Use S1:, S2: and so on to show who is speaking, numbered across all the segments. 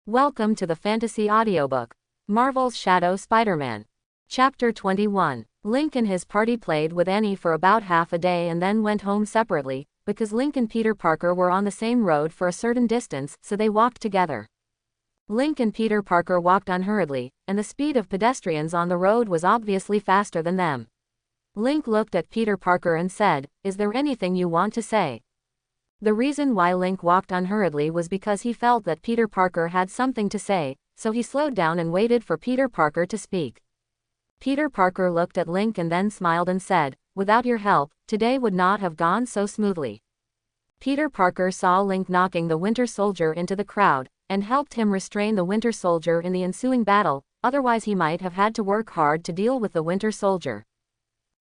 S1: Welcome to the Fantasy Audiobook. Marvel's Shadow Spider-Man. Chapter 21. Link and his party played with Annie for about half a day and then went home separately, because Link and Peter Parker were on the same road for a certain distance, so they walked together. Link and Peter Parker walked unhurriedly, and the speed of pedestrians on the road was obviously faster than them. Link looked at Peter Parker and said, "Is there anything you want to say?" The reason why Link walked unhurriedly was because he felt that Peter Parker had something to say, so he slowed down and waited for Peter Parker to speak. Peter Parker looked at Link and then smiled and said, "Without your help, today would not have gone so smoothly." Peter Parker saw Link knocking the Winter Soldier into the crowd, and helped him restrain the Winter Soldier in the ensuing battle, otherwise he might have had to work hard to deal with the Winter Soldier.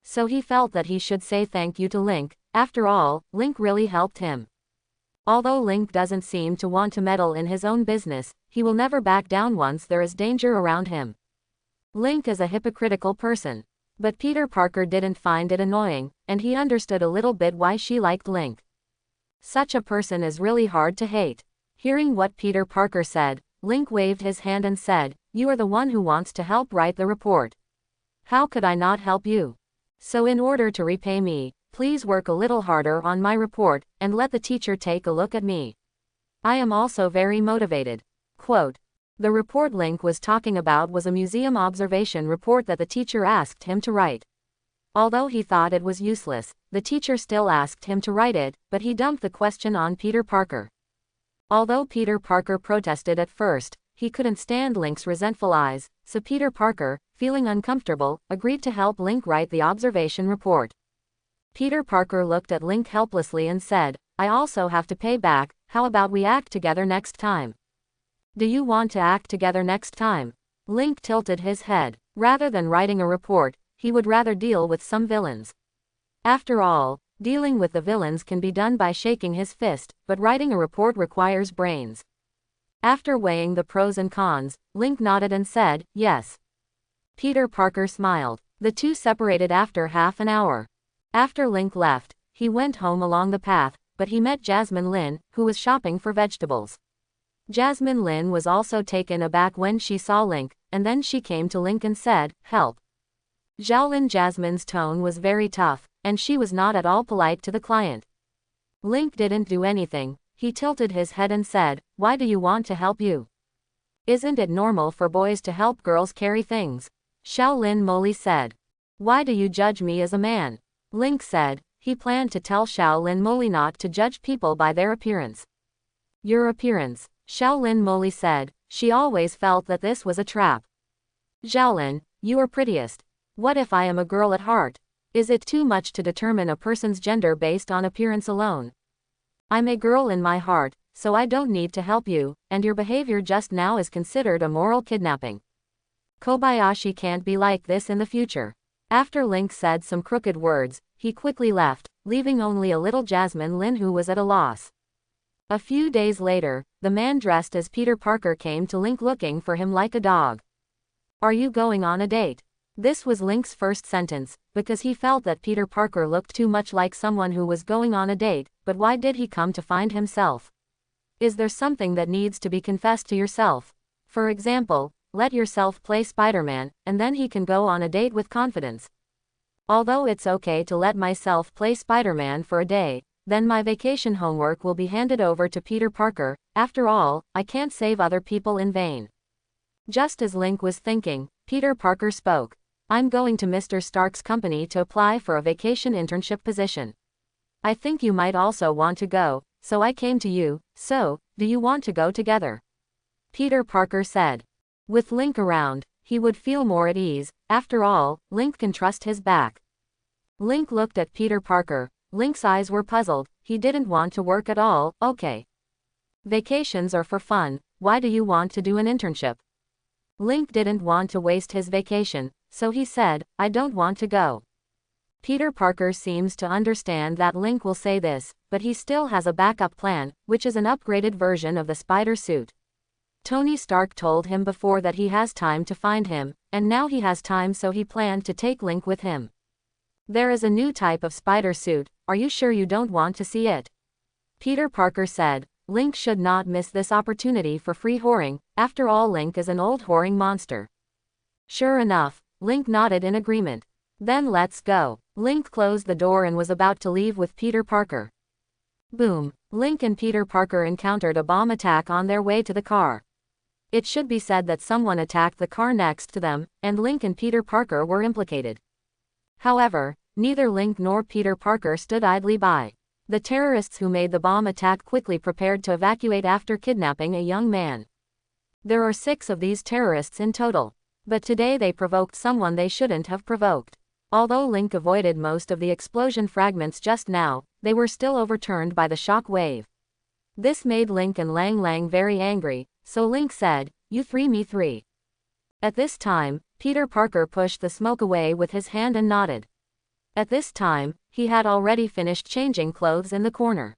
S1: So he felt that he should say thank you to Link. After all, Link really helped him. Although Link doesn't seem to want to meddle in his own business, he will never back down once there is danger around him. Link is a hypocritical person. But Peter Parker didn't find it annoying, and he understood a little bit why she liked Link. Such a person is really hard to hate. Hearing what Peter Parker said, Link waved his hand and said, "You are the one who wants to help write the report. How could I not help you? So in order to repay me, please work a little harder on my report, and let the teacher take a look at me. I am also very motivated." Quote. The report Link was talking about was a museum observation report that the teacher asked him to write. Although he thought it was useless, the teacher still asked him to write it, but he dumped the question on Peter Parker. Although Peter Parker protested at first, he couldn't stand Link's resentful eyes, so Peter Parker, feeling uncomfortable, agreed to help Link write the observation report. Peter Parker looked at Link helplessly and said, "I also have to pay back, how about we act together next time?" "Do you want to act together next time?" Link tilted his head. Rather than writing a report, he would rather deal with some villains. After all, dealing with the villains can be done by shaking his fist, but writing a report requires brains. After weighing the pros and cons, Link nodded and said, "Yes." Peter Parker smiled. The two separated after half an hour. After Link left, he went home along the path, but he met Jasmine Lin, who was shopping for vegetables. Jasmine Lin was also taken aback when she saw Link, and then she came to Link and said, "Help." Xiaolin Jasmine's tone was very tough, and she was not at all polite to the client. Link didn't do anything. He tilted his head and said, "Why do you want to help you? Isn't it normal for boys to help girls carry things?" Xiaolin Molly said. "Why do you judge me as a man?" Link said. He planned to tell Xiaolin Molly not to judge people by their appearance. "Your appearance," Xiaolin Molly said. She always felt that this was a trap. "Xiaolin, you are prettiest. What if I am a girl at heart? Is it too much to determine a person's gender based on appearance alone? I'm a girl in my heart, so I don't need to help you, and your behavior just now is considered a moral kidnapping. Kobayashi can't be like this in the future." After Link said some crooked words, he quickly left, leaving only a little Jasmine Lin who was at a loss. A few days later, the man dressed as Peter Parker came to Link looking for him like a dog. "Are you going on a date?" This was Link's first sentence, because he felt that Peter Parker looked too much like someone who was going on a date, but why did he come to find himself? Is there something that needs to be confessed to yourself? For example, let yourself play Spider-Man, and then he can go on a date with confidence. Although it's okay to let myself play Spider-Man for a day, then my vacation homework will be handed over to Peter Parker. After all, I can't save other people in vain. Just as Link was thinking, Peter Parker spoke. "I'm going to Mr. Stark's company to apply for a vacation internship position. I think you might also want to go, so I came to you. So, do you want to go together?" Peter Parker said. With Link around, he would feel more at ease. After all, Link can trust his back. Link looked at Peter Parker. Link's eyes were puzzled. He didn't want to work at all. "Okay. Vacations are for fun. Why do you want to do an internship?" Link didn't want to waste his vacation, so he said, "I don't want to go." Peter Parker seems to understand that Link will say this, but he still has a backup plan, which is an upgraded version of the spider suit. Tony Stark told him before that he has time to find him, and now he has time, so he planned to take Link with him. "There is a new type of spider suit. Are you sure you don't want to see it?" Peter Parker said. Link should not miss this opportunity for free whoring, after all Link is an old whoring monster. Sure enough, Link nodded in agreement. Then let's go. Link closed the door and was about to leave with Peter Parker. Boom. Link and Peter Parker encountered a bomb attack on their way to the car. It should be said that someone attacked the car next to them, and Link and Peter Parker were implicated. However, neither Link nor Peter Parker stood idly by. The terrorists who made the bomb attack quickly prepared to evacuate after kidnapping a young man. There are 6 of these terrorists in total. But today they provoked someone they shouldn't have provoked. Although Link avoided most of the explosion fragments just now, they were still overturned by the shock wave. This made Link and Lang Lang very angry, so Link said, "You 3 me 3. At this time, Peter Parker pushed the smoke away with his hand and nodded. At this time, he had already finished changing clothes in the corner.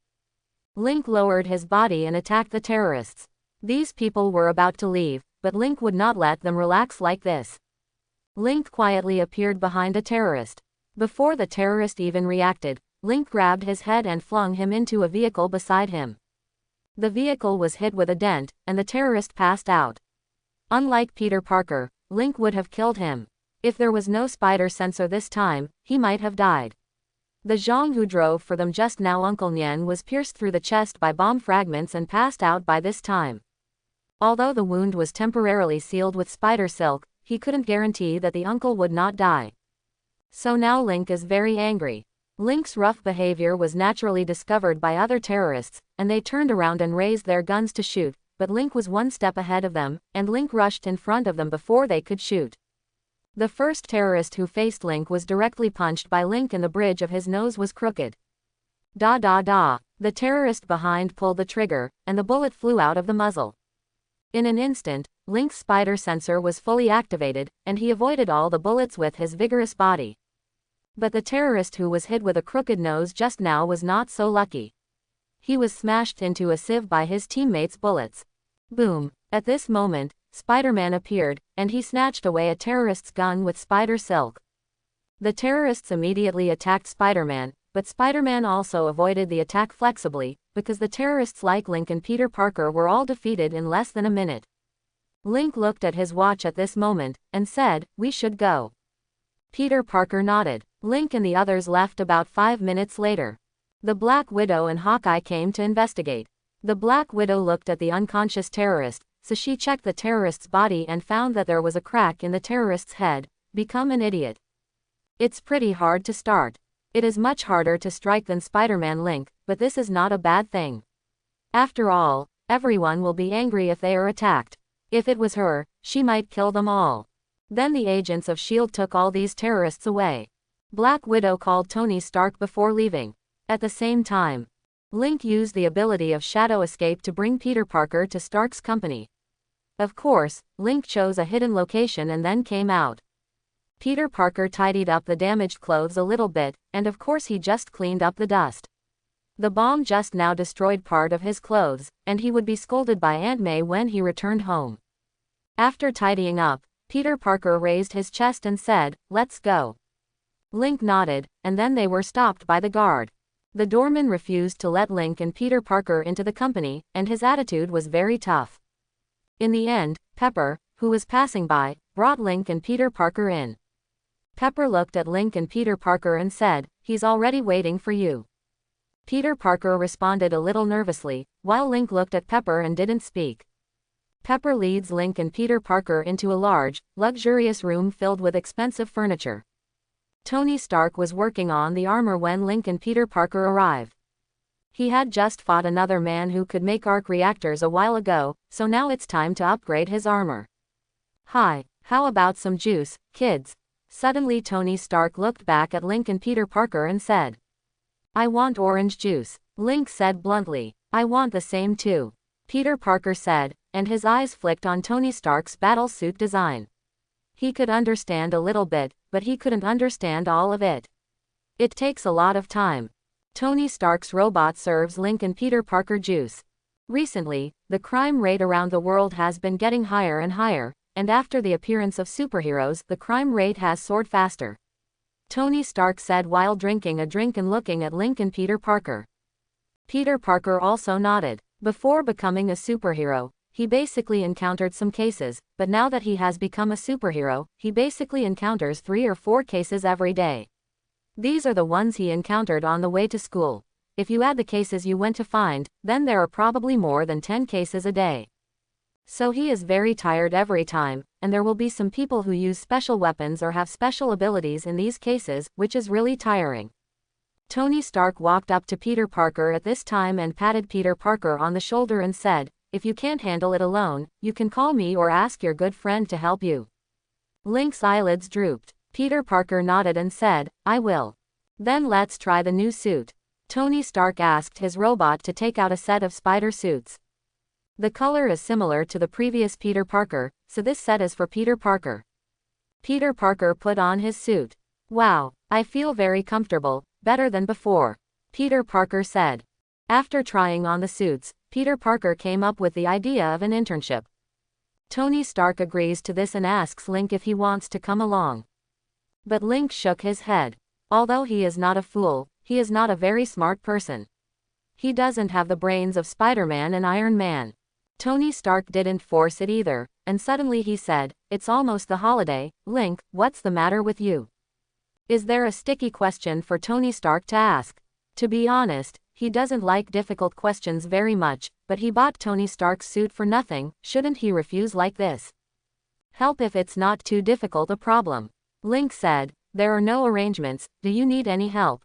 S1: Link lowered his body and attacked the terrorists. These people were about to leave, but Link would not let them relax like this. Link quietly appeared behind a terrorist. Before the terrorist even reacted, Link grabbed his head and flung him into a vehicle beside him. The vehicle was hit with a dent, and the terrorist passed out. Unlike Peter Parker, Link would have killed him. If there was no spider sensor this time, he might have died. The Zhang who drove for them just now, Uncle Nian, was pierced through the chest by bomb fragments and passed out by this time. Although the wound was temporarily sealed with spider silk, he couldn't guarantee that the uncle would not die. So now Link is very angry. Link's rough behavior was naturally discovered by other terrorists, and they turned around and raised their guns to shoot, but Link was one step ahead of them, and Link rushed in front of them before they could shoot. The first terrorist who faced Link was directly punched by Link and the bridge of his nose was crooked. Da da da. The terrorist behind pulled the trigger, and the bullet flew out of the muzzle. In an instant, Link's spider sensor was fully activated, and he avoided all the bullets with his vigorous body. But the terrorist who was hit with a crooked nose just now was not so lucky. He was smashed into a sieve by his teammates' bullets. Boom. At this moment, SpiderMan appeared, and he snatched away a terrorist's gun with spider silk. The terrorists immediately attacked SpiderMan, but SpiderMan also avoided the attack flexibly, because the terrorists like Link and Peter Parker were all defeated in less than a minute. Link looked at his watch at this moment, and said, "We should go." Peter Parker nodded. Link and the others left about 5 minutes later. The Black Widow and Hawkeye came to investigate. The Black Widow looked at the unconscious terrorist, so she checked the terrorist's body and found that there was a crack in the terrorist's head. Become an idiot. It's pretty hard to start. It is much harder to strike than Spider-Man Link, but this is not a bad thing. After all, everyone will be angry if they are attacked. If it was her, she might kill them all. Then the agents of S.H.I.E.L.D. took all these terrorists away. Black Widow called Tony Stark before leaving. At the same time, Link used the ability of Shadow Escape to bring Peter Parker to Stark's company. Of course, Link chose a hidden location and then came out. Peter Parker tidied up the damaged clothes a little bit, and of course he just cleaned up the dust. The bomb just now destroyed part of his clothes, and he would be scolded by Aunt May when he returned home. After tidying up, Peter Parker raised his chest and said, "Let's go." Link nodded, and then they were stopped by the guard. The doorman refused to let Link and Peter Parker into the company, and his attitude was very tough. In the end, Pepper, who was passing by, brought Link and Peter Parker in. Pepper looked at Link and Peter Parker and said, "He's already waiting for you." Peter Parker responded a little nervously, while Link looked at Pepper and didn't speak. Pepper leads Link and Peter Parker into a large, luxurious room filled with expensive furniture. Tony Stark was working on the armor when Link and Peter Parker arrived. He had just fought another man who could make arc reactors a while ago, so now it's time to upgrade his armor. "Hi, how about some juice, kids?" Suddenly Tony Stark looked back at Link and Peter Parker and said, "I want orange juice." Link said bluntly, "I want the same too," Peter Parker said, and his eyes flicked on Tony Stark's battle suit design. He could understand a little bit, but he couldn't understand all of it. It takes a lot of time. Tony Stark's robot serves Link and Peter Parker juice. Recently, the crime rate around the world has been getting higher and higher, and after the appearance of superheroes, the crime rate has soared faster. Tony Stark said while drinking a drink and looking at Link and Peter Parker. Peter Parker also nodded. Before becoming a superhero, he basically encountered some cases, but now that he has become a superhero, he basically encounters 3 or 4 cases every day. These are the ones he encountered on the way to school. If you add the cases you went to find, then there are probably more than 10 cases a day. So he is very tired every time, and there will be some people who use special weapons or have special abilities in these cases, which is really tiring. Tony Stark walked up to Peter Parker at this time and patted Peter Parker on the shoulder and said, "If you can't handle it alone, you can call me or ask your good friend to help you." Link's eyelids drooped. Peter Parker nodded and said, "I will." "Then let's try the new suit." Tony Stark asked his robot to take out a set of spider suits. The color is similar to the previous Peter Parker, so this set is for Peter Parker. Peter Parker put on his suit. "Wow, I feel very comfortable, better than before," Peter Parker said. After trying on the suits, Peter Parker came up with the idea of an internship. Tony Stark agrees to this and asks Link if he wants to come along. But Link shook his head. Although he is not a fool, he is not a very smart person. He doesn't have the brains of Spider-Man and Iron Man. Tony Stark didn't force it either, and suddenly he said, "It's almost the holiday, Link, what's the matter with you?" Is there a sticky question for Tony Stark to ask? To be honest, he doesn't like difficult questions very much, but he bought Tony Stark's suit for nothing, shouldn't he refuse like this? "Help if it's not too difficult a problem." Link said, "There are no arrangements, do you need any help?"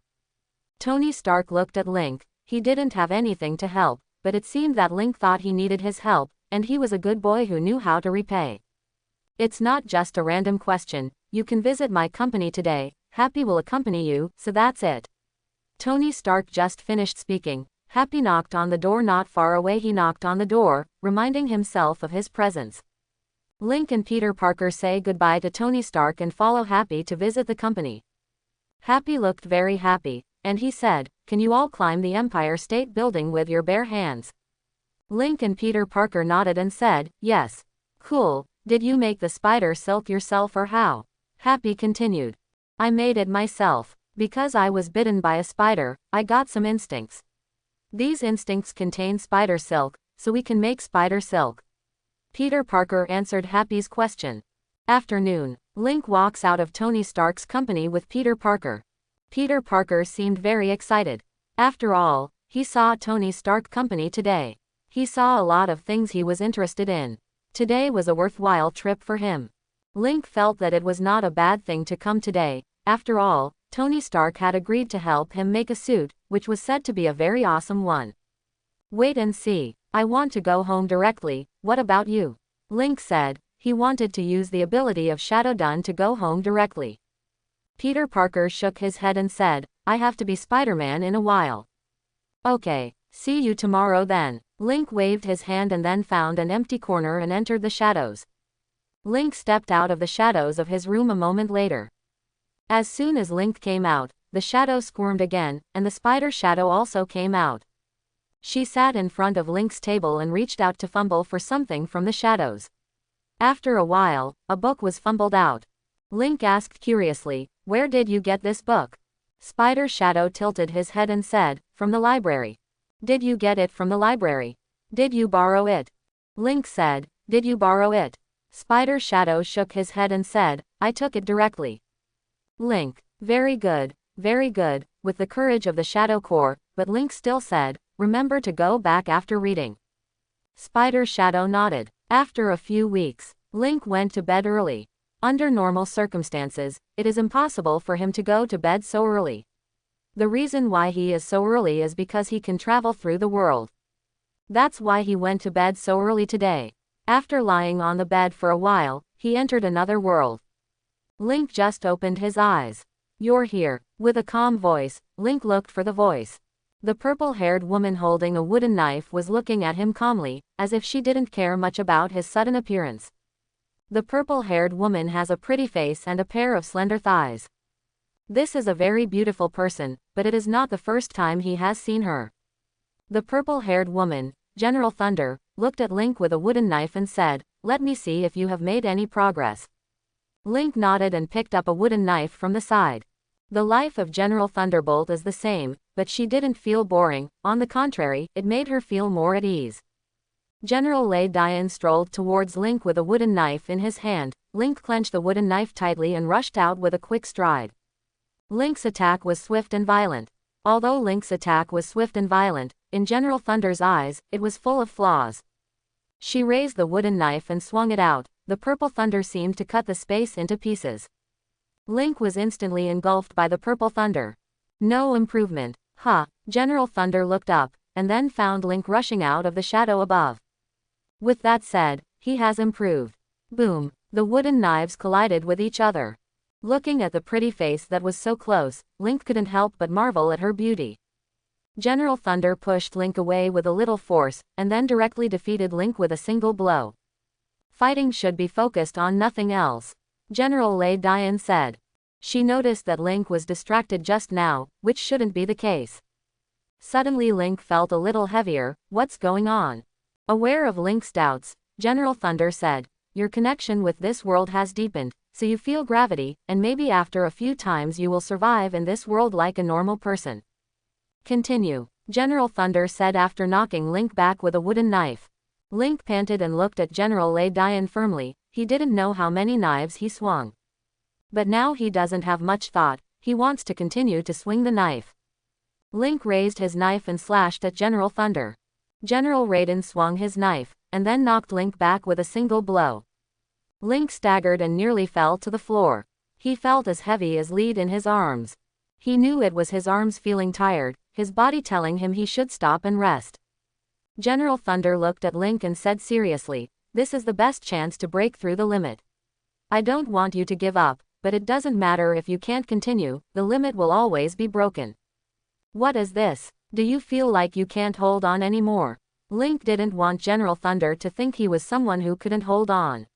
S1: Tony Stark looked at Link. He didn't have anything to help, but it seemed that Link thought he needed his help, and he was a good boy who knew how to repay. "It's not just a random question, you can visit my company today, Happy will accompany you, so that's it." Tony Stark just finished speaking. Happy knocked on the door not far away. He knocked on the door, reminding himself of his presence. Link and Peter Parker say goodbye to Tony Stark and follow Happy to visit the company. Happy looked very happy, and he said, "Can you all climb the Empire State Building with your bare hands?" Link and Peter Parker nodded and said, "Yes." "Cool, did you make the spider silk yourself or how?" Happy continued. "I made it myself. Because I was bitten by a spider, I got some instincts. These instincts contain spider silk, so we can make spider silk." Peter Parker answered Happy's question. Afternoon. Link walks out of Tony Stark's company with Peter Parker. Peter Parker seemed very excited. After all, he saw Tony Stark company today. He saw a lot of things he was interested in. Today was a worthwhile trip for him. Link felt that it was not a bad thing to come today. After all, Tony Stark had agreed to help him make a suit, which was said to be a very awesome one. "Wait and see. I want to go home directly, what about you?" Link said. He wanted to use the ability of Shadow Dun to go home directly. Peter Parker shook his head and said, "I have to be Spider-Man in a while." "Okay, see you tomorrow then." Link waved his hand and then found an empty corner and entered the shadows. Link stepped out of the shadows of his room a moment later. As soon as Link came out, the shadow squirmed again, and the spider shadow also came out. She sat in front of Link's table and reached out to fumble for something from the shadows. After a while, a book was fumbled out. Link asked curiously, "Where did you get this book?" Spider Shadow tilted his head and said, "From the library." "Did you get it from the library? Did you borrow it?" Link said, "Did you borrow it?" Spider Shadow shook his head and said, "I took it directly." Link, very good, with the courage of the Shadow Core, but Link still said, "Remember to go back after reading." Spider Shadow nodded. After a few weeks, Link went to bed early. Under normal circumstances, it is impossible for him to go to bed so early. The reason why he is so early is because he can travel through the world. That's why he went to bed so early today. After lying on the bed for a while, he entered another world. Link just opened his eyes. "You're here." With a calm voice, Link looked for the voice. The purple-haired woman holding a wooden knife was looking at him calmly, as if she didn't care much about his sudden appearance. The purple-haired woman has a pretty face and a pair of slender thighs. This is a very beautiful person, but it is not the first time he has seen her. The purple-haired woman, General Thunder, looked at Link with a wooden knife and said, "Let me see if you have made any progress." Link nodded and picked up a wooden knife from the side. The life of General Thunderbolt is the same, but she didn't feel boring, on the contrary, it made her feel more at ease. General Raiden strolled towards Link with a wooden knife in his hand. Link clenched the wooden knife tightly and rushed out with a quick stride. Link's attack was swift and violent. Although Link's attack was swift and violent, in General Thunder's eyes, it was full of flaws. She raised the wooden knife and swung it out. The purple thunder seemed to cut the space into pieces. Link was instantly engulfed by the purple thunder. No improvement. Huh. General Thunder looked up, and then found Link rushing out of the shadow above. With that said, he has improved. Boom. The wooden knives collided with each other. Looking at the pretty face that was so close, Link couldn't help but marvel at her beauty. General Thunder pushed Link away with a little force, and then directly defeated Link with a single blow. Fighting should be focused on nothing else, General Raiden said. She noticed that Link was distracted just now, which shouldn't be the case. Suddenly Link felt a little heavier. What's going on? Aware of Link's doubts, General Thunder said, your connection with this world has deepened, so you feel gravity, and maybe after a few times you will survive in this world like a normal person. Continue, General Thunder said after knocking Link back with a wooden knife. Link panted and looked at General Raiden firmly. He didn't know how many knives he swung. But now he doesn't have much thought, he wants to continue to swing the knife. Link raised his knife and slashed at General Thunder. General Raiden swung his knife, and then knocked Link back with a single blow. Link staggered and nearly fell to the floor. He felt as heavy as lead in his arms. He knew it was his arms feeling tired, his body telling him he should stop and rest. General Thunder looked at Link and said seriously, this is the best chance to break through the limit. I don't want you to give up, but it doesn't matter if you can't continue, the limit will always be broken. What is this? Do you feel like you can't hold on anymore? Link didn't want General Thunder to think he was someone who couldn't hold on.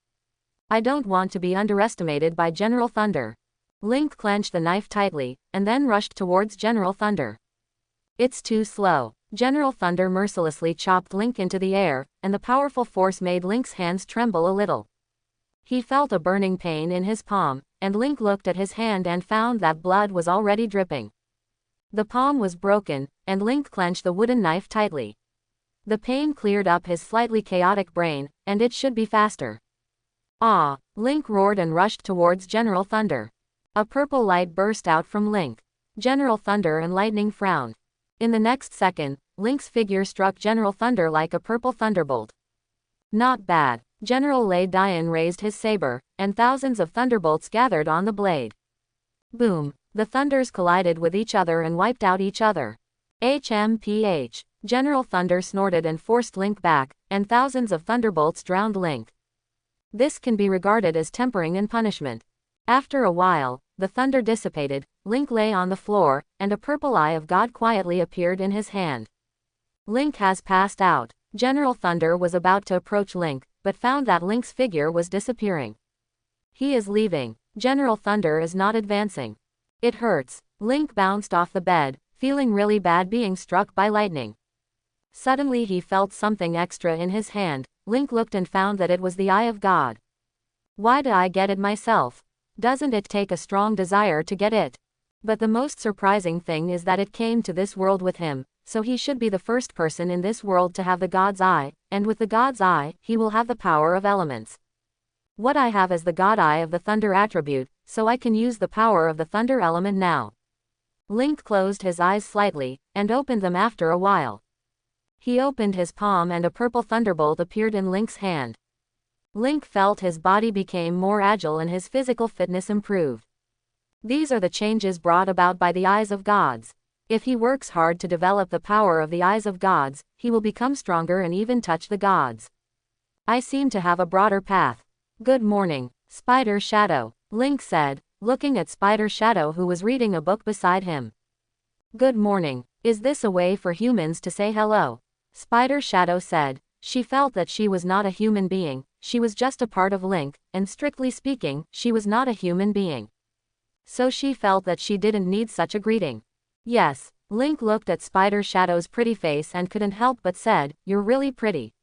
S1: I don't want to be underestimated by General Thunder. Link clenched the knife tightly, and then rushed towards General Thunder. It's too slow. General Thunder mercilessly chopped Link into the air, and the powerful force made Link's hands tremble a little. He felt a burning pain in his palm, and Link looked at his hand and found that blood was already dripping. The palm was broken, and Link clenched the wooden knife tightly. The pain cleared up his slightly chaotic brain, and it should be faster. Ah! Link roared and rushed towards General Thunder. A purple light burst out from Link. General Thunder and lightning frowned. In the next second, Link's figure struck General Thunder like a purple thunderbolt. Not bad. General Raiden raised his saber, and thousands of thunderbolts gathered on the blade. Boom! The thunders collided with each other and wiped out each other. HMPH. General Thunder snorted and forced Link back, and thousands of thunderbolts drowned Link. This can be regarded as tempering and punishment. After a while, the thunder dissipated, Link lay on the floor, and a purple eye of God quietly appeared in his hand. Link has passed out. General Thunder was about to approach Link, but found that Link's figure was disappearing. He is leaving. General Thunder is not advancing. It hurts. Link bounced off the bed, feeling really bad being struck by lightning. Suddenly he felt something extra in his hand. Link looked and found that it was the Eye of God. Why did I get it myself? Doesn't it take a strong desire to get it? But the most surprising thing is that it came to this world with him, so he should be the first person in this world to have the God's Eye, and with the God's Eye, he will have the power of elements. What I have is the God Eye of the Thunder attribute, so I can use the power of the Thunder element now. Link closed his eyes slightly, and opened them after a while. He opened his palm and a purple thunderbolt appeared in Link's hand. Link felt his body became more agile and his physical fitness improved. These are the changes brought about by the eyes of gods. If he works hard to develop the power of the eyes of gods, he will become stronger and even touch the gods. I seem to have a broader path. Good morning, Spider Shadow, Link said, looking at Spider Shadow who was reading a book beside him. Good morning. Is this a way for humans to say hello? Spider Shadow said. She felt that she was not a human being, she was just a part of Link, and strictly speaking, she was not a human being. So she felt that she didn't need such a greeting. Yes, Link looked at Spider Shadow's pretty face and couldn't help but said, "You're really pretty."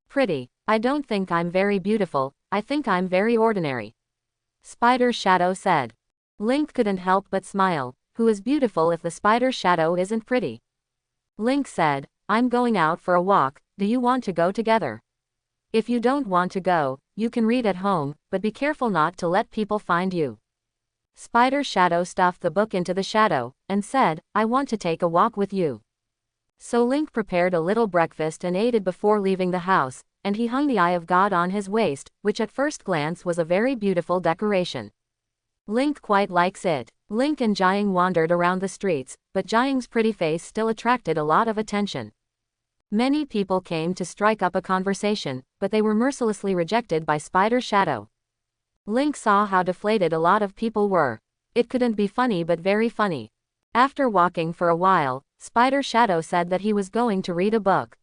S1: Pretty? I don't think I'm very beautiful, I think I'm very ordinary. Spider Shadow said. Link couldn't help but smile. who is beautiful if the spider's shadow isn't pretty? Link said, I'm going out for a walk, do you want to go together? If you don't want to go, you can read at home, but be careful not to let people find you. Spider's shadow stuffed the book into the shadow, and said, I want to take a walk with you. So Link prepared a little breakfast and ate it before leaving the house, and he hung the Eye of God on his waist, which at first glance was a very beautiful decoration. Link quite likes it. Link and Jiang wandered around the streets, but Jiang's pretty face still attracted a lot of attention. Many people came to strike up a conversation, but they were mercilessly rejected by Spider's shadow. Link saw how deflated a lot of people were. It couldn't be funny but very funny. After walking for a while, Spider's shadow said that he was going to read a book.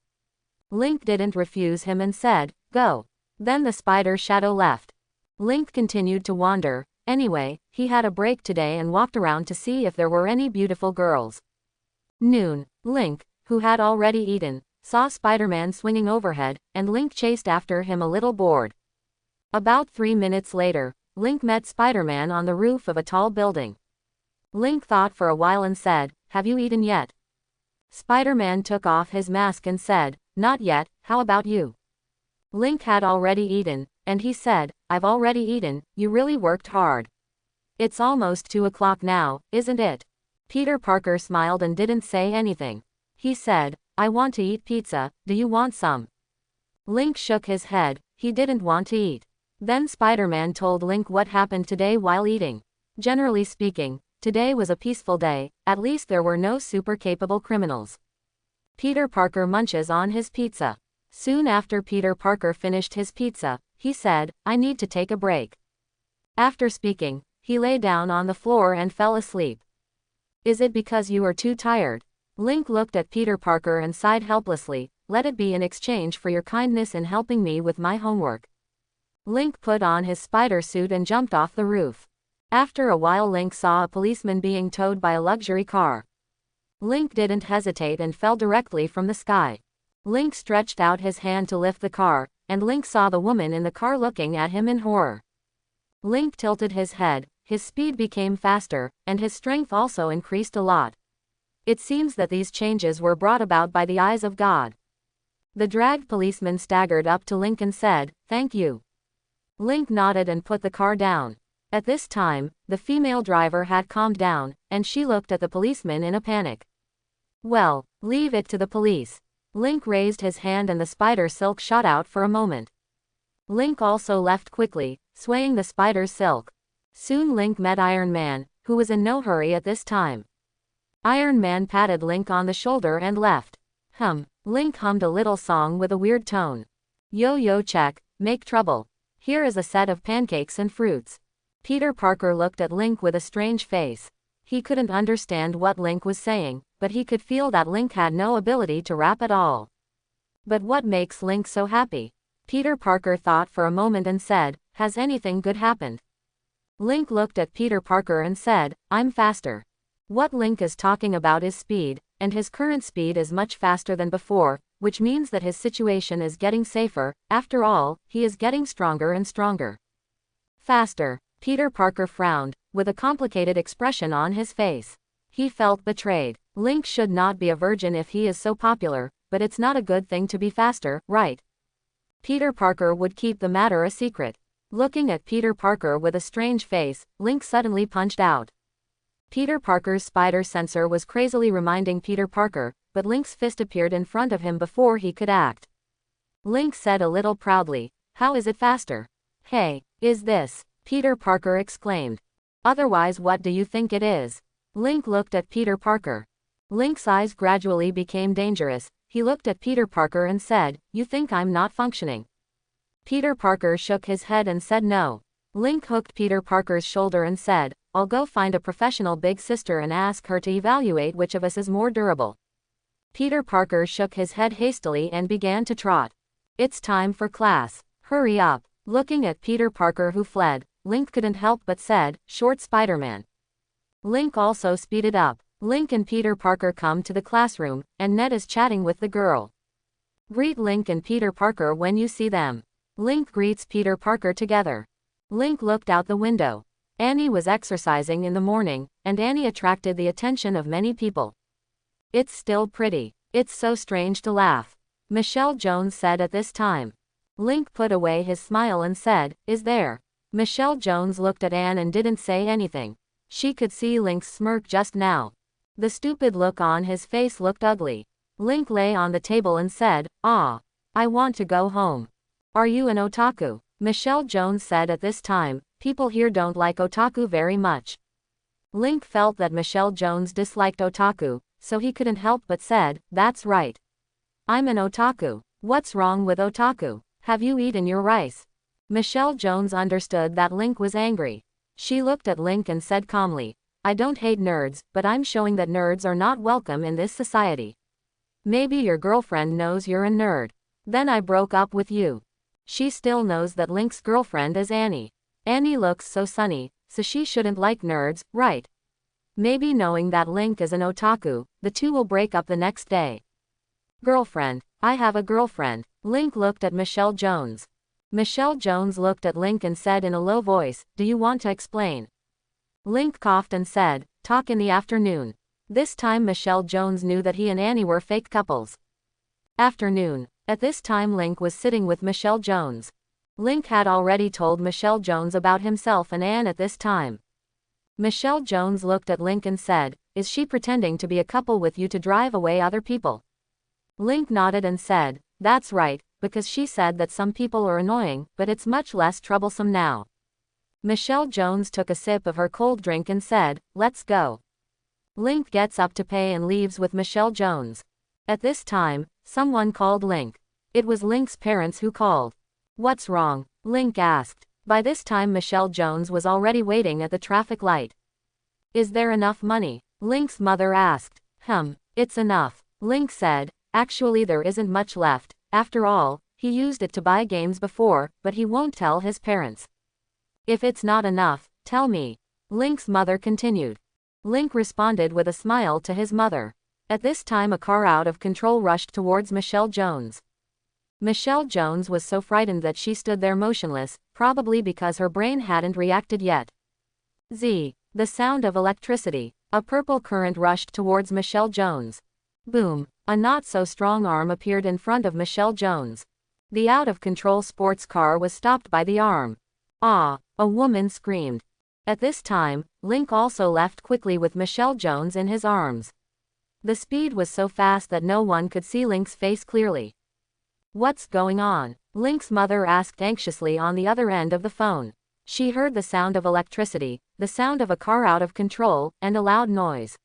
S1: Link didn't refuse him and said, go. Then the Spider's shadow left. Link continued to wander. Anyway, he had a break today and walked around to see if there were any beautiful girls. Noon. Link, who had already eaten, saw Spider-Man swinging overhead, and Link chased after him a little bored. About 3 minutes later, Link met Spider-Man on the roof of a tall building. Link thought for a while and said, have you eaten yet? Spider-Man took off his mask and said, not yet, how about you? Link had already eaten, and he said, I've already eaten, you really worked hard. It's almost 2 o'clock now, isn't it? Peter Parker smiled and didn't say anything. He said, I want to eat pizza, do you want some? Link shook his head, he didn't want to eat. Then Spider-Man told Link what happened today while eating. Generally speaking, today was a peaceful day, at least there were no super capable criminals. Peter Parker munches on his pizza. Soon after Peter Parker finished his pizza, he said, I need to take a break. After speaking, he lay down on the floor and fell asleep. Is it because you are too tired? Link looked at Peter Parker and sighed helplessly, let it be in exchange for your kindness in helping me with my homework. Link put on his spider suit and jumped off the roof. After a while Link saw a policeman being towed by a luxury car. Link didn't hesitate and fell directly from the sky. Link stretched out his hand to lift the car, and Link saw the woman in the car looking at him in horror. Link tilted his head, his speed became faster, and his strength also increased a lot. It seems that these changes were brought about by the eyes of God. The dragged policeman staggered up to Link and said, thank you. Link nodded and put the car down. At this time, the female driver had calmed down, and she looked at the policeman in a panic. Well, leave it to the police. Link raised his hand and the spider silk shot out for a moment. Link also left quickly, swaying the spider's silk. Soon Link met Iron Man, who was in no hurry at this time. Iron Man patted Link on the shoulder and left. Link hummed a little song with a weird tone. Yo yo check, make trouble. Here is a set of pancakes and fruits. Peter Parker looked at Link with a strange face. He couldn't understand what Link was saying, but he could feel that Link had no ability to rap at all. But what makes Link so happy? Peter Parker thought for a moment and said, has anything good happened? Link looked at Peter Parker and said, I'm faster. What Link is talking about is speed, and his current speed is much faster than before, which means that his situation is getting safer. After all, he is getting stronger and stronger. Faster. Peter Parker frowned, with a complicated expression on his face. He felt betrayed. Link should not be a virgin if he is so popular, but it's not a good thing to be faster, right? Peter Parker would keep the matter a secret. Looking at Peter Parker with a strange face, Link suddenly punched out. Peter Parker's spider sensor was crazily reminding Peter Parker, but Link's fist appeared in front of him before he could act. Link said a little proudly, how is it faster? Hey, is this? Peter Parker exclaimed. Otherwise what do you think it is? Link looked at Peter Parker. Link's eyes gradually became dangerous. He looked at Peter Parker and said, you think I'm not functioning? Peter Parker shook his head and said no. Link hooked Peter Parker's shoulder and said, I'll go find a professional big sister and ask her to evaluate which of us is more durable. Peter Parker shook his head hastily and began to trot. It's time for class. Hurry up. Looking at Peter Parker who fled, Link couldn't help but said, short Spider-Man. Link also speeded up. Link and Peter Parker come to the classroom, and Ned is chatting with the girl. Greet Link and Peter Parker when you see them. Link greets Peter Parker together. Link looked out the window. Annie was exercising in the morning, and Annie attracted the attention of many people. It's still pretty. It's so strange to laugh, Michelle Jones said at this time. Link put away his smile and said, is there? Michelle Jones looked at Anne and didn't say anything. She could see Link's smirk just now. The stupid look on his face looked ugly. Link lay on the table and said, "Ah, I want to go home." Are you an otaku? Michelle Jones said at this time. People here don't like otaku very much. Link felt that Michelle Jones disliked otaku, so he couldn't help but said, that's right. I'm an otaku. What's wrong with otaku? Have you eaten your rice? Michelle Jones understood that Link was angry. She looked at Link and said calmly, I don't hate nerds, but I'm showing that nerds are not welcome in this society. Maybe your girlfriend knows you're a nerd. Then I broke up with you. She still knows that Link's girlfriend is Annie. Annie looks so sunny, so she shouldn't like nerds, right? Maybe knowing that Link is an otaku, the two will break up the next day. Girlfriend. I have a girlfriend. Link looked at Michelle Jones. Michelle Jones looked at Link and said in a low voice, do you want to explain? Link coughed and said, talk in the afternoon. This time Michelle Jones knew that he and Annie were fake couples. Afternoon. At this time Link was sitting with Michelle Jones. Link had already told Michelle Jones about himself and Anne at this time. Michelle Jones looked at Link and said, is she pretending to be a couple with you to drive away other people? Link nodded and said, that's right, because she said that some people are annoying, but it's much less troublesome now. Michelle Jones took a sip of her cold drink and said, let's go. Link gets up to pay and leaves with Michelle Jones. At this time, someone called Link. It was Link's parents who called. What's wrong? Link asked. By this time Michelle Jones was already waiting at the traffic light. Is there enough money? Link's mother asked. It's enough. Link said, actually there isn't much left. After all, he used it to buy games before, but he won't tell his parents. If it's not enough, tell me. Link's mother continued. Link responded with a smile to his mother. At this time a car out of control rushed towards Michelle Jones. Michelle Jones was so frightened that she stood there motionless, probably because her brain hadn't reacted yet. The sound of electricity. A purple current rushed towards Michelle Jones. Boom. A not-so-strong arm appeared in front of Michelle Jones. The out-of-control sports car was stopped by the arm. Ah! A woman screamed. At this time, Link also left quickly with Michelle Jones in his arms. The speed was so fast that no one could see Link's face clearly. What's going on? Link's mother asked anxiously on the other end of the phone. She heard the sound of electricity, the sound of a car out of control, and a loud noise.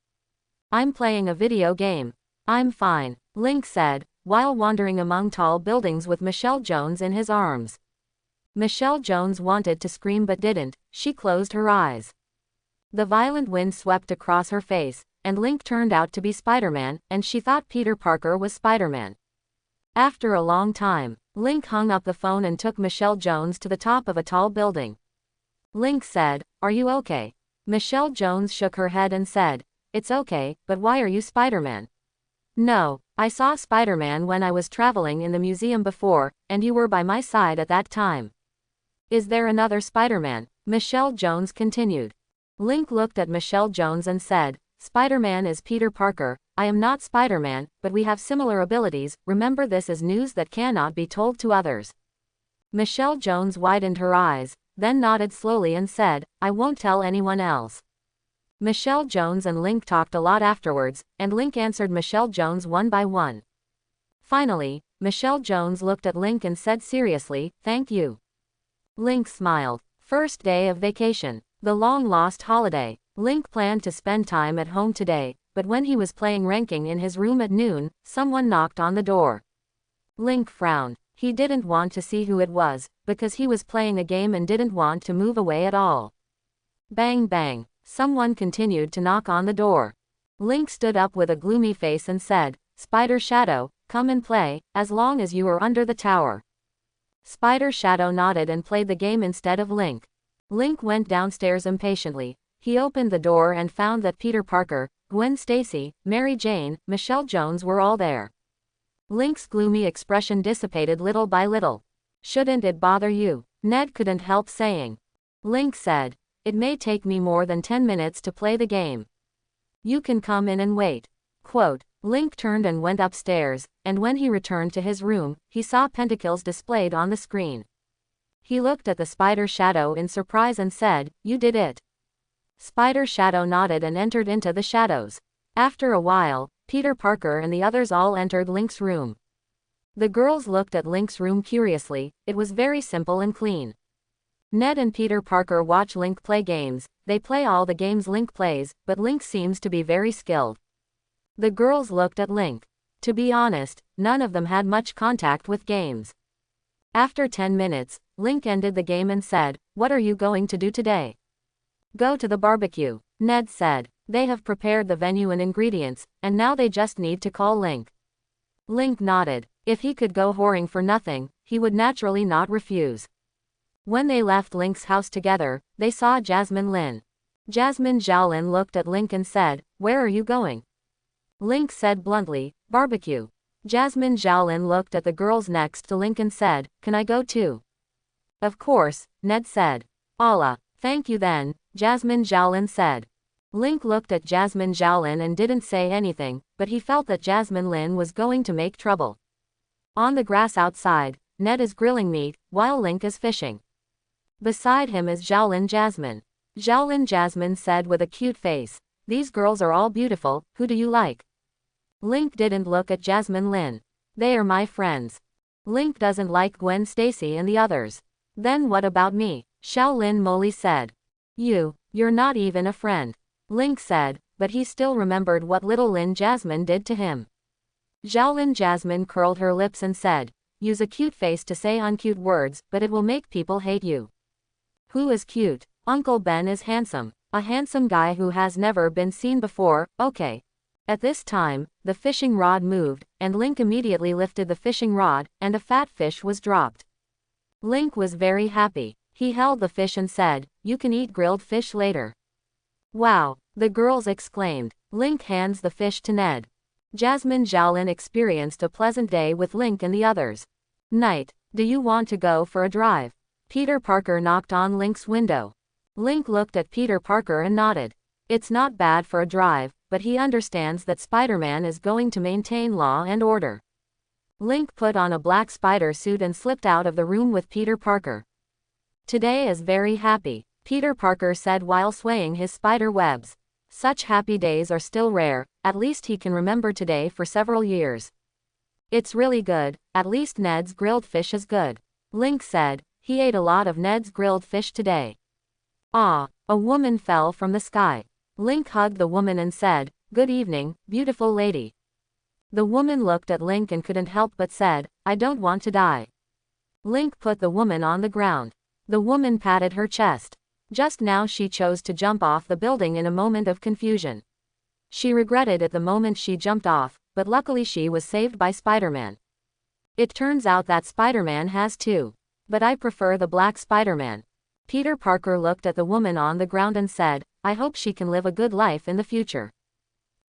S1: I'm playing a video game. I'm fine, Link said, while wandering among tall buildings with Michelle Jones in his arms. Michelle Jones wanted to scream but didn't. She closed her eyes. The violent wind swept across her face, and Link turned out to be Spider-Man, and she thought Peter Parker was Spider-Man. After a long time, Link hung up the phone and took Michelle Jones to the top of a tall building. Link said, are you okay? Michelle Jones shook her head and said, it's okay, but why are you Spider-Man? No, I saw Spider-Man when I was traveling in the museum before, and you were by my side at that time. Is there another Spider-Man? Michelle Jones continued. Link looked at Michelle Jones and said, Spider-Man is Peter Parker, I am not Spider-Man, but we have similar abilities, remember this is news that cannot be told to others. Michelle Jones widened her eyes, then nodded slowly and said, I won't tell anyone else. Michelle Jones and Link talked a lot afterwards, and Link answered Michelle Jones one by one. Finally, Michelle Jones looked at Link and said seriously, thank you. Link smiled. First day of vacation. The long-lost holiday. Link planned to spend time at home today, but when he was playing ranking in his room at noon, someone knocked on the door. Link frowned. He didn't want to see who it was, because he was playing a game and didn't want to move away at all. Bang bang. Someone continued to knock on the door. Link stood up with a gloomy face and said, Spider Shadow, come and play, as long as you are under the tower. Spider Shadow nodded and played the game instead of Link. Link went downstairs impatiently. He opened the door and found that Peter Parker, Gwen Stacy, Mary Jane, Michelle Jones were all there. Link's gloomy expression dissipated little by little. Shouldn't it bother you? Ned couldn't help saying. Link said, it may take me more than 10 minutes to play the game. You can come in and wait. Quote, Link turned and went upstairs, and when he returned to his room, he saw pentacles displayed on the screen. He looked at the Spider Shadow in surprise and said, "You did it." Spider Shadow nodded and entered into the shadows. After a while, Peter Parker and the others all entered Link's room. The girls looked at Link's room curiously. It was very simple and clean. Ned and Peter Parker watch Link play games. They play all the games Link plays, but Link seems to be very skilled. The girls looked at Link. To be honest, none of them had much contact with games. After 10 minutes, Link ended the game and said, "What are you going to do today?" "Go to the barbecue," Ned said. "They have prepared the venue and ingredients, and now they just need to call Link." Link nodded. If he could go whoring for nothing, he would naturally not refuse. When they left Link's house together, they saw Jasmine Lin. Jasmine Xiaolin looked at Link and said, "Where are you going?" Link said bluntly, "Barbecue." Jasmine Xiaolin looked at the girls next to Link and said, "Can I go too?" "Of course," Ned said. "Allah, thank you then," Jasmine Xiaolin said. Link looked at Jasmine Xiaolin and didn't say anything, but he felt that Jasmine Lin was going to make trouble. On the grass outside, Ned is grilling meat, while Link is fishing. Beside him is Xiaolin Jasmine. Xiaolin Jasmine said with a cute face, "These girls are all beautiful, who do you like?" Link didn't look at Jasmine Lin. "They are my friends." Link doesn't like Gwen Stacy and the others. "Then what about me?" Xiaolin Molly said. You're not even a friend," Link said, but he still remembered what little Lin Jasmine did to him. Xiaolin Jasmine curled her lips and said, "Use a cute face to say uncute words, but it will make people hate you." "Who is cute?" "Uncle Ben is handsome. A handsome guy who has never been seen before, okay." At this time, the fishing rod moved, and Link immediately lifted the fishing rod, and a fat fish was dropped. Link was very happy. He held the fish and said, "You can eat grilled fish later." "Wow," the girls exclaimed. Link hands the fish to Ned. Jasmine Xiaolin experienced a pleasant day with Link and the others. Night. "Do you want to go for a drive?" Peter Parker knocked on Link's window. Link looked at Peter Parker and nodded. It's not bad for a drive, but he understands that Spider-Man is going to maintain law and order. Link put on a black spider suit and slipped out of the room with Peter Parker. "Today is very happy," Peter Parker said while swaying his spider webs. Such happy days are still rare, at least he can remember today for several years. "It's really good, at least Ned's grilled fish is good," Link said. He ate a lot of Ned's grilled fish today. Ah, a woman fell from the sky. Link hugged the woman and said, "Good evening, beautiful lady." The woman looked at Link and couldn't help but said, "I don't want to die." Link put the woman on the ground. The woman patted her chest. Just now she chose to jump off the building in a moment of confusion. She regretted it the moment she jumped off, but luckily she was saved by Spider-Man. It turns out that Spider-Man has two. But I prefer the black Spider-Man. Peter Parker looked at the woman on the ground and said, "I hope she can live a good life in the future."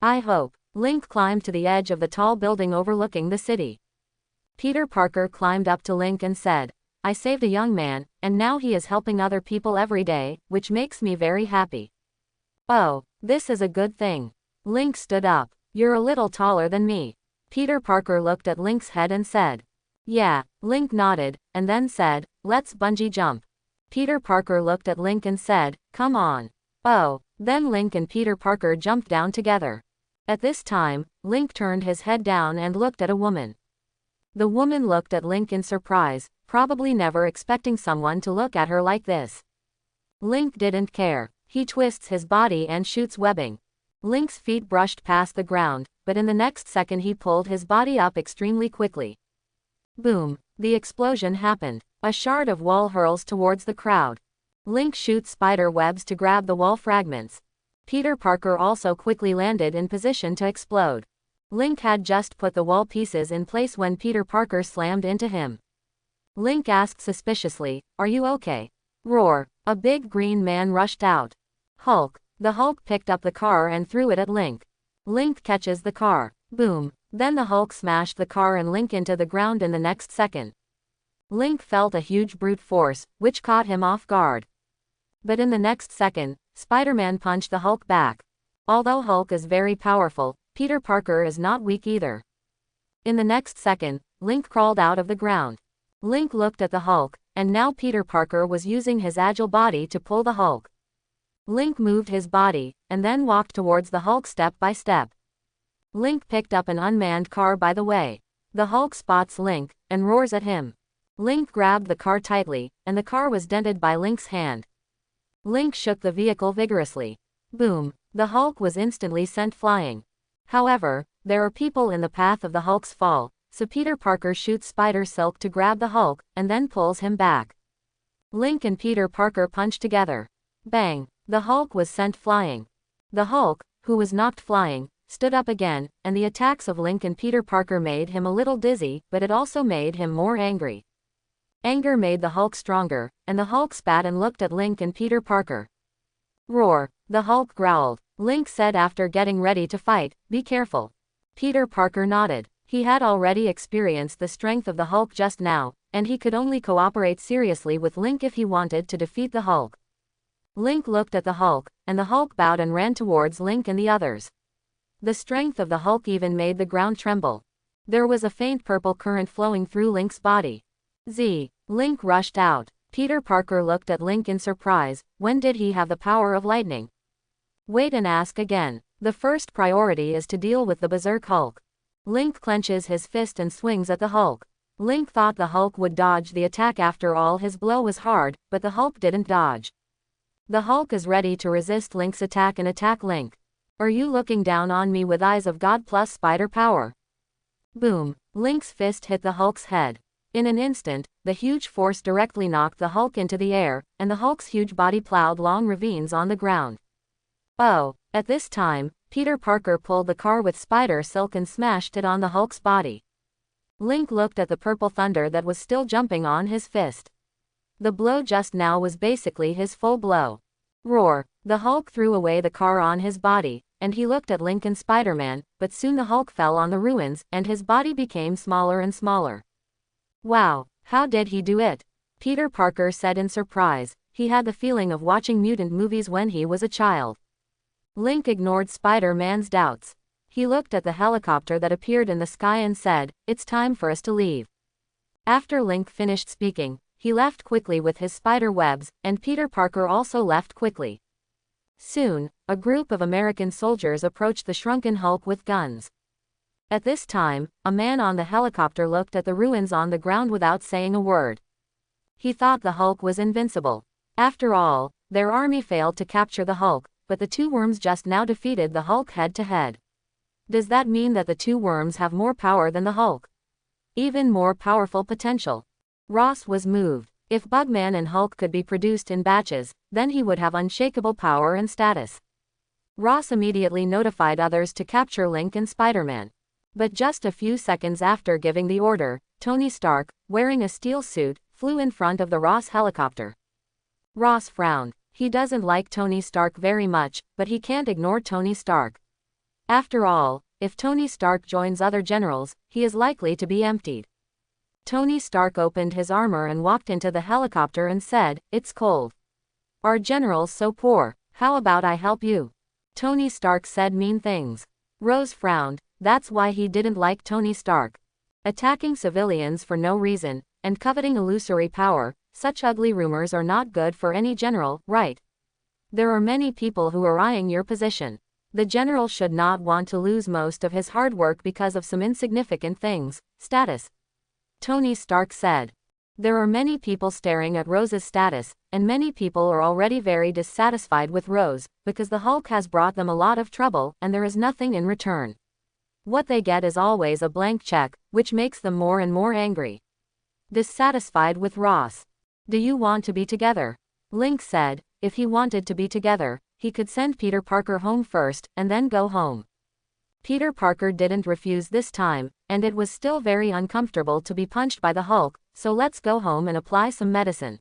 S1: "I hope." Link climbed to the edge of the tall building overlooking the city. Peter Parker climbed up to Link and said, "I saved a young man, and now he is helping other people every day, which makes me very happy." "Oh, this is a good thing." Link stood up. "You're a little taller than me." Peter Parker looked at Link's head and said, "Yeah." Link nodded, and then said, "Let's bungee jump." Peter Parker looked at Link and said, "Come on." Oh, then Link and Peter Parker jumped down together. At this time, Link turned his head down and looked at a woman. The woman looked at Link in surprise, probably never expecting someone to look at her like this. Link didn't care. He twists his body and shoots webbing. Link's feet brushed past the ground, but in the next second he pulled his body up extremely quickly. Boom! The explosion happened. A shard of wall hurls towards the crowd. Link shoots spider webs to grab the wall fragments. Peter Parker also quickly landed in position to explode. Link had just put the wall pieces in place when Peter Parker slammed into him. Link asked suspiciously, "Are you okay?" Roar! A big green man rushed out. Hulk! The Hulk picked up the car and threw it at Link. Link catches the car. Boom! Then the Hulk smashed the car and Link into the ground in the next second. Link felt a huge brute force, which caught him off guard. But in the next second, Spider-Man punched the Hulk back. Although Hulk is very powerful, Peter Parker is not weak either. In the next second, Link crawled out of the ground. Link looked at the Hulk, and now Peter Parker was using his agile body to pull the Hulk. Link moved his body, and then walked towards the Hulk step by step. Link picked up an unmanned car by the way. The Hulk spots Link, and roars at him. Link grabbed the car tightly, and the car was dented by Link's hand. Link shook the vehicle vigorously. Boom! The Hulk was instantly sent flying. However, there are people in the path of the Hulk's fall, so Peter Parker shoots Spider Silk to grab the Hulk, and then pulls him back. Link and Peter Parker punch together. Bang! The Hulk was sent flying. The Hulk, who was knocked flying, stood up again, and the attacks of Link and Peter Parker made him a little dizzy, but it also made him more angry. Anger made the Hulk stronger, and the Hulk spat and looked at Link and Peter Parker. Roar! The Hulk growled. Link said after getting ready to fight, "Be careful." Peter Parker nodded. He had already experienced the strength of the Hulk just now, and he could only cooperate seriously with Link if he wanted to defeat the Hulk. Link looked at the Hulk, and the Hulk bowed and ran towards Link and the others. The strength of the Hulk even made the ground tremble. There was a faint purple current flowing through Link's body. Link rushed out. Peter Parker looked at Link in surprise. When did he have the power of lightning? Wait and ask again. The first priority is to deal with the Berserk Hulk. Link clenches his fist and swings at the Hulk. Link thought the Hulk would dodge the attack after all, his blow was hard, but the Hulk didn't dodge. The Hulk is ready to resist Link's attack and attack Link. Are you looking down on me with eyes of God plus spider power? Boom! Link's fist hit the Hulk's head. In an instant, the huge force directly knocked the Hulk into the air, and the Hulk's huge body plowed long ravines on the ground. Oh! At this time, Peter Parker pulled the car with Spider Silk and smashed it on the Hulk's body. Link looked at the purple thunder that was still jumping on his fist. The blow just now was basically his full blow. Roar! The Hulk threw away the car on his body, and he looked at Link and Spider-Man, but soon the Hulk fell on the ruins, and his body became smaller and smaller. Wow! How did he do it? Peter Parker said in surprise. He had the feeling of watching mutant movies when he was a child. Link ignored Spider-Man's doubts. He looked at the helicopter that appeared in the sky and said, "It's time for us to leave." After Link finished speaking, he left quickly with his spider webs, and Peter Parker also left quickly. Soon, a group of American soldiers approached the shrunken Hulk with guns. At this time, a man on the helicopter looked at the ruins on the ground without saying a word. He thought the Hulk was invincible. After all, their army failed to capture the Hulk, but the two worms just now defeated the Hulk head to head. Does that mean that the two worms have more power than the Hulk? Even more powerful potential. Ross was moved. If Bugman and Hulk could be produced in batches, then he would have unshakable power and status. Ross immediately notified others to capture Link and Spider-Man. But just a few seconds after giving the order, Tony Stark, wearing a steel suit, flew in front of the Ross helicopter. Ross frowned. He doesn't like Tony Stark very much, but he can't ignore Tony Stark. After all, if Tony Stark joins other generals, he is likely to be emptied. Tony Stark opened his armor and walked into the helicopter and said, "It's cold. Our general's so poor, how about I help you?" Tony Stark said mean things. Rose frowned. That's why he didn't like Tony Stark. Attacking civilians for no reason, and coveting illusory power, such ugly rumors are not good for any general, right? There are many people who are eyeing your position. The general should not want to lose most of his hard work because of some insignificant things, status. Tony Stark said. There are many people staring at Rose's status, and many people are already very dissatisfied with Rose, because the Hulk has brought them a lot of trouble, and there is nothing in return. What they get is always a blank check, which makes them more and more angry. Dissatisfied with Ross. Do you want to be together? Link said, if he wanted to be together, he could send Peter Parker home first, and then go home. Peter Parker didn't refuse this time, and it was still very uncomfortable to be punched by the Hulk, so let's go home and apply some medicine.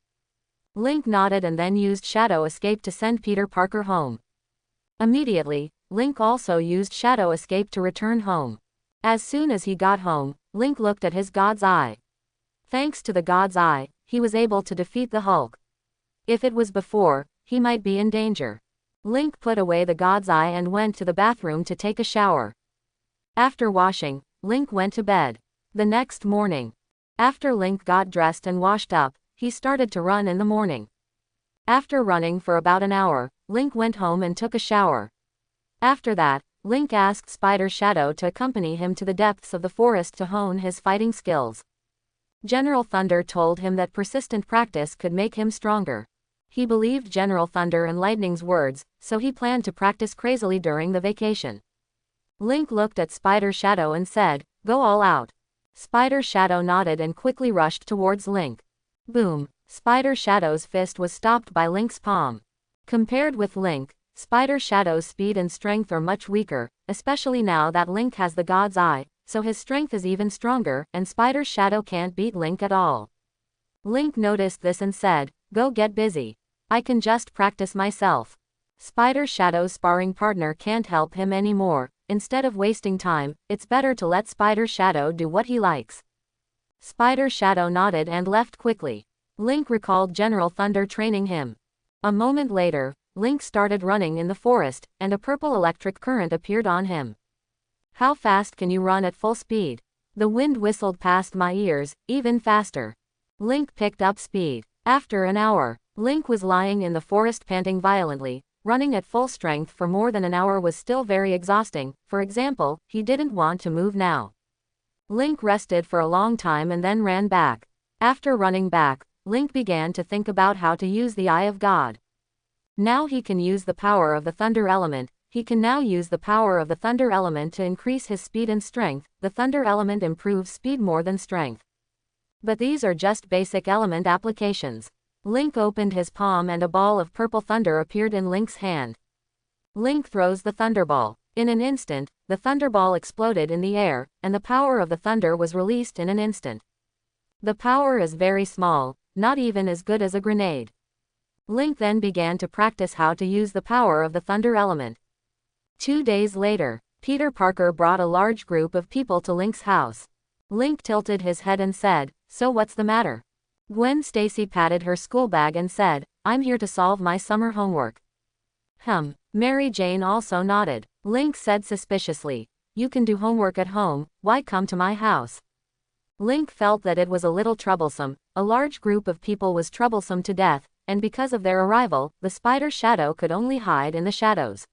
S1: Link nodded and then used Shadow Escape to send Peter Parker home. Immediately, Link also used Shadow Escape to return home. As soon as he got home, Link looked at his God's Eye. Thanks to the God's Eye, he was able to defeat the Hulk. If it was before, he might be in danger. Link put away the God's Eye and went to the bathroom to take a shower. After washing, Link went to bed. The next morning, after Link got dressed and washed up, he started to run in the morning. After running for about an hour, Link went home and took a shower. After that, Link asked Spider Shadow to accompany him to the depths of the forest to hone his fighting skills. General Thunder told him that persistent practice could make him stronger. He believed General Thunder and Lightning's words, so he planned to practice crazily during the vacation. Link looked at Spider Shadow and said, "Go all out." Spider Shadow nodded and quickly rushed towards Link. Boom! Spider Shadow's fist was stopped by Link's palm. Compared with Link, Spider Shadow's speed and strength are much weaker, especially now that Link has the God's Eye, so his strength is even stronger, and Spider Shadow can't beat Link at all. Link noticed this and said, "Go get busy. I can just practice myself." Spider Shadow's sparring partner can't help him anymore. Instead of wasting time, it's better to let Spider Shadow do what he likes. Spider Shadow nodded and left quickly. Link recalled General Thunder training him. A moment later, Link started running in the forest, and a purple electric current appeared on him. "How fast can you run at full speed?" The wind whistled past my ears, even faster. Link picked up speed. After an hour, Link was lying in the forest panting violently. Running at full strength for more than an hour was still very exhausting. For example, he didn't want to move now. Link rested for a long time and then ran back. After running back, Link began to think about how to use the Eye of God. Now he can use the power of the Thunder element. He can now use the power of the Thunder element to increase his speed and strength. The Thunder element improves speed more than strength. But these are just basic element applications. Link opened his palm and a ball of purple thunder appeared in Link's hand. Link throws the thunderball. In an instant, the thunderball exploded in the air, and the power of the thunder was released in an instant. The power is very small, not even as good as a grenade. Link then began to practice how to use the power of the thunder element. 2 days later, Peter Parker brought a large group of people to Link's house. Link tilted his head and said, "So what's the matter?" Gwen Stacy patted her school bag and said, "I'm here to solve my summer homework." Mary Jane also nodded. Link said suspiciously, "You can do homework at home, why come to my house?" Link felt that it was a little troublesome. A large group of people was troublesome to death, and because of their arrival, the Spider Shadow could only hide in the shadows.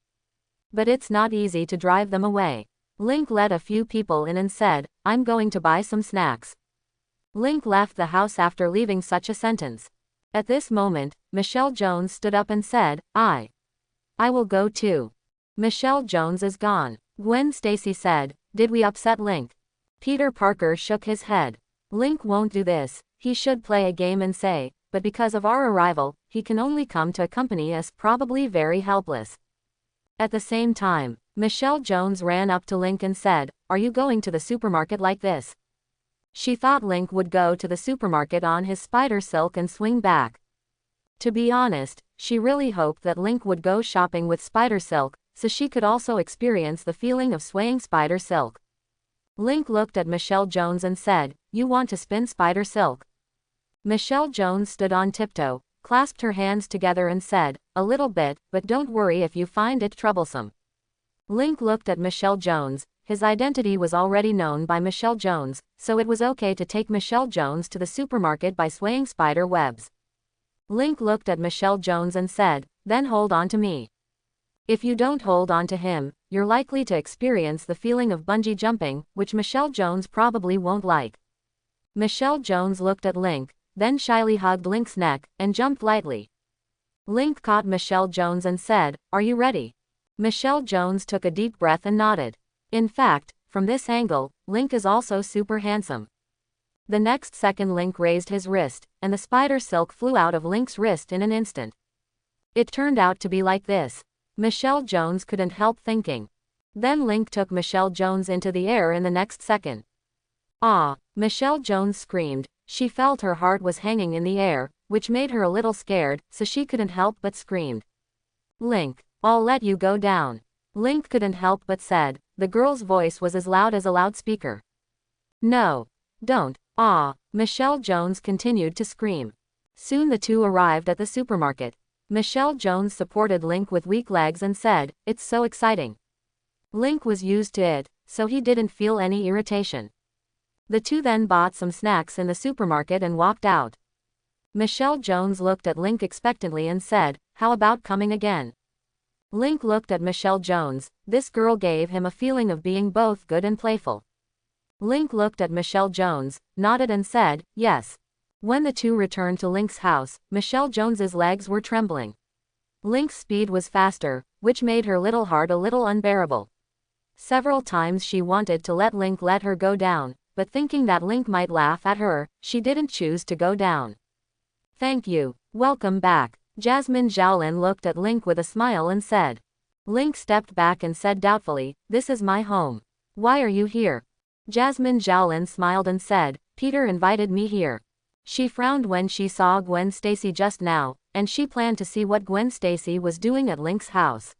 S1: But it's not easy to drive them away. Link let a few people in and said, "I'm going to buy some snacks." Link left the house after leaving such a sentence. At this moment, Michelle Jones stood up and said, I will go too." Michelle Jones is gone. Gwen Stacy said, "Did we upset Link?" Peter Parker shook his head. "Link won't do this. He should play a game and say, but because of our arrival, he can only come to accompany us, probably very helpless." At the same time, Michelle Jones ran up to Link and said, "Are you going to the supermarket like this?" She thought Link would go to the supermarket on his spider silk and swing back. To be honest, she really hoped that Link would go shopping with spider silk, so she could also experience the feeling of swaying spider silk. Link looked at Michelle Jones and said, "You want to spin spider silk?" Michelle Jones stood on tiptoe, clasped her hands together and said, "A little bit, but don't worry if you find it troublesome." Link looked at Michelle Jones. His identity was already known by Michelle Jones, so it was okay to take Michelle Jones to the supermarket by swaying spider webs. Link looked at Michelle Jones and said, "Then hold on to me. If you don't hold on to him, you're likely to experience the feeling of bungee jumping, which Michelle Jones probably won't like." Michelle Jones looked at Link, then shyly hugged Link's neck, and jumped lightly. Link caught Michelle Jones and said, "Are you ready?" Michelle Jones took a deep breath and nodded. In fact, from this angle, Link is also super handsome. The next second Link raised his wrist, and the spider silk flew out of Link's wrist in an instant. It turned out to be like this. Michelle Jones couldn't help thinking. Then Link took Michelle Jones into the air in the next second. "Ah!" Michelle Jones screamed. She felt her heart was hanging in the air, which made her a little scared, so she couldn't help but screamed. "Link, I'll let you go down." Link couldn't help but said. The girl's voice was as loud as a loudspeaker. "No. Don't." "Ah!" Michelle Jones continued to scream. Soon the two arrived at the supermarket. Michelle Jones supported Link with weak legs and said, "It's so exciting." Link was used to it, so he didn't feel any irritation. The two then bought some snacks in the supermarket and walked out. Michelle Jones looked at Link expectantly and said, "How about coming again?" Link looked at Michelle Jones. This girl gave him a feeling of being both good and playful. Link looked at Michelle Jones, nodded and said, "Yes." When the two returned to Link's house, Michelle Jones's legs were trembling. Link's speed was faster, which made her little heart a little unbearable. Several times she wanted to let Link let her go down, but thinking that Link might laugh at her, she didn't choose to go down. "Thank you. Welcome back." Jasmine Xiaolin looked at Link with a smile and said. Link stepped back and said doubtfully, "This is my home. Why are you here?" Jasmine Xiaolin smiled and said, "Peter invited me here." She frowned when she saw Gwen Stacy just now, and she planned to see what Gwen Stacy was doing at Link's house.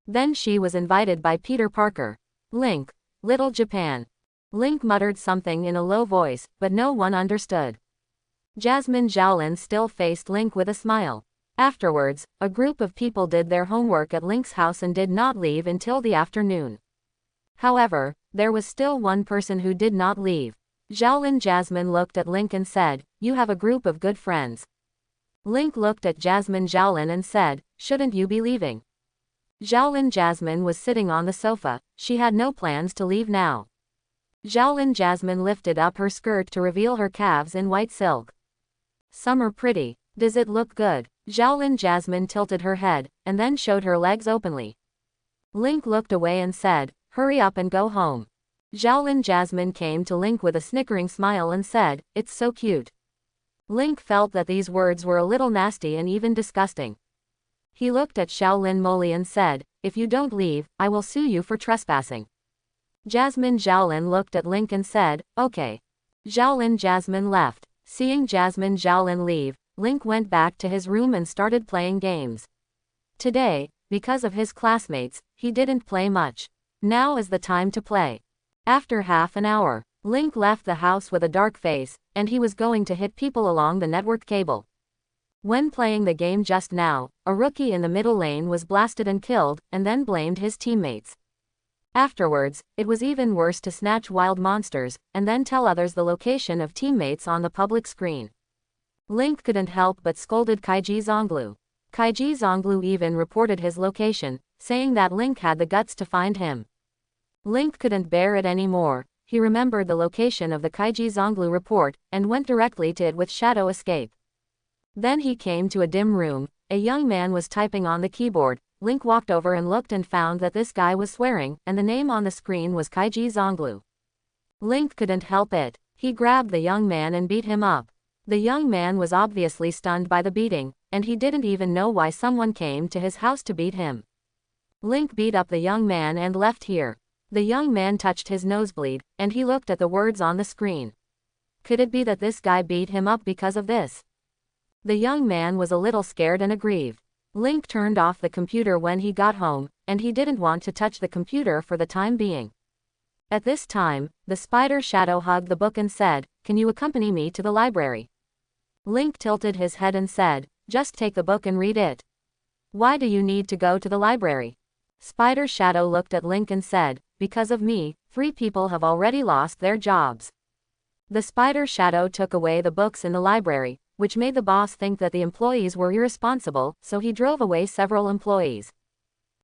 S1: Then she was invited by Peter Parker. Link. Little Japan. Link muttered something in a low voice, but no one understood. Jasmine Xiaolin still faced Link with a smile. Afterwards, a group of people did their homework at Link's house and did not leave until the afternoon. However, there was still one person who did not leave. Xiaolin Jasmine looked at Link and said, "You have a group of good friends." Link looked at Jasmine Xiaolin and said, "Shouldn't you be leaving?" Xiaolin Jasmine was sitting on the sofa. She had no plans to leave now. Xiaolin Jasmine lifted up her skirt to reveal her calves in white silk. "Some are pretty. Does it look good?" Xiaolin Jasmine tilted her head, and then showed her legs openly. Link looked away and said, "Hurry up and go home." Xiaolin Jasmine came to Link with a snickering smile and said, "It's so cute." Link felt that these words were a little nasty and even disgusting. He looked at Xiaolin Molly and said, "If you don't leave, I will sue you for trespassing." Jasmine Xiaolin looked at Link and said, "Okay." Xiaolin Jasmine left. Seeing Jasmine Xiaolin leave, Link went back to his room and started playing games. Today, because of his classmates, he didn't play much. Now is the time to play. After half an hour, Link left the house with a dark face, and he was going to hit people along the network cable. When playing the game just now, a rookie in the middle lane was blasted and killed, and then blamed his teammates. Afterwards, it was even worse to snatch wild monsters, and then tell others the location of teammates on the public screen. Link couldn't help but scolded Kaiji Zonglu. Kaiji Zonglu even reported his location, saying that Link had the guts to find him. Link couldn't bear it anymore. He remembered the location of the Kaiji Zonglu report, and went directly to it with Shadow Escape. Then he came to a dim room. A young man was typing on the keyboard. Link walked over and looked and found that this guy was swearing, and the name on the screen was Kaiji Zonglu. Link couldn't help it. He grabbed the young man and beat him up. The young man was obviously stunned by the beating, and he didn't even know why someone came to his house to beat him. Link beat up the young man and left here. The young man touched his nosebleed, and he looked at the words on the screen. Could it be that this guy beat him up because of this? The young man was a little scared and aggrieved. Link turned off the computer when he got home, and he didn't want to touch the computer for the time being. At this time, the spider Shadow hugged the book and said, "Can you accompany me to the library?" Link tilted his head and said, "Just take the book and read it." "Why do you need to go to the library?" Spider Shadow looked at Link and said, "Because of me, 3 people have already lost their jobs." The Spider Shadow took away the books in the library, which made the boss think that the employees were irresponsible, so he drove away several employees.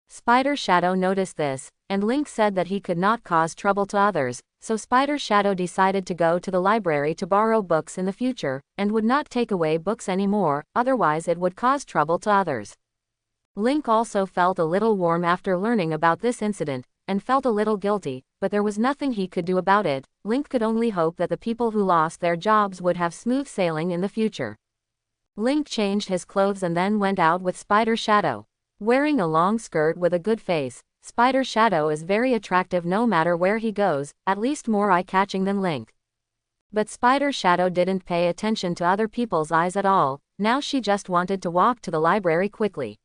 S1: Spider Shadow noticed this, and Link said that he could not cause trouble to others, so Spider Shadow decided to go to the library to borrow books in the future, and would not take away books anymore, otherwise it would cause trouble to others. Link also felt a little warm after learning about this incident, and felt a little guilty, but there was nothing he could do about it. Link could only hope that the people who lost their jobs would have smooth sailing in the future. Link changed his clothes and then went out with Spider Shadow. Wearing a long skirt with a good face, Spider Shadow is very attractive no matter where he goes, at least more eye-catching than Link. But Spider Shadow didn't pay attention to other people's eyes at all. Now she just wanted to walk to the library quickly.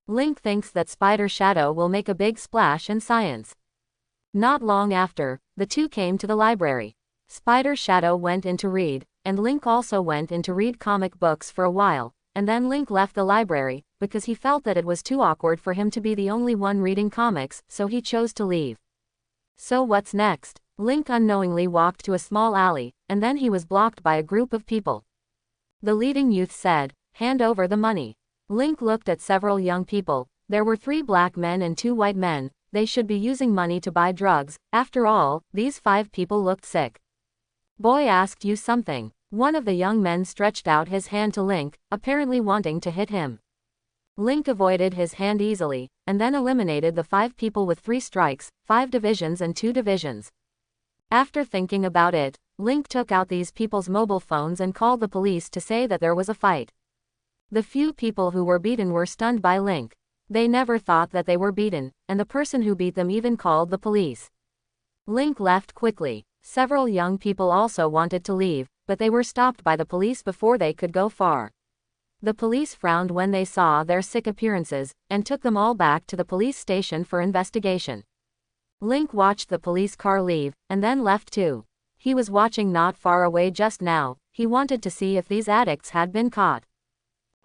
S1: Link thinks that Spider Shadow will make a big splash in science. Not long after, the two came to the library. Spider Shadow went in to read, and Link also went in to read comic books for a while. and then Link left the library, because he felt that it was too awkward for him to be the only one reading comics, so he chose to leave. So what's next? Link unknowingly walked to a small alley, and then he was blocked by a group of people. The leading youth said, "Hand over the money." Link looked at several young people. There were 3 black men and 2 white men. They should be using money to buy drugs. After all, these 5 people looked sick. "Boy asked you something." One of the young men stretched out his hand to Link, apparently wanting to hit him. Link avoided his hand easily, and then eliminated the 5 people with 3 strikes, 5 divisions and 2 divisions. After thinking about it, Link took out these people's mobile phones and called the police to say that there was a fight. The few people who were beaten were stunned by Link. They never thought that they were beaten, and the person who beat them even called the police. Link left quickly. Several young people also wanted to leave, but they were stopped by the police before they could go far. The police frowned when they saw their sick appearances, and took them all back to the police station for investigation. Link watched the police car leave, and then left too. He was watching not far away just now. He wanted to see if these addicts had been caught.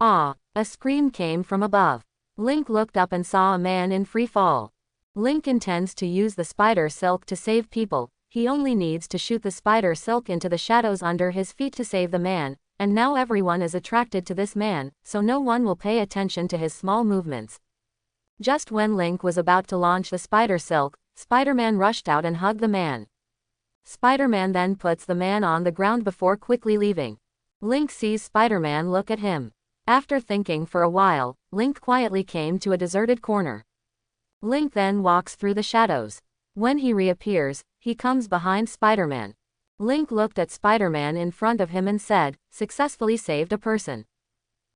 S1: Ah! A scream came from above. Link looked up and saw a man in free fall. Link intends to use the spider silk to save people. He only needs to shoot the spider silk into the shadows under his feet to save the man, and now everyone is attracted to this man, so no one will pay attention to his small movements. Just when Link was about to launch the spider silk, Spider-Man rushed out and hugged the man. Spider-Man then puts the man on the ground before quickly leaving. Link sees Spider-Man look at him. After thinking for a while, Link quietly came to a deserted corner. Link then walks through the shadows. When he reappears, he comes behind Spider-Man. Link looked at Spider-Man in front of him and said, "Successfully saved a person."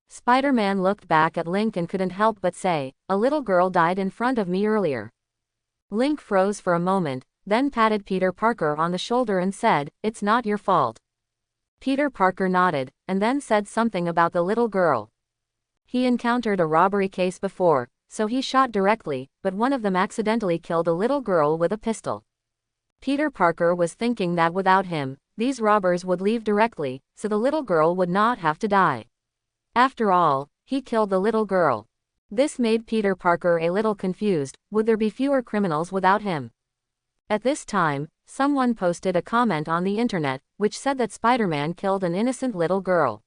S1: Spider-Man looked back at Link and couldn't help but say, "A little girl died in front of me earlier." Link froze for a moment, then patted Peter Parker on the shoulder and said, "It's not your fault." Peter Parker nodded, and then said something about the little girl. He encountered a robbery case before, so he shot directly, but one of them accidentally killed a little girl with a pistol. Peter Parker was thinking that without him, these robbers would leave directly, so the little girl would not have to die. After all, he killed the little girl. This made Peter Parker a little confused. Would there be fewer criminals without him? At this time, someone posted a comment on the internet, which said that Spider-Man killed an innocent little girl.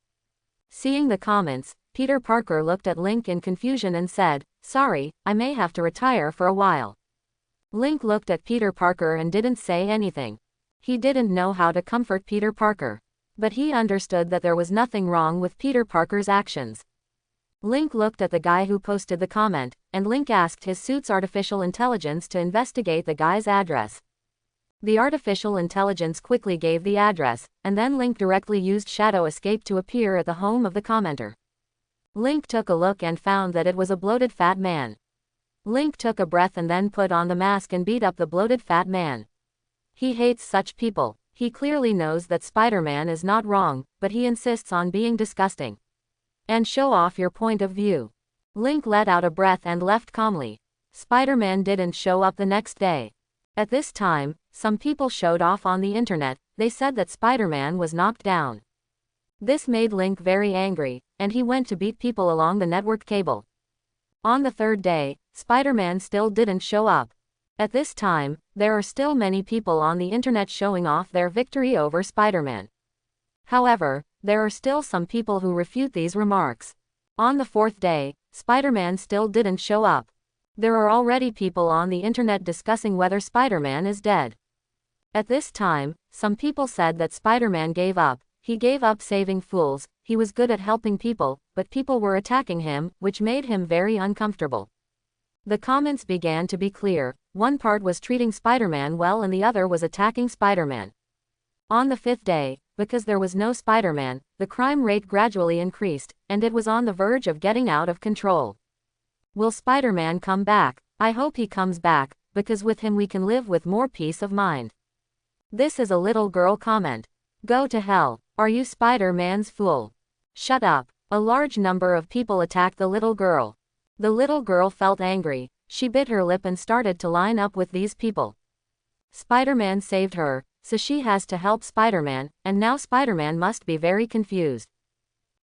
S1: Seeing the comments, Peter Parker looked at Link in confusion and said, "Sorry, I may have to retire for a while." Link looked at Peter Parker and didn't say anything. He didn't know how to comfort Peter Parker. But he understood that there was nothing wrong with Peter Parker's actions. Link looked at the guy who posted the comment, and Link asked his suit's artificial intelligence to investigate the guy's address. The artificial intelligence quickly gave the address, and then Link directly used Shadow Escape to appear at the home of the commenter. Link took a look and found that it was a bloated fat man. Link took a breath and then put on the mask and beat up the bloated fat man. He hates such people. He clearly knows that Spider-Man is not wrong, but he insists on being disgusting. And show off your point of view. Link let out a breath and left calmly. Spider-Man didn't show up the next day. At this time, some people showed off on the internet. They said that Spider-Man was knocked down. This made Link very angry, and he went to beat people along the network cable. On the 3rd day, Spider-Man still didn't show up. At this time, there are still many people on the internet showing off their victory over Spider-Man. However, there are still some people who refute these remarks. On the 4th day, Spider-Man still didn't show up. There are already people on the internet discussing whether Spider-Man is dead. At this time, some people said that Spider-Man gave up. He gave up saving fools. He was good at helping people, but people were attacking him, which made him very uncomfortable. The comments began to be clear. One part was treating Spider-Man well and the other was attacking Spider-Man. On the 5th day, because there was no Spider-Man, the crime rate gradually increased, and it was on the verge of getting out of control. Will Spider-Man come back? I hope he comes back, because with him we can live with more peace of mind. This is a little girl comment. Go to hell. Are you Spider-Man's fool? Shut up. A large number of people attacked the little girl. The little girl felt angry. She bit her lip and started to line up with these people. Spider-Man saved her, so she has to help Spider-Man, and now Spider-Man must be very confused.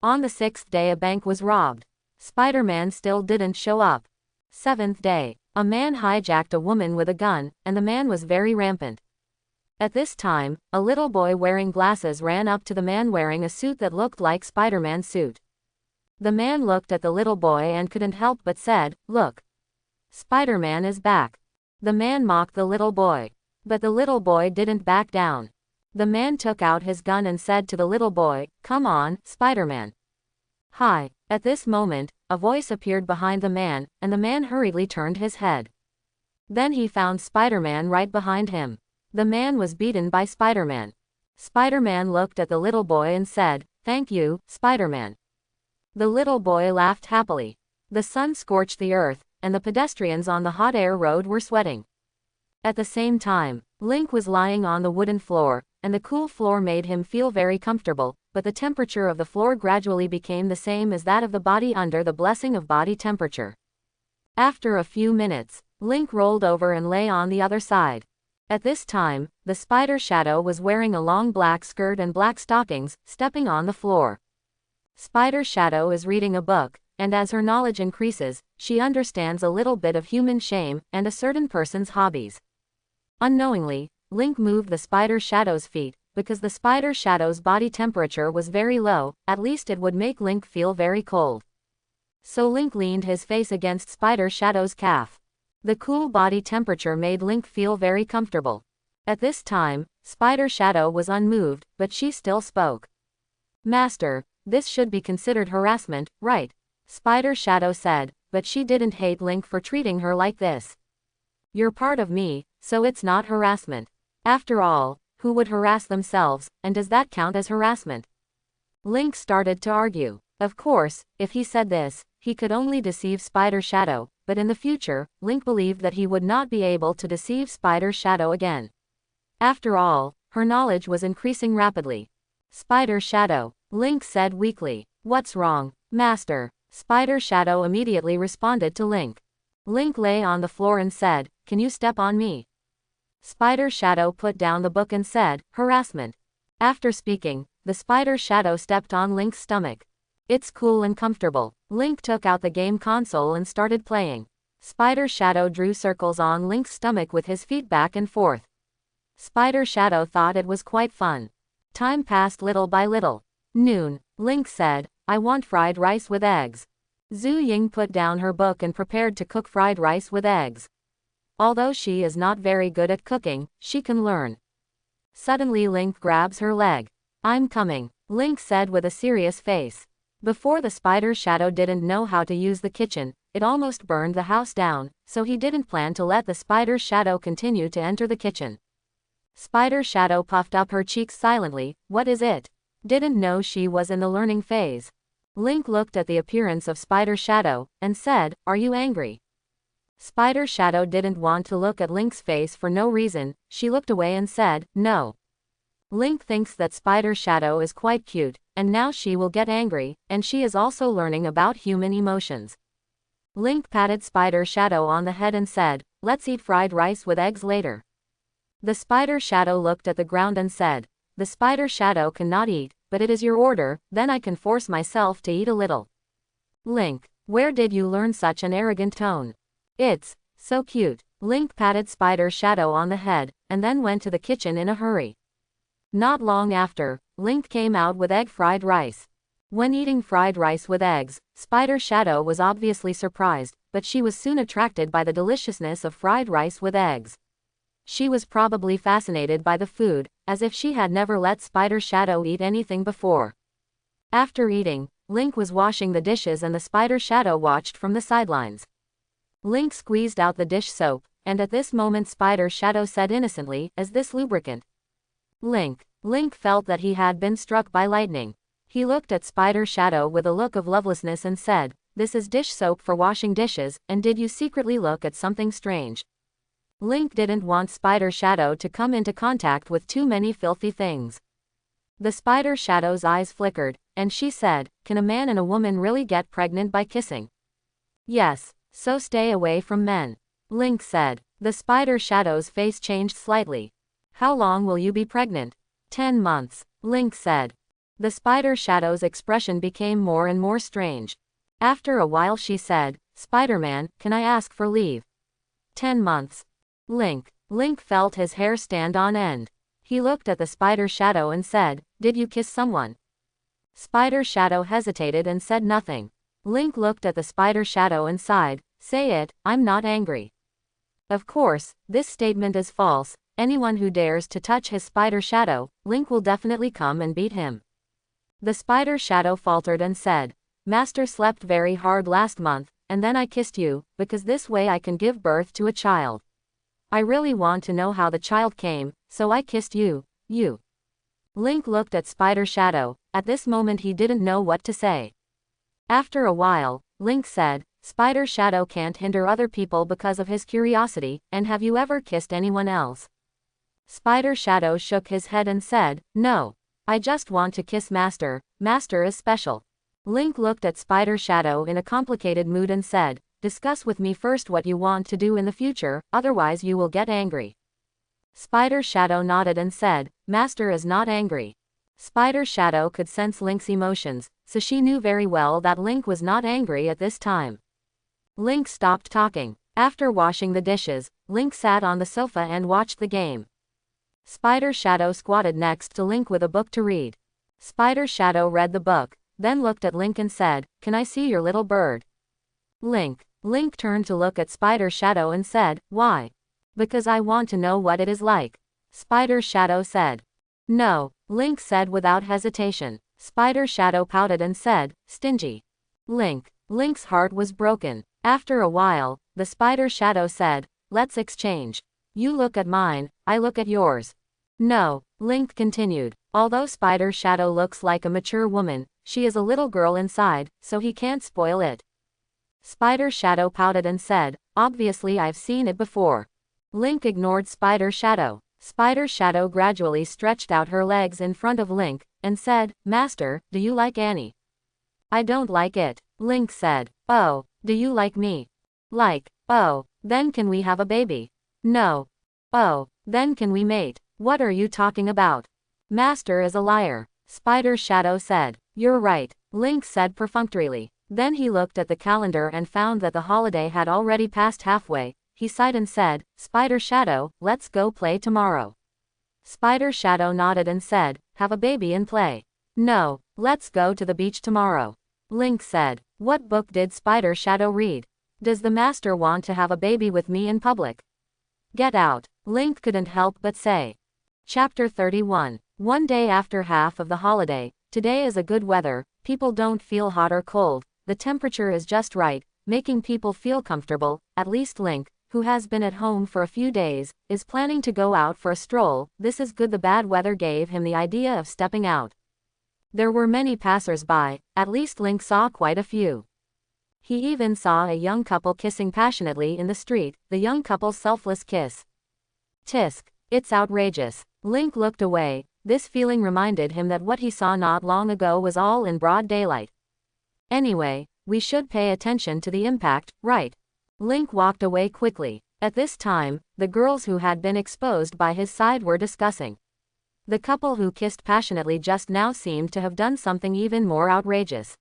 S1: On the 6th day a bank was robbed. Spider-Man still didn't show up. 7th day. A man hijacked a woman with a gun, and the man was very rampant. At this time, a little boy wearing glasses ran up to the man wearing a suit that looked like Spider-Man's suit. The man looked at the little boy and couldn't help but said, "Look. Spider-Man is back." The man mocked the little boy. But the little boy didn't back down. The man took out his gun and said to the little boy, "Come on, Spider-Man." Hi. At this moment, a voice appeared behind the man, and the man hurriedly turned his head. Then he found Spider-Man right behind him. The man was beaten by Spider-Man. Spider-Man looked at the little boy and said, "Thank you, Spider-Man." The little boy laughed happily. The sun scorched the earth, and the pedestrians on the hot air road were sweating. At the same time, Link was lying on the wooden floor, and the cool floor made him feel very comfortable, but the temperature of the floor gradually became the same as that of the body under the blessing of body temperature. After a few minutes, Link rolled over and lay on the other side. At this time, the spider Shadow was wearing a long black skirt and black stockings, stepping on the floor. Spider Shadow is reading a book, and as her knowledge increases, she understands a little bit of human shame and a certain person's hobbies. Unknowingly, Link moved the Spider Shadow's feet, because the Spider Shadow's body temperature was very low, at least it would make Link feel very cold. So Link leaned his face against Spider Shadow's calf. The cool body temperature made Link feel very comfortable. At this time, Spider Shadow was unmoved, but she still spoke. "Master, this should be considered harassment, right?" Spider Shadow said, but she didn't hate Link for treating her like this. "You're part of me, so it's not harassment. After all, who would harass themselves, and does that count as harassment?" Link started to argue. Of course, if he said this, he could only deceive Spider Shadow, but in the future, Link believed that he would not be able to deceive Spider Shadow again. After all, her knowledge was increasing rapidly. "Spider Shadow," Link said weakly. "What's wrong, Master?" Spider Shadow immediately responded to Link. Link lay on the floor and said, "Can you step on me?" Spider Shadow put down the book and said, "Harassment." After speaking, the Spider Shadow stepped on Link's stomach. "It's cool and comfortable." Link took out the game console and started playing. Spider Shadow drew circles on Link's stomach with his feet back and forth. Spider Shadow thought it was quite fun. Time passed little by little. Noon. Link said, "I want fried rice with eggs." Zhu Ying put down her book and prepared to cook fried rice with eggs. Although she is not very good at cooking, she can learn. Suddenly Link grabs her leg. "I'm coming," Link said with a serious face. Before the Spider Shadow didn't know how to use the kitchen, it almost burned the house down, so he didn't plan to let the Spider Shadow continue to enter the kitchen. Spider Shadow puffed up her cheeks silently. "What is it?" Didn't know she was in the learning phase. Link looked at the appearance of Spider Shadow, and said, "Are you angry?" Spider Shadow didn't want to look at Link's face for no reason, she looked away and said, "No." Link thinks that Spider Shadow is quite cute, and now she will get angry, and she is also learning about human emotions. Link patted Spider Shadow on the head and said, "Let's eat fried rice with eggs later." The Spider Shadow looked at the ground and said, "The Spider Shadow cannot eat, but it is your order, then I can force myself to eat a little." Link, where did you learn such an arrogant tone? It's so cute. Link patted Spider Shadow on the head, and then went to the kitchen in a hurry. Not long after, Link came out with egg fried rice. When eating fried rice with eggs, Spider Shadow was obviously surprised, but she was soon attracted by the deliciousness of fried rice with eggs. She was probably fascinated by the food, as if she had never let Spider Shadow eat anything before. After eating, Link was washing the dishes and the Spider Shadow watched from the sidelines. Link squeezed out the dish soap, and at this moment Spider Shadow said innocently, "Is this lubricant?" Link felt that he had been struck by lightning. He looked at Spider Shadow with a look of lovelessness and said, "This is dish soap for washing dishes, and did you secretly look at something strange?" Link didn't want Spider Shadow to come into contact with too many filthy things. The Spider Shadow's eyes flickered, and she said, "Can a man and a woman really get pregnant by kissing?" "Yes, so stay away from men," Link said. The Spider Shadow's face changed slightly. "How long will you be pregnant?" 10 months, Link said. The spider shadow's expression became more and more strange. After a while she said, "Spider-Man, can I ask for leave?" 10 months. Link felt his hair stand on end. He looked at the spider shadow and said, "Did you kiss someone?" Spider shadow hesitated and said nothing. Link looked at the spider shadow and sighed, "Say it, I'm not angry." Of course, this statement is false. Anyone who dares to touch his spider shadow, Link will definitely come and beat him. The spider shadow faltered and said, "Master slept very hard last month, and then I kissed you, because this way I can give birth to a child. I really want to know how the child came, so I kissed you." Link looked at Spider Shadow. At this moment he didn't know what to say. After a while, Link said, "Spider Shadow can't hinder other people because of his curiosity, and have you ever kissed anyone else?" Spider Shadow shook his head and said, "No. I just want to kiss Master. Master is special." Link looked at Spider Shadow in a complicated mood and said, "Discuss with me first what you want to do in the future, otherwise you will get angry." Spider Shadow nodded and said, "Master is not angry." Spider Shadow could sense Link's emotions, so she knew very well that Link was not angry at this time. Link stopped talking. After washing the dishes, Link sat on the sofa and watched the game. Spider Shadow squatted next to Link with a book to read. Spider Shadow read the book, then looked at Link and said, "Can I see your little bird?" Link turned to look at Spider Shadow and said, "Why?" "Because I want to know what it is like." Spider Shadow said. "No," Link said without hesitation. Spider Shadow pouted and said, "Stingy." Link's heart was broken. After a while, the Spider Shadow said, "Let's exchange. You look at mine, I look at yours." "No," Link continued. "Although Spider Shadow looks like a mature woman, she is a little girl inside, so he can't spoil it." Spider Shadow pouted and said, "Obviously I've seen it before." Link ignored Spider Shadow. Spider Shadow gradually stretched out her legs in front of Link, and said, "Master, do you like Annie?" "I don't like it," Link said. "Oh, do you like me?" "Like. Oh, then can we have a baby?" "No." "Oh, then can we mate?" "What are you talking about?" "Master is a liar," Spider Shadow said. "You're right," Link said perfunctorily. Then he looked at the calendar and found that the holiday had already passed halfway. He sighed and said, "Spider Shadow, let's go play tomorrow." Spider Shadow nodded and said, "Have a baby and play." "No, let's go to the beach tomorrow." Link said. What book did Spider Shadow read? Does the master want to have a baby with me in public? Get out, Link couldn't help but say. Chapter 31. One day after half of the holiday, today is a good weather, people don't feel hot or cold, the temperature is just right, making people feel comfortable. At least Link, who has been at home for a few days, is planning to go out for a stroll. This is good. The bad weather gave him the idea of stepping out. There were many passers-by, at least Link saw quite a few. He even saw a young couple kissing passionately in the street, the young couple's selfless kiss. Tisk, it's outrageous. Link looked away. This feeling reminded him that what he saw not long ago was all in broad daylight. Anyway, we should pay attention to the impact, right? Link walked away quickly. At this time, the girls who had been exposed by his side were discussing. The couple who kissed passionately just now seemed to have done something even more outrageous.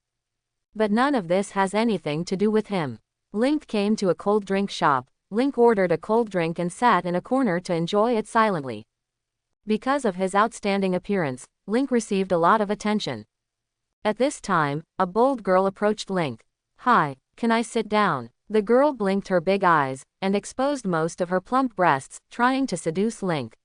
S1: But none of this has anything to do with him. Link came to a cold drink shop. Link ordered a cold drink and sat in a corner to enjoy it silently. Because of his outstanding appearance, Link received a lot of attention. At this time, a bold girl approached Link. "Hi, can I sit down?" The girl blinked her big eyes, and exposed most of her plump breasts, trying to seduce Link.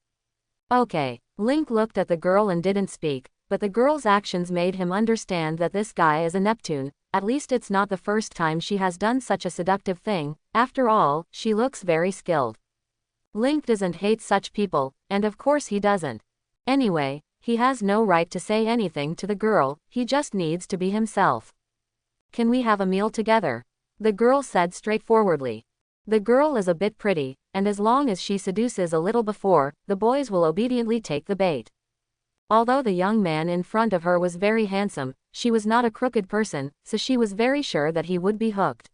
S1: Okay. Link looked at the girl and didn't speak, but the girl's actions made him understand that this guy is a Neptune. At least it's not the first time she has done such a seductive thing. After all, she looks very skilled. Link doesn't hate such people, and of course he doesn't. Anyway, he has no right to say anything to the girl, he just needs to be himself. "Can we have a meal together?" the girl said straightforwardly. The girl is a bit pretty, and as long as she seduces a little before, the boys will obediently take the bait. Although the young man in front of her was very handsome, she was not a crooked person, so she was very sure that he would be hooked.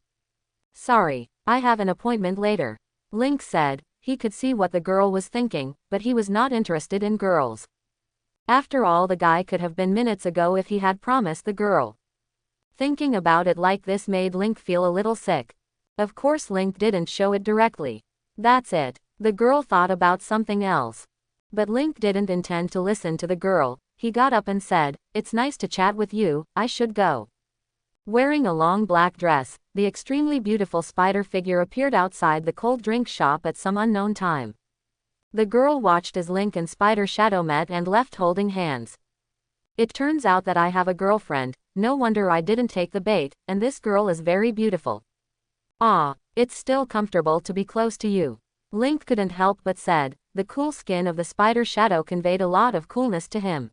S1: "Sorry, I have an appointment later," Link said. He could see what the girl was thinking, but he was not interested in girls. After all, the guy could have been minutes ago if he had promised the girl. Thinking about it like this made Link feel a little sick. Of course Link didn't show it directly. That's it. The girl thought about something else. But Link didn't intend to listen to the girl. He got up and said, "It's nice to chat with you, I should go." Wearing a long black dress, the extremely beautiful spider figure appeared outside the cold drink shop at some unknown time. The girl watched as Link and Spider Shadow met and left holding hands. "It turns out that I have a girlfriend, no wonder I didn't take the bait, and this girl is very beautiful. Ah, it's still comfortable to be close to you." Link couldn't help but said. The cool skin of the Spider Shadow conveyed a lot of coolness to him.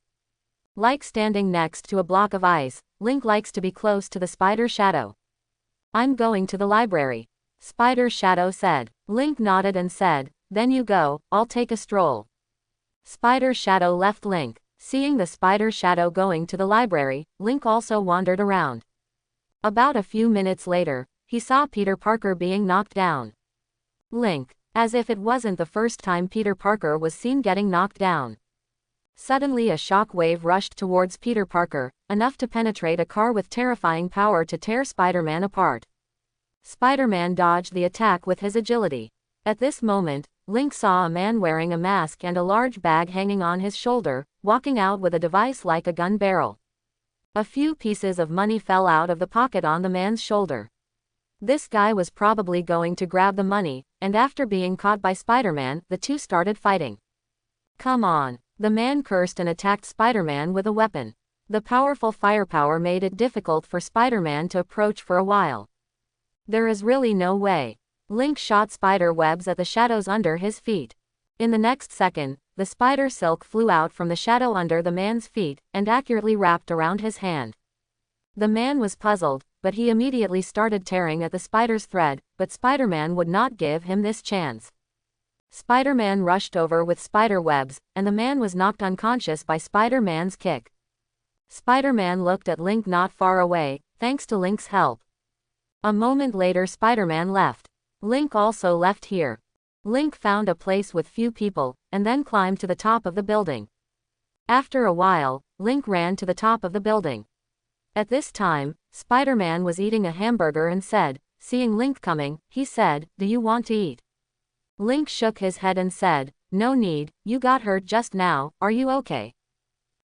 S1: Like standing next to a block of ice, Link likes to be close to the Spider Shadow. "I'm going to the library," Spider Shadow said. Link nodded and said, "Then you go, I'll take a stroll." Spider Shadow left Link. Seeing the Spider Shadow going to the library, Link also wandered around. About a few minutes later, he saw Peter Parker being knocked down. Link, as if it wasn't the first time Peter Parker was seen getting knocked down. Suddenly a shock wave rushed towards Peter Parker, enough to penetrate a car with terrifying power to tear Spider-Man apart. Spider-Man dodged the attack with his agility. At this moment, Link saw a man wearing a mask and a large bag hanging on his shoulder, walking out with a device like a gun barrel. A few pieces of money fell out of the pocket on the man's shoulder. This guy was probably going to grab the money, and after being caught by Spider-Man, the two started fighting. "Come on." The man cursed and attacked Spider-Man with a weapon. The powerful firepower made it difficult for Spider-Man to approach for a while. There is really no way. Link shot spider webs at the shadows under his feet. In the next second, the spider silk flew out from the shadow under the man's feet, and accurately wrapped around his hand. The man was puzzled, but he immediately started tearing at the spider's thread, but Spider-Man would not give him this chance. Spider-Man rushed over with spider webs, and the man was knocked unconscious by Spider-Man's kick. Spider-Man looked at Link not far away, thanks to Link's help. A moment later Spider-Man left. Link also left here. Link found a place with few people, and then climbed to the top of the building. After a while, Link ran to the top of the building. At this time, Spider-Man was eating a hamburger and said, seeing Link coming, he said, "Do you want to eat?" Link shook his head and said, "No need, you got hurt just now, are you okay?"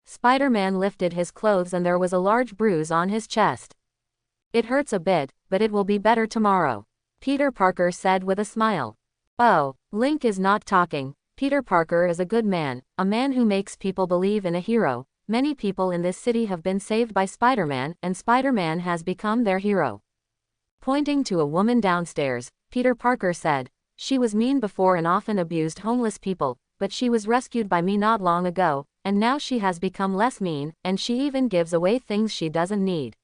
S1: Spider-Man lifted his clothes and there was a large bruise on his chest. "It hurts a bit, but it will be better tomorrow," Peter Parker said with a smile. "Oh, Link is not talking. Peter Parker is a good man, a man who makes people believe in a hero. Many people in this city have been saved by Spider-Man, and Spider-Man has become their hero." Pointing to a woman downstairs, Peter Parker said, "She was mean before and often abused homeless people, but she was rescued by me not long ago, and now she has become less mean, and she even gives away things she doesn't need.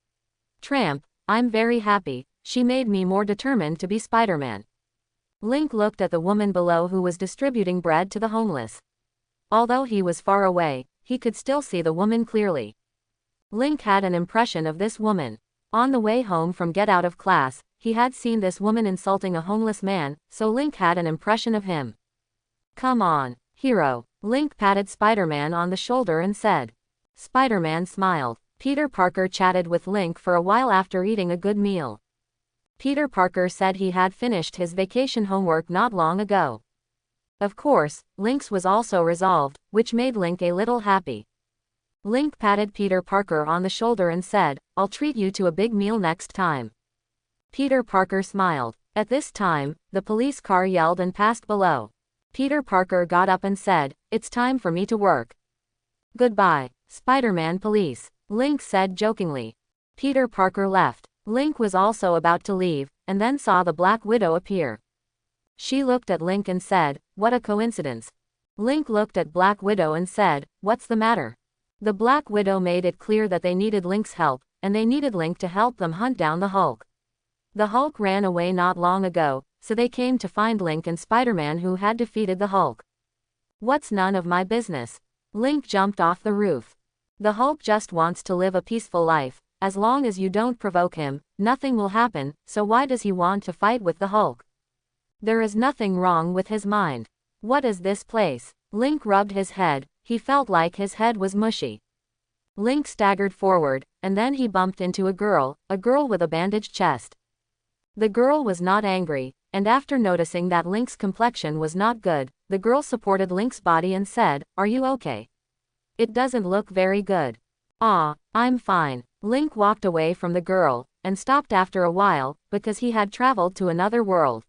S1: Tramp, I'm very happy, she made me more determined to be Spider-Man." Link looked at the woman below who was distributing bread to the homeless. Although he was far away, he could still see the woman clearly. Link had an impression of this woman. On the way home from Get Out of Class, he had seen this woman insulting a homeless man, so Link had an impression of him. "Come on, hero." Link patted Spider-Man on the shoulder and said. Spider-Man smiled. Peter Parker chatted with Link for a while after eating a good meal. Peter Parker said he had finished his vacation homework not long ago. Of course, Link's was also resolved, which made Link a little happy. Link patted Peter Parker on the shoulder and said, "I'll treat you to a big meal next time." Peter Parker smiled. At this time, the police car yelled and passed below. Peter Parker got up and said, "It's time for me to work." "Goodbye, Spider-Man police," Link said jokingly. Peter Parker left. Link was also about to leave, and then saw the Black Widow appear. She looked at Link and said, "What a coincidence." Link looked at Black Widow and said, "What's the matter?" The Black Widow made it clear that they needed Link's help, and they needed Link to help them hunt down the Hulk. The Hulk ran away not long ago, so they came to find Link and Spider-Man who had defeated the Hulk. "What's none of my business?" Link jumped off the roof. "The Hulk just wants to live a peaceful life. As long as you don't provoke him, nothing will happen, so why does he want to fight with the Hulk? There is nothing wrong with his mind. What is this place?" Link rubbed his head. He felt like his head was mushy. Link staggered forward, and then he bumped into a girl with a bandaged chest. The girl was not angry, and after noticing that Link's complexion was not good, the girl supported Link's body and said, "Are you okay? It doesn't look very good." "Ah, I'm fine." Link walked away from the girl, and stopped after a while, because he had traveled to another world.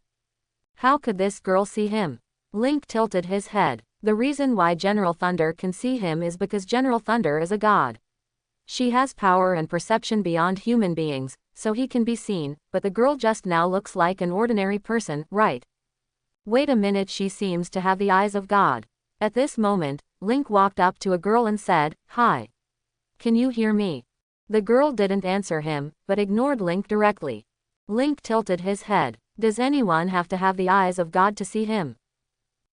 S1: How could this girl see him? Link tilted his head. The reason why General Thunder can see him is because General Thunder is a god. She has power and perception beyond human beings, so he can be seen, but the girl just now looks like an ordinary person, right? Wait a minute, she seems to have the eyes of God. At this moment, Link walked up to a girl and said, "Hi. Can you hear me?" The girl didn't answer him, but ignored Link directly. Link tilted his head. Does anyone have to have the eyes of God to see him?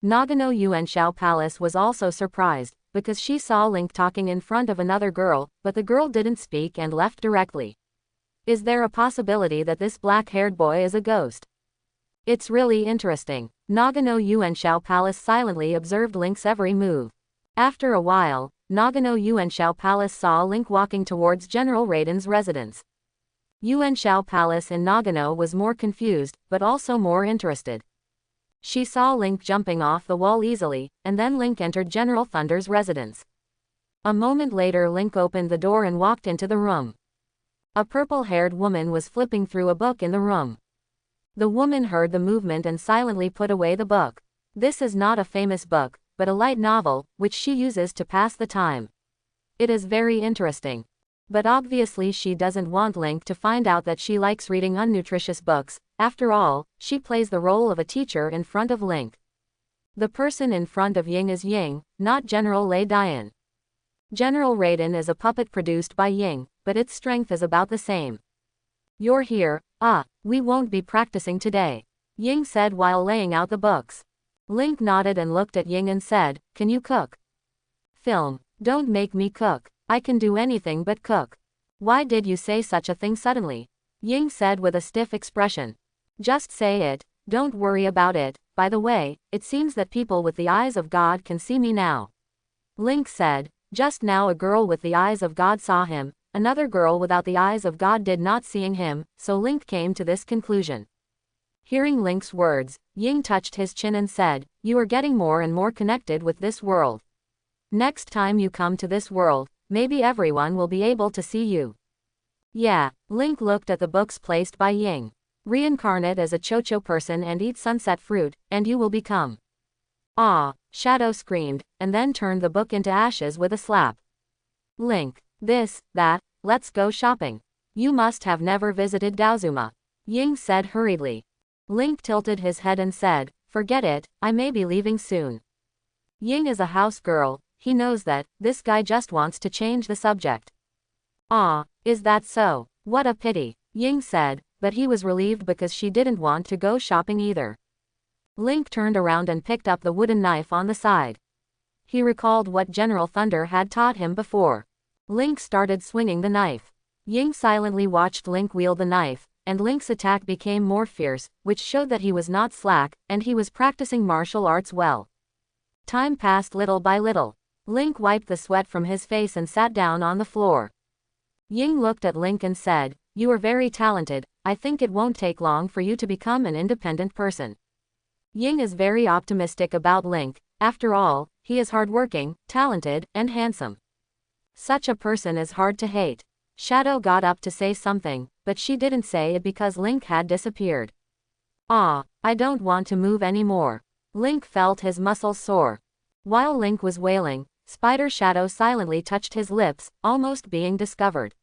S1: Nagano Yuanshao Palace was also surprised, because she saw Link talking in front of another girl, but the girl didn't speak and left directly. Is there a possibility that this black-haired boy is a ghost? It's really interesting. Nagano Yuanshao Palace silently observed Link's every move. After a while, Nagano Yuanshao Palace saw Link walking towards General Raiden's residence. Yuanshao Palace in Nagano was more confused, but also more interested. She saw Link jumping off the wall easily, and then Link entered General Thunder's residence. A moment later, Link opened the door and walked into the room. A purple-haired woman was flipping through a book in the room. The woman heard the movement and silently put away the book. This is not a famous book, but a light novel, which she uses to pass the time. It is very interesting. But obviously she doesn't want Link to find out that she likes reading unnutritious books. After all, she plays the role of a teacher in front of Link. The person in front of Ying is Ying, not General Lei Dian. General Raiden is a puppet produced by Ying, but its strength is about the same. "You're here, we won't be practicing today," Ying said while laying out the books. Link nodded and looked at Ying and said, "Can you cook?" "Film. Don't make me cook. I can do anything but cook." "Why did you say such a thing suddenly?" Ying said with a stiff expression. "Just say it, don't worry about it. By the way, it seems that people with the eyes of God can see me now." Link said, "Just now a girl with the eyes of God saw him, another girl without the eyes of God did not seeing him, so Link came to this conclusion." Hearing Link's words, Ying touched his chin and said, "You are getting more and more connected with this world. Next time you come to this world, maybe everyone will be able to see you." "Yeah." Link looked at the books placed by Ying. "Reincarnate as a Chocho person and eat sunset fruit, and you will become." "Ah!" Shadow screamed, and then turned the book into ashes with a slap. "Link, this, that, let's go shopping. You must have never visited Daozuma," Ying said hurriedly. Link tilted his head and said, "Forget it, I may be leaving soon." Ying is a house girl. He knows that, this guy just wants to change the subject. "Ah, is that so? What a pity," Ying said, but he was relieved because she didn't want to go shopping either. Link turned around and picked up the wooden knife on the side. He recalled what General Thunder had taught him before. Link started swinging the knife. Ying silently watched Link wield the knife, and Link's attack became more fierce, which showed that he was not slack, and he was practicing martial arts well. Time passed little by little. Link wiped the sweat from his face and sat down on the floor. Ying looked at Link and said, "You are very talented. I think it won't take long for you to become an independent person." Ying is very optimistic about Link. After all, he is hardworking, talented, and handsome. Such a person is hard to hate. Shadow got up to say something, but she didn't say it because Link had disappeared. "Ah, I don't want to move anymore." Link felt his muscles sore. While Link was wailing, Spider Shadow silently touched his lips, almost being discovered.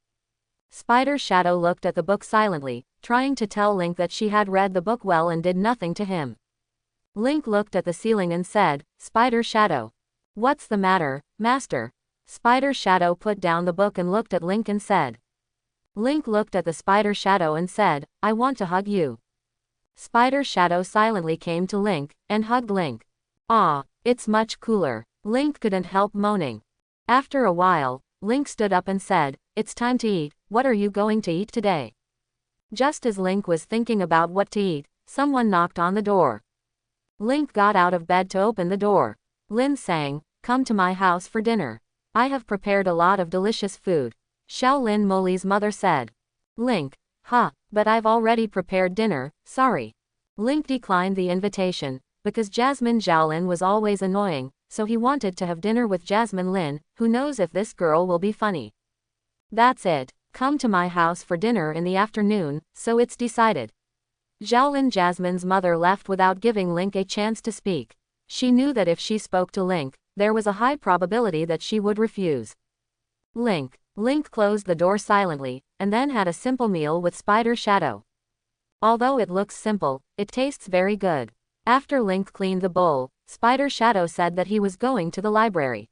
S1: Spider Shadow looked at the book silently, trying to tell Link that she had read the book well and did nothing to him. Link looked at the ceiling and said, "Spider Shadow. What's the matter, Master?" Spider Shadow put down the book and looked at Link and said. Link looked at the Spider Shadow and said, "I want to hug you." Spider Shadow silently came to Link, and hugged Link. "Ah, it's much cooler." Link couldn't help moaning. After a while, Link stood up and said, "It's time to eat. What are you going to eat today?" Just as Link was thinking about what to eat, someone knocked on the door. Link got out of bed to open the door. Lin sang, come to my house for dinner. I have prepared a lot of delicious food. Shaolin Moli's mother said. Link, but I've already prepared dinner, sorry. Link declined the invitation, because Jasmine Xiaolin was always annoying, so he wanted to have dinner with Jasmine Lin, who knows if this girl will be funny. That's it, come to my house for dinner in the afternoon, so it's decided. Xiaolin Jasmine's mother left without giving Link a chance to speak. She knew that if she spoke to Link, there was a high probability that she would refuse. Link closed the door silently, and then had a simple meal with Spider Shadow. Although it looks simple, it tastes very good. After Link cleaned the bowl, Spider Shadow said that he was going to the library.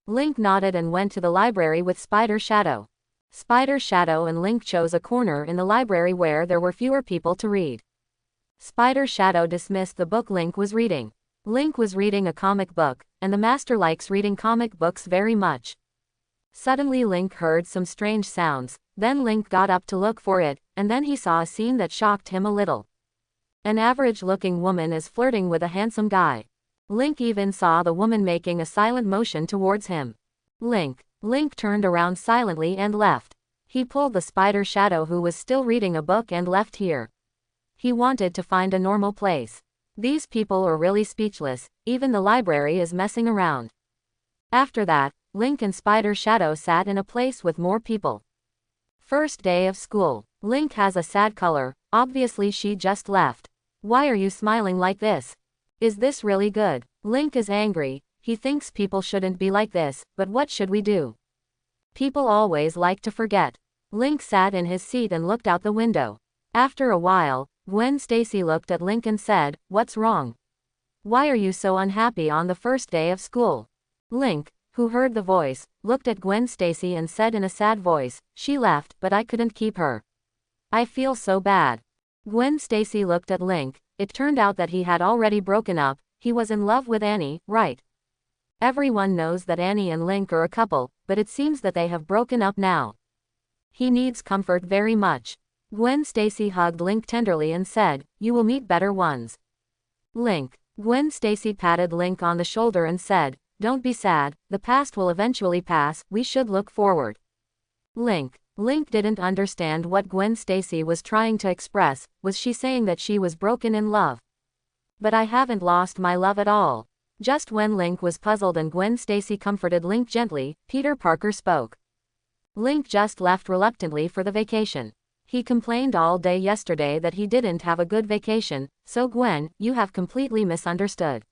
S1: Link nodded and went to the library with Spider Shadow. Spider Shadow and Link chose a corner in the library where there were fewer people to read. Spider Shadow dismissed the book Link was reading. Link was reading a comic book, and the master likes reading comic books very much. Suddenly Link heard some strange sounds, then Link got up to look for it, and then he saw a scene that shocked him a little. An average-looking woman is flirting with a handsome guy. Link even saw the woman making a silent motion towards him. Link turned around silently and left. He pulled the Spider Shadow who was still reading a book and left here. He wanted to find a normal place. These people are really speechless, even the library is messing around. After that, Link and Spider Shadow sat in a place with more people. First day of school. Link has a sad color, obviously she just left. Why are you smiling like this? Is this really good? Link is angry. He thinks people shouldn't be like this, but what should we do? People always like to forget. Link sat in his seat and looked out the window. After a while, Gwen Stacy looked at Link and said, "What's wrong? Why are you so unhappy on the first day of school?" Link, who heard the voice, looked at Gwen Stacy and said in a sad voice, "She left, but I couldn't keep her. I feel so bad." Gwen Stacy looked at Link. It turned out that he had already broken up. He was in love with Annie, right? Everyone knows that Annie and Link are a couple, but it seems that they have broken up now. He needs comfort very much. Gwen Stacy hugged Link tenderly and said, "You will meet better ones." Gwen Stacy patted Link on the shoulder and said, "Don't be sad, the past will eventually pass, we should look forward." Link didn't understand what Gwen Stacy was trying to express. Was she saying that she was broken in love? But I haven't lost my love at all. Just when Link was puzzled and Gwen Stacy comforted Link gently, Peter Parker spoke. Link just left reluctantly for the vacation. He complained all day yesterday that he didn't have a good vacation, so Gwen, you have completely misunderstood.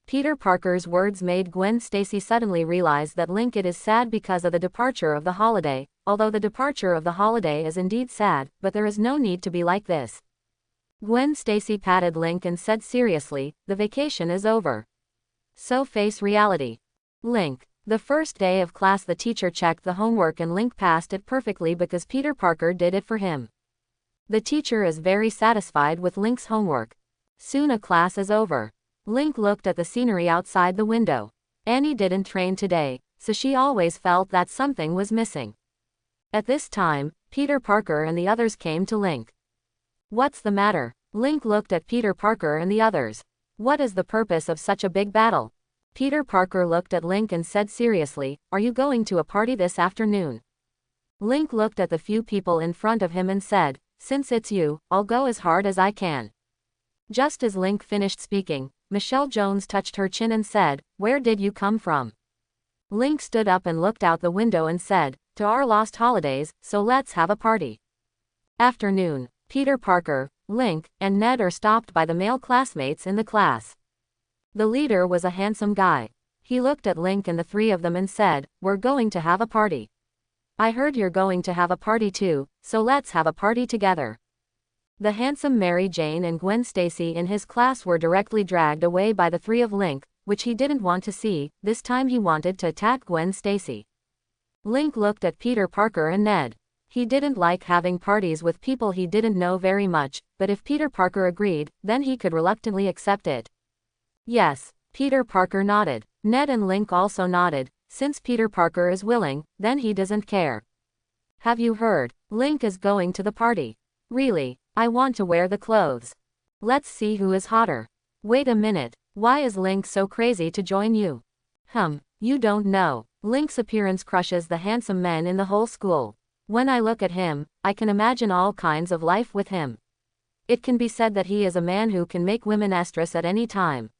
S1: Peter Parker's words made Gwen Stacy suddenly realize that Link is sad because of the departure of the holiday, although the departure of the holiday is indeed sad, but there is no need to be like this. Gwen Stacy patted Link and said seriously, "The vacation is over. So face reality." Link. The first day of class the teacher checked the homework and Link passed it perfectly because Peter Parker did it for him. The teacher is very satisfied with Link's homework. Soon a class is over. Link looked at the scenery outside the window. Annie didn't train today, so she always felt that something was missing. At this time, Peter Parker and the others came to Link. "What's the matter?" Link looked at Peter Parker and the others. "What is the purpose of such a big battle?" Peter Parker looked at Link and said seriously, "Are you going to a party this afternoon?" Link looked at the few people in front of him and said, "Since it's you, I'll go as hard as I can." Just as Link finished speaking, Michelle Jones touched her chin and said, "Where did you come from?" Link stood up and looked out the window and said, "To our lost holidays, so let's have a party." Afternoon. Peter Parker, Link, and Ned are stopped by the male classmates in the class. The leader was a handsome guy. He looked at Link and the three of them and said, "We're going to have a party. I heard you're going to have a party too, so let's have a party together." The handsome Mary Jane and Gwen Stacy in his class were directly dragged away by the three of Link, which he didn't want to see. This time he wanted to attack Gwen Stacy. Link looked at Peter Parker and Ned. He didn't like having parties with people he didn't know very much, but if Peter Parker agreed, then he could reluctantly accept it. Yes, Peter Parker nodded. Ned and Link also nodded. Since Peter Parker is willing, then he doesn't care. "Have you heard? Link is going to the party." "Really? I want to wear the clothes. Let's see who is hotter." "Wait a minute, why is Link so crazy to join you?" You don't know. Link's appearance crushes the handsome men in the whole school. When I look at him, I can imagine all kinds of life with him. It can be said that he is a man who can make women estrus at any time.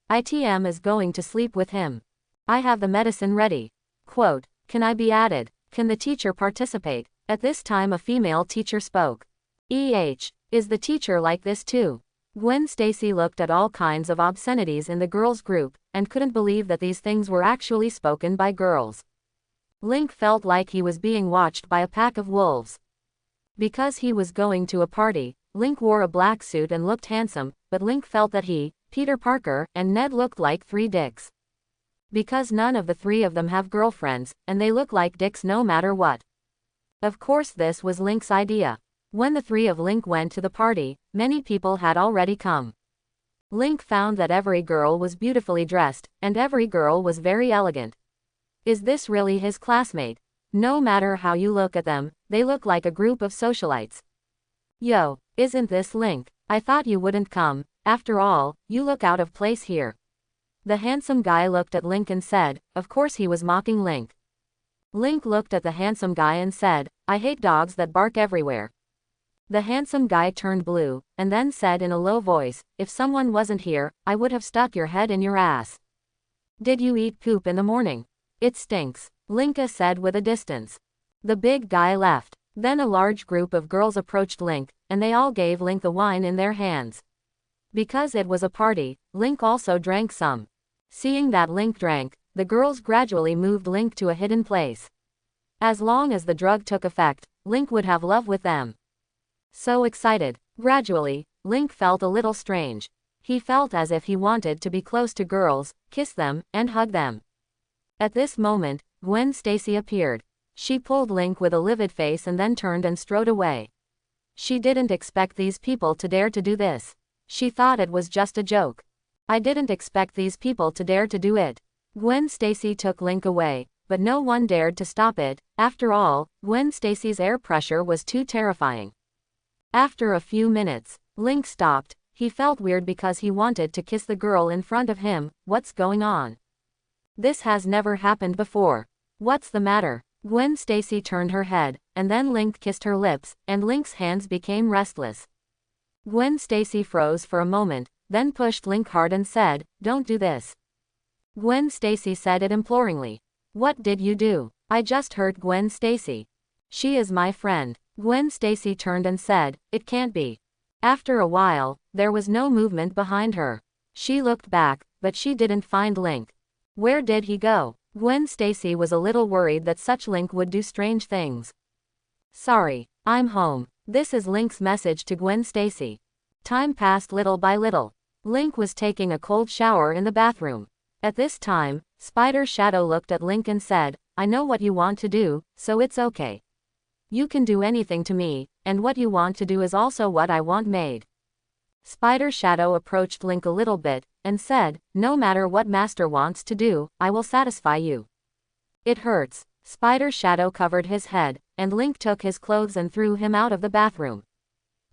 S1: ITM is going to sleep with him. I have the medicine ready. Quote, can I be added? Can the teacher participate? At this time a female teacher spoke. Is the teacher like this too? Gwen Stacy looked at all kinds of obscenities in the girls' group, and couldn't believe that these things were actually spoken by girls. Link felt like he was being watched by a pack of wolves. Because he was going to a party, Link wore a black suit and looked handsome, but Link felt that he, Peter Parker, and Ned looked like three dicks. Because none of the three of them have girlfriends, and they look like dicks no matter what. Of course this was Link's idea. When the three of Link went to the party, many people had already come. Link found that every girl was beautifully dressed, and every girl was very elegant. Is this really his classmate? No matter how you look at them, they look like a group of socialites. Yo, isn't this Link? I thought you wouldn't come. After all, you look out of place here. The handsome guy looked at Link and said, of course he was mocking Link. Link looked at the handsome guy and said, I hate dogs that bark everywhere. The handsome guy turned blue, and then said in a low voice, if someone wasn't here, I would have stuck your head in your ass. Did you eat poop in the morning? It stinks, Linka said with a distance. The big guy left. Then a large group of girls approached Link, and they all gave Link the wine in their hands. Because it was a party, Link also drank some. Seeing that Link drank, the girls gradually moved Link to a hidden place. As long as the drug took effect, Link would have love with them. So excited. Gradually, Link felt a little strange. He felt as if he wanted to be close to girls, kiss them, and hug them. At this moment, Gwen Stacy appeared. She pulled Link with a livid face and then turned and strode away. She didn't expect these people to dare to do this. She thought it was just a joke. I didn't expect these people to dare to do it. Gwen Stacy took Link away, but no one dared to stop it. After all, Gwen Stacy's air pressure was too terrifying. After a few minutes, Link stopped. He felt weird because he wanted to kiss the girl in front of him. What's going on? This has never happened before. What's the matter? Gwen Stacy turned her head, and then Link kissed her lips, and Link's hands became restless. Gwen Stacy froze for a moment, then pushed Link hard and said, don't do this. Gwen Stacy said it imploringly. What did you do? I just hurt Gwen Stacy. She is my friend. Gwen Stacy turned and said, it can't be. After a while, there was no movement behind her. She looked back, but she didn't find Link. Where did he go? Gwen Stacy was a little worried that such Link would do strange things. Sorry, I'm home. This is Link's message to Gwen Stacy. Time passed little by little. Link was taking a cold shower in the bathroom. At this time, Spider Shadow looked at Link and said, I know what you want to do, so it's okay. You can do anything to me, and what you want to do is also what I want made. Spider Shadow approached Link a little bit, and said, no matter what Master wants to do, I will satisfy you. It hurts. Spider Shadow covered his head, and Link took his clothes and threw him out of the bathroom.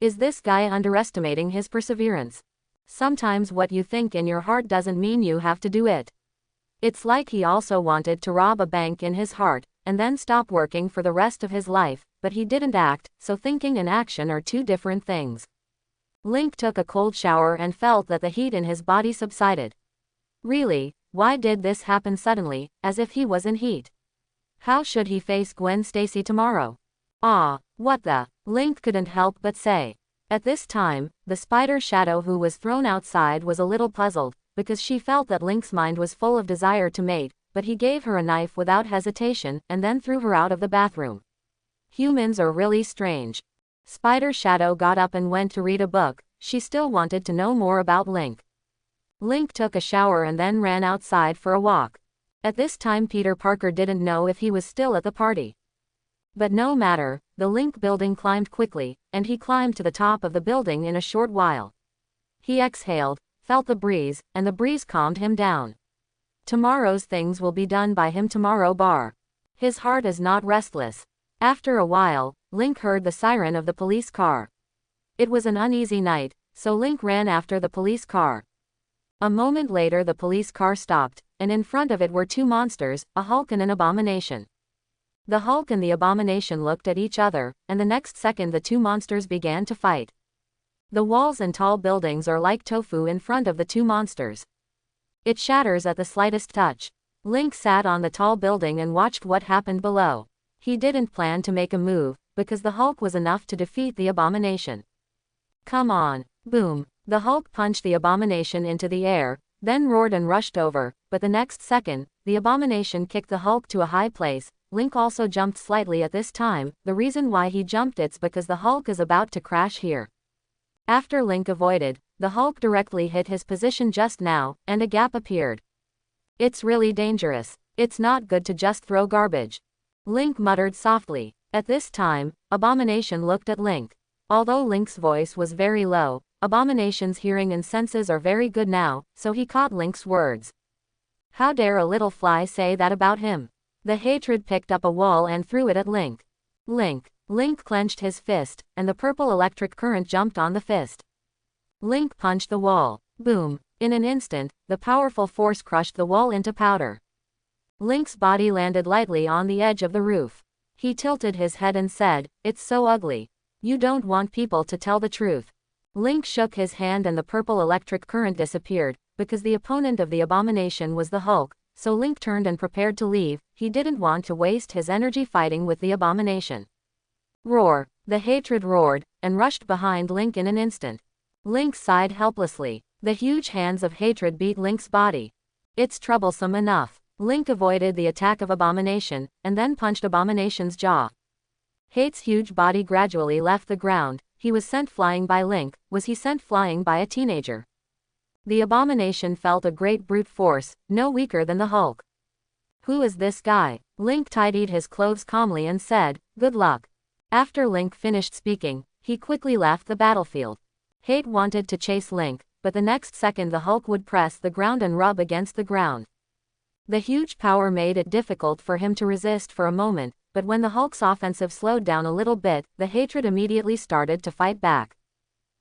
S1: Is this guy underestimating his perseverance? Sometimes what you think in your heart doesn't mean you have to do it. It's like he also wanted to rob a bank in his heart, and then stop working for the rest of his life, but he didn't act, so thinking and action are two different things. Link took a cold shower and felt that the heat in his body subsided. Really, why did this happen suddenly, as if he was in heat? How should he face Gwen Stacy tomorrow? What the? Link couldn't help but say. At this time, the Spider Shadow who was thrown outside was a little puzzled, because she felt that Link's mind was full of desire to mate, but he gave her a knife without hesitation, and then threw her out of the bathroom. Humans are really strange. Spider Shadow got up and went to read a book. She still wanted to know more about Link. Link took a shower and then ran outside for a walk. At this time Peter Parker didn't know if he was still at the party. But no matter, the Link building climbed quickly, and he climbed to the top of the building in a short while. He exhaled, felt the breeze, and the breeze calmed him down. Tomorrow's things will be done by him tomorrow bar. His heart is not restless. After a while, Link heard the siren of the police car. It was an uneasy night, so Link ran after the police car. A moment later the police car stopped, and in front of it were two monsters, a Hulk and an abomination. The Hulk and the abomination looked at each other, and the next second the two monsters began to fight. The walls and tall buildings are like tofu in front of the two monsters. It shatters at the slightest touch. Link sat on the tall building and watched what happened below. He didn't plan to make a move, because the Hulk was enough to defeat the abomination. Come on. Boom. The Hulk punched the abomination into the air, then roared and rushed over, but the next second, the abomination kicked the Hulk to a high place. Link also jumped slightly at this time. The reason why he jumped it's because the Hulk is about to crash here. After Link avoided, the Hulk directly hit his position just now, and a gap appeared. It's really dangerous. It's not good to just throw garbage. Link muttered softly. At this time, Abomination looked at Link. Although Link's voice was very low, Abomination's hearing and senses are very good now, so he caught Link's words. How dare a little fly say that about him? The hatred picked up a wall and threw it at Link. Link clenched his fist, and the purple electric current jumped on the fist. Link punched the wall. Boom. In an instant, the powerful force crushed the wall into powder. Link's body landed lightly on the edge of the roof. He tilted his head and said, "It's so ugly. You don't want people to tell the truth." Link shook his hand and the purple electric current disappeared, because the opponent of the abomination was the Hulk, so Link turned and prepared to leave. He didn't want to waste his energy fighting with the abomination. Roar! The hatred roared, and rushed behind Link in an instant. Link sighed helplessly. The huge hands of hatred beat Link's body. It's troublesome enough. Link avoided the attack of Abomination, and then punched Abomination's jaw. Hate's huge body gradually left the ground. He was sent flying by Link. Was he sent flying by a teenager? The Abomination felt a great brute force, no weaker than the Hulk. Who is this guy? Link tidied his clothes calmly and said, "Good luck." After Link finished speaking, he quickly left the battlefield. Hate wanted to chase Link, but the next second the Hulk would press the ground and rub against the ground. The huge power made it difficult for him to resist for a moment, but when the Hulk's offensive slowed down a little bit, the hatred immediately started to fight back.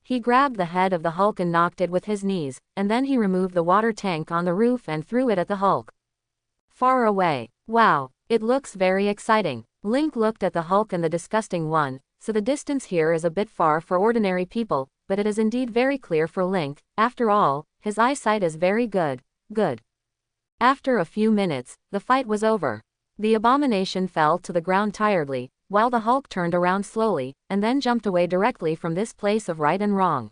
S1: He grabbed the head of the Hulk and knocked it with his knees, and then he removed the water tank on the roof and threw it at the Hulk. Far away. Wow, it looks very exciting. Link looked at the Hulk and the disgusting one, so the distance here is a bit far for ordinary people, but it is indeed very clear for Link. After all, his eyesight is very good. After a few minutes, the fight was over. The abomination fell to the ground tiredly, while the Hulk turned around slowly, and then jumped away directly from this place of right and wrong.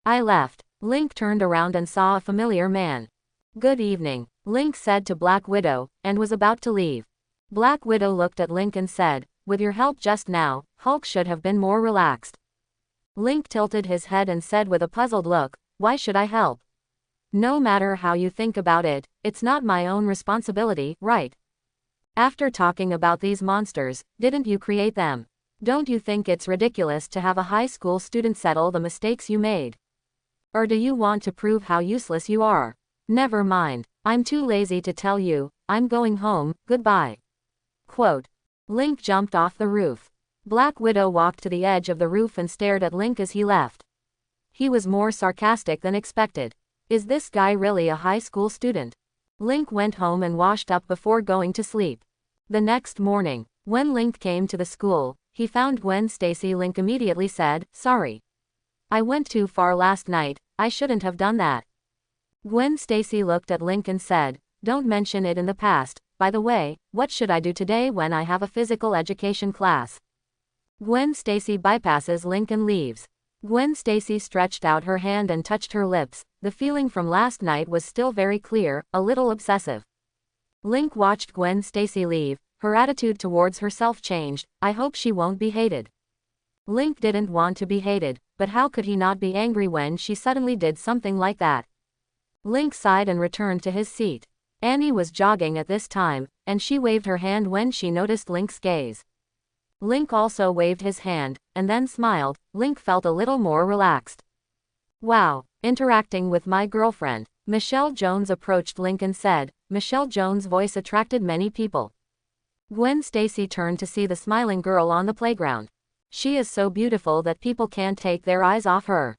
S1: I left. Link turned around and saw a familiar man. "Good evening," Link said to Black Widow, and was about to leave. Black Widow looked at Link and said, "With your help just now, Hulk should have been more relaxed." Link tilted his head and said with a puzzled look, "Why should I help? No matter how you think about it, it's not my own responsibility, right? After talking about these monsters, didn't you create them? Don't you think it's ridiculous to have a high school student settle the mistakes you made? Or do you want to prove how useless you are? Never mind, I'm too lazy to tell you, I'm going home, goodbye." Quote. Link jumped off the roof. Black Widow walked to the edge of the roof and stared at Link as he left. He was more sarcastic than expected. Is this guy really a high school student? Link went home and washed up before going to sleep. The next morning, when Link came to the school, he found Gwen Stacy. Link immediately said, "Sorry. I went too far last night, I shouldn't have done that." Gwen Stacy looked at Link and said, "Don't mention it in the past. By the way, what should I do today when I have a physical education class?" Gwen Stacy bypasses Link and leaves. Gwen Stacy stretched out her hand and touched her lips. The feeling from last night was still very clear, a little obsessive. Link watched Gwen Stacy leave. Her attitude towards herself changed. I hope she won't be hated. Link didn't want to be hated, but how could he not be angry when she suddenly did something like that? Link sighed and returned to his seat. Annie was jogging at this time, and she waved her hand when she noticed Link's gaze. Link also waved his hand, and then smiled. Link felt a little more relaxed. "Wow, interacting with my girlfriend." Michelle Jones approached Link and said. Michelle Jones' voice attracted many people. Gwen Stacy turned to see the smiling girl on the playground. She is so beautiful that people can't take their eyes off her.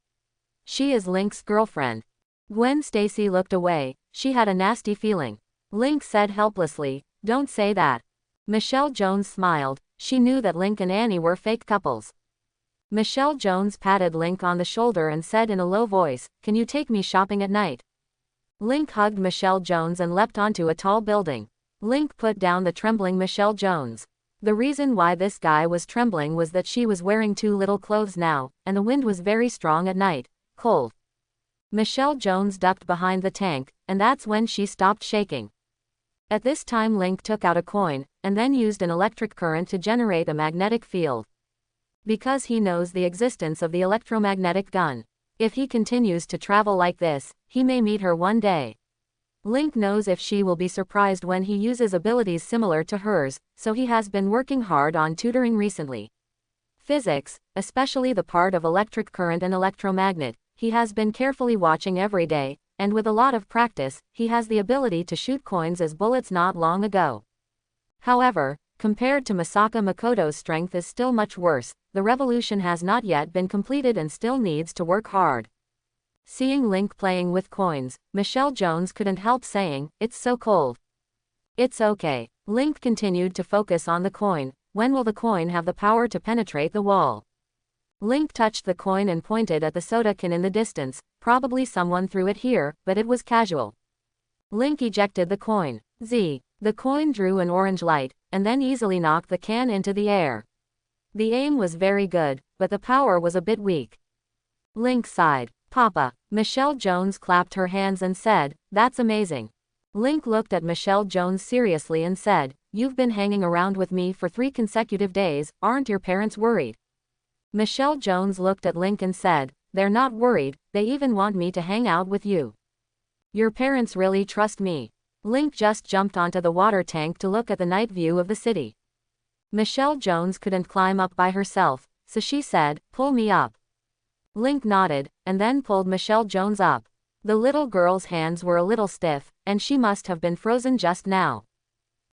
S1: She is Link's girlfriend. Gwen Stacy looked away. She had a nasty feeling. Link said helplessly, "Don't say that." Michelle Jones smiled. She knew that Link and Annie were fake couples. Michelle Jones patted Link on the shoulder and said in a low voice, "Can you take me shopping at night?" Link hugged Michelle Jones and leapt onto a tall building. Link put down the trembling Michelle Jones. The reason why this guy was trembling was that she was wearing too little clothes now, and the wind was very strong at night. Cold. Michelle Jones ducked behind the tank, and that's when she stopped shaking. At this time Link took out a coin, and then used an electric current to generate a magnetic field. Because he knows the existence of the electromagnetic gun. If he continues to travel like this, he may meet her one day. Link knows if she will be surprised when he uses abilities similar to hers, so he has been working hard on tutoring recently. Physics, especially the part of electric current and electromagnet, he has been carefully watching every day, and with a lot of practice, he has the ability to shoot coins as bullets not long ago. However, compared to Masaka Makoto's strength is still much worse. The revolution has not yet been completed and still needs to work hard. Seeing Link playing with coins, Michelle Jones couldn't help saying, "It's so cold." "It's okay." Link continued to focus on the coin. When will the coin have the power to penetrate the wall? Link touched the coin and pointed at the soda can in the distance. Probably someone threw it here, but it was casual. Link ejected the coin. Z. The coin drew an orange light, and then easily knocked the can into the air. The aim was very good, but the power was a bit weak. Link sighed. "Papa." Michelle Jones clapped her hands and said, "That's amazing." Link looked at Michelle Jones seriously and said, "You've been hanging around with me for 3 consecutive days, aren't your parents worried?" Michelle Jones looked at Link and said, "They're not worried, they even want me to hang out with you." "Your parents really trust me." Link just jumped onto the water tank to look at the night view of the city. Michelle Jones couldn't climb up by herself, so she said, "Pull me up." Link nodded, and then pulled Michelle Jones up. The little girl's hands were a little stiff, and she must have been frozen just now.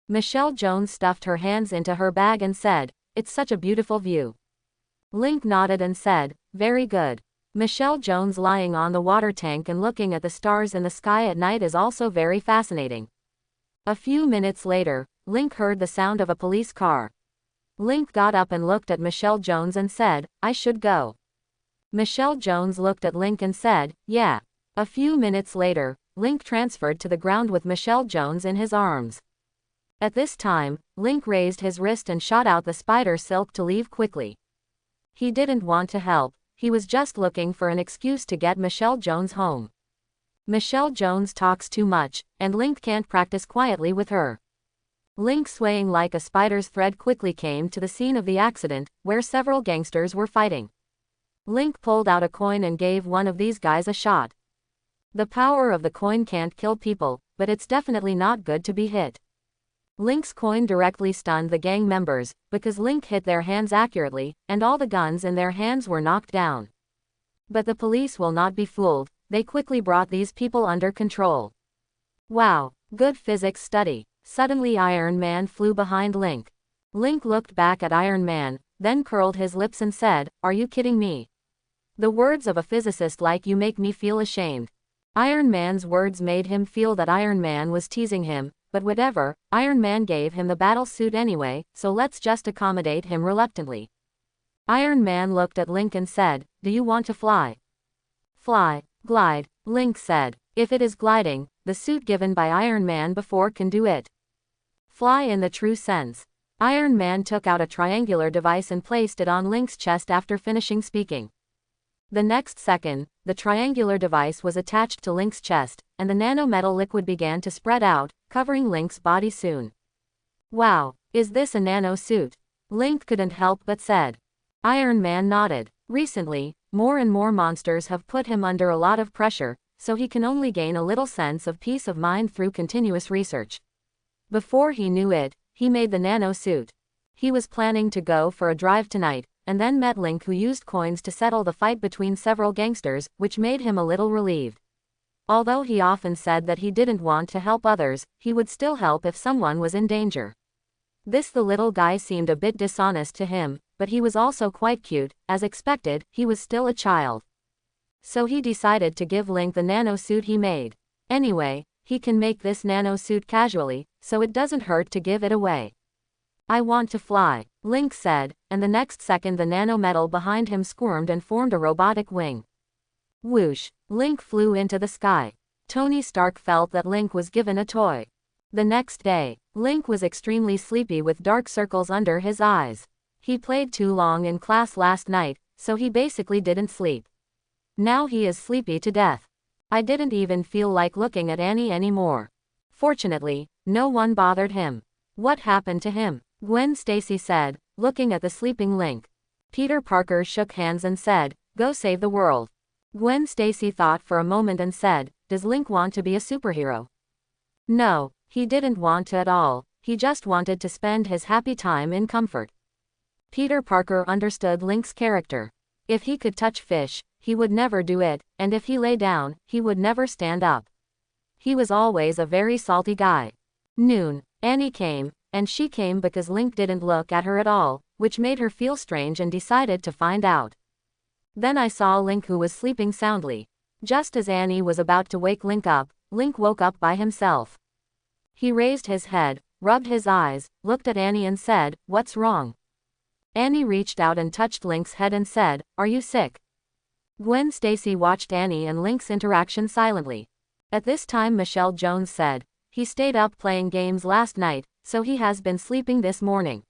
S1: Michelle Jones stuffed her hands into her bag and said, "It's such a beautiful view." Link nodded and said, "Very good." Michelle Jones lying on the water tank and looking at the stars in the sky at night is also very fascinating. A few minutes later, Link heard the sound of a police car. Link got up and looked at Michelle Jones and said, "I should go." Michelle Jones looked at Link and said, "Yeah." A few minutes later, Link transferred to the ground with Michelle Jones in his arms. At this time, Link raised his wrist and shot out the spider silk to leave quickly. He didn't want to help, he was just looking for an excuse to get Michelle Jones home. Michelle Jones talks too much, and Link can't practice quietly with her. Link, swaying like a spider's thread, quickly came to the scene of the accident, where several gangsters were fighting. Link pulled out a coin and gave one of these guys a shot. The power of the coin can't kill people, but it's definitely not good to be hit. Link's coin directly stunned the gang members, because Link hit their hands accurately, and all the guns in their hands were knocked down. But the police will not be fooled, they quickly brought these people under control. Wow, good physics study. Suddenly Iron Man flew behind Link. Link looked back at Iron Man, then curled his lips and said, "Are you kidding me? The words of a physicist like you make me feel ashamed." Iron Man's words made him feel that Iron Man was teasing him, but whatever, Iron Man gave him the battle suit anyway, so let's just accommodate him reluctantly. Iron Man looked at Link and said, "Do you want to fly?" "Fly, glide," Link said. If it is gliding, the suit given by Iron Man before can do it. Fly in the true sense. Iron Man took out a triangular device and placed it on Link's chest after finishing speaking. The next second, the triangular device was attached to Link's chest, and the nanometal liquid began to spread out, covering Link's body soon. "Wow, is this a nano suit?" Link couldn't help but said. Iron Man nodded. Recently, more and more monsters have put him under a lot of pressure, so he can only gain a little sense of peace of mind through continuous research. Before he knew it, he made the nano suit. He was planning to go for a drive tonight, and then met Link, who used coins to settle the fight between several gangsters, which made him a little relieved. Although he often said that he didn't want to help others, he would still help if someone was in danger. The little guy seemed a bit dishonest to him, but he was also quite cute. As expected, he was still a child. So he decided to give Link the nano suit he made. Anyway, he can make this nano suit casually, so it doesn't hurt to give it away. I want to fly, Link said, and the next second the nano metal behind him squirmed and formed a robotic wing. Whoosh! Link flew into the sky. Tony Stark felt that Link was given a toy. The next day, Link was extremely sleepy with dark circles under his eyes. He played too long in class last night, so he basically didn't sleep. Now he is sleepy to death. I didn't even feel like looking at Annie anymore. Fortunately, no one bothered him. What happened to him? Gwen Stacy said, looking at the sleeping Link. Peter Parker shook hands and said, "Go save the world." Gwen Stacy thought for a moment and said, "Does Link want to be a superhero?" No, he didn't want to at all, he just wanted to spend his happy time in comfort. Peter Parker understood Link's character. If he could touch fish, he would never do it, and if he lay down, he would never stand up. He was always a very salty guy. Noon, Annie came, and she came because Link didn't look at her at all, which made her feel strange and decided to find out. Then I saw Link who was sleeping soundly. Just as Annie was about to wake Link woke up by himself. He raised his head, rubbed his eyes, looked at Annie and said, "What's wrong?" Annie reached out and touched Link's head and said, "Are you sick?" Gwen Stacy watched Annie and Link's interaction silently. At this time Michelle Jones said, "He stayed up playing games last night, so he has been sleeping this morning.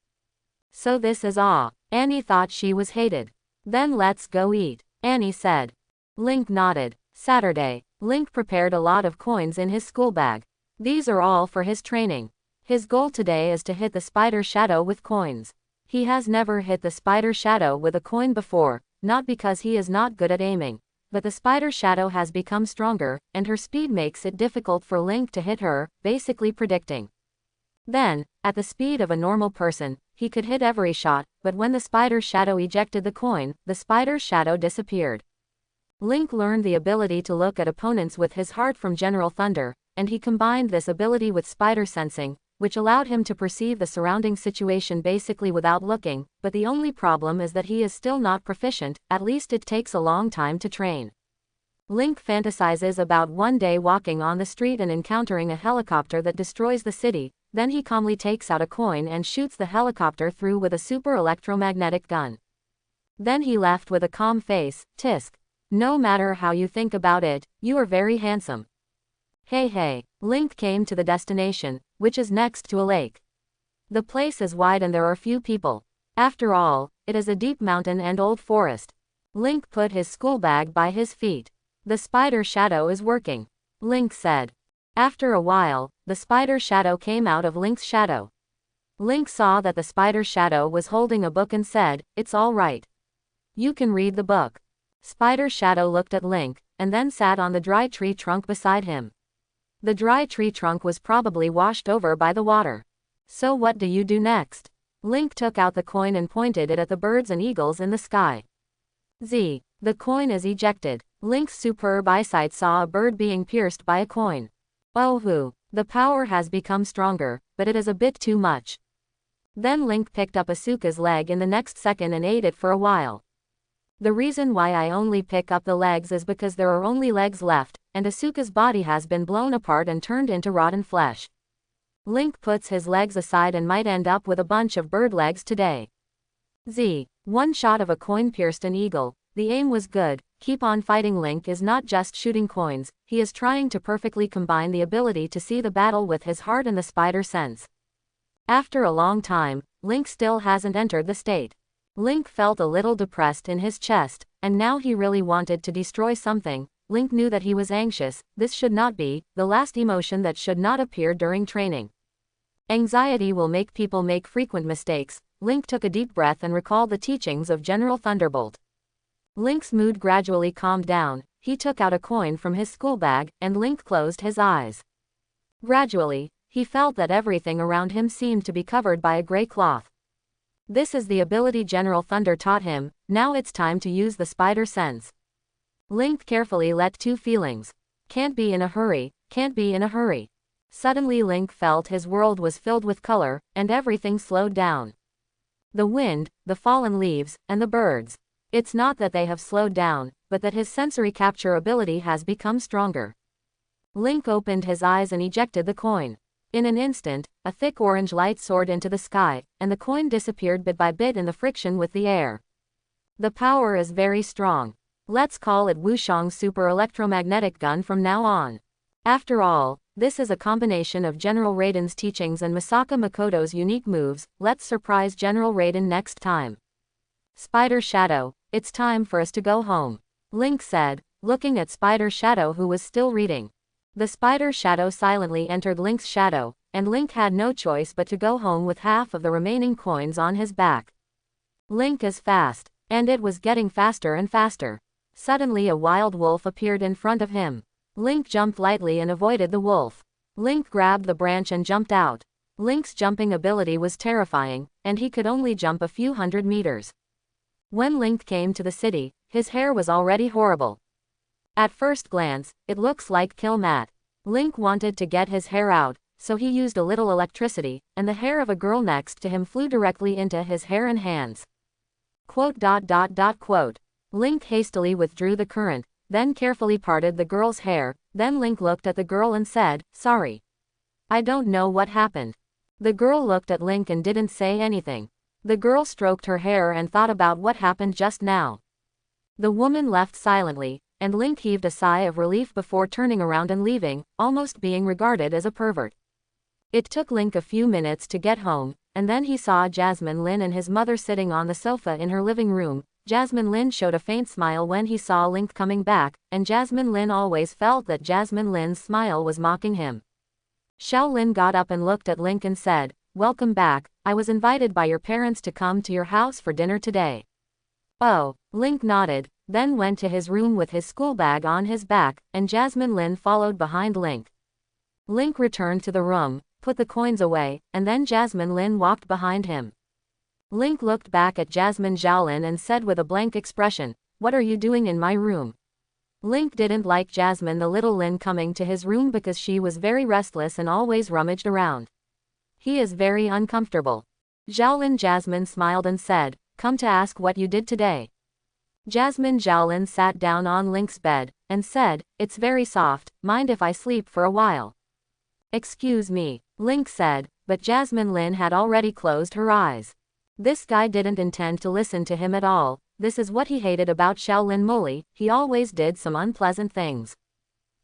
S1: So this is awe." Annie thought she was hated. "Then let's go eat," Annie said. Link nodded. Saturday, Link prepared a lot of coins in his school bag. These are all for his training. His goal today is to hit the spider shadow with coins. He has never hit the spider shadow with a coin before, not because he is not good at aiming, but the spider shadow has become stronger, and her speed makes it difficult for Link to hit her, basically predicting. Then, at the speed of a normal person, he could hit every shot, but when the spider shadow ejected the coin, the spider shadow disappeared. Link learned the ability to look at opponents with his heart from General Thunder, and he combined this ability with spider sensing, which allowed him to perceive the surrounding situation basically without looking, but the only problem is that he is still not proficient, at least it takes a long time to train. Link fantasizes about one day walking on the street and encountering a helicopter that destroys the city, then he calmly takes out a coin and shoots the helicopter through with a super electromagnetic gun. Then he left with a calm face, "Tisk. No matter how you think about it, you are very handsome." Hey. Link came to the destination, which is next to a lake. The place is wide and there are few people. After all, it is a deep mountain and old forest. Link put his school bag by his feet. "The spider shadow is working," Link said. After a while, the spider shadow came out of Link's shadow. Link saw that the spider shadow was holding a book and said, "It's all right. You can read the book." Spider shadow looked at Link, and then sat on the dry tree trunk beside him. The dry tree trunk was probably washed over by the water. "So what do you do next?" Link took out the coin and pointed it at the birds and eagles in the sky. Z. The coin is ejected. Link's superb eyesight saw a bird being pierced by a coin. Oh hoo. The power has become stronger, but it is a bit too much. Then Link picked up Asuka's leg in the next second and ate it for a while. The reason why I only pick up the legs is because there are only legs left, and Asuka's body has been blown apart and turned into rotten flesh. Link puts his legs aside and might end up with a bunch of bird legs today. Z. One shot of a coin pierced an eagle. The aim was good. Keep on fighting. Link is not just shooting coins, he is trying to perfectly combine the ability to see the battle with his heart and the spider sense. After a long time, Link still hasn't entered the state. Link felt a little depressed in his chest, and now he really wanted to destroy something. Link knew that he was anxious. This should not be the last emotion that should not appear during training. Anxiety will make people make frequent mistakes. Link took a deep breath and recalled the teachings of General Thunderbolt. Link's mood gradually calmed down. He took out a coin from his school bag, and Link closed his eyes. Gradually, he felt that everything around him seemed to be covered by a gray cloth. This is the ability General Thunder taught him. Now it's time to use the spider sense. Link carefully let two feelings. Can't be in a hurry, can't be in a hurry. Suddenly Link felt his world was filled with color, and everything slowed down. The wind, the fallen leaves, and the birds. It's not that they have slowed down, but that his sensory capture ability has become stronger. Link opened his eyes and ejected the coin. In an instant, a thick orange light soared into the sky, and the coin disappeared bit by bit in the friction with the air. The power is very strong. Let's call it Wushang's super electromagnetic gun from now on. After all, this is a combination of General Raiden's teachings and Misaka Makoto's unique moves. Let's surprise General Raiden next time. Spider Shadow, it's time for us to go home, Link said, looking at Spider Shadow, who was still reading. The Spider Shadow silently entered Link's shadow, and Link had no choice but to go home with half of the remaining coins on his back. Link is fast, and it was getting faster and faster. Suddenly a wild wolf appeared in front of him. Link jumped lightly and avoided the wolf. Link grabbed the branch and jumped out. Link's jumping ability was terrifying, and he could only jump a few hundred meters. When Link came to the city, his hair was already horrible. At first glance, it looks like kill mat. Link wanted to get his hair out, so he used a little electricity, and the hair of a girl next to him flew directly into his hair and hands. Quote. Link hastily withdrew the current, then carefully parted the girl's hair. Then Link looked at the girl and said, "Sorry. I don't know what happened." The girl looked at Link and didn't say anything. The girl stroked her hair and thought about what happened just now. The woman left silently, and Link heaved a sigh of relief before turning around and leaving, almost being regarded as a pervert. It took Link a few minutes to get home, and then he saw Jasmine Lin and his mother sitting on the sofa in her living room. Jasmine Lin showed a faint smile when he saw Link coming back, and Jasmine Lin always felt that Jasmine Lin's smile was mocking him. Xiao Lin got up and looked at Link and said, "Welcome back. I was invited by your parents to come to your house for dinner today." Oh, Link nodded, then went to his room with his school bag on his back, and Jasmine Lin followed behind Link. Link returned to the room, put the coins away, and then Jasmine Lin walked behind him. Link looked back at Jasmine Xiaolin and said with a blank expression, "What are you doing in my room?" Link didn't like Jasmine the little Lin coming to his room because she was very restless and always rummaged around. He is very uncomfortable. Xiaolin Jasmine smiled and said, "Come to ask what you did today." Jasmine Xiaolin sat down on Link's bed, and said, "It's very soft, mind if I sleep for a while?" "Excuse me," Link said, but Jasmine Lin had already closed her eyes. This guy didn't intend to listen to him at all. This is what he hated about Xiaolin Moli, he always did some unpleasant things.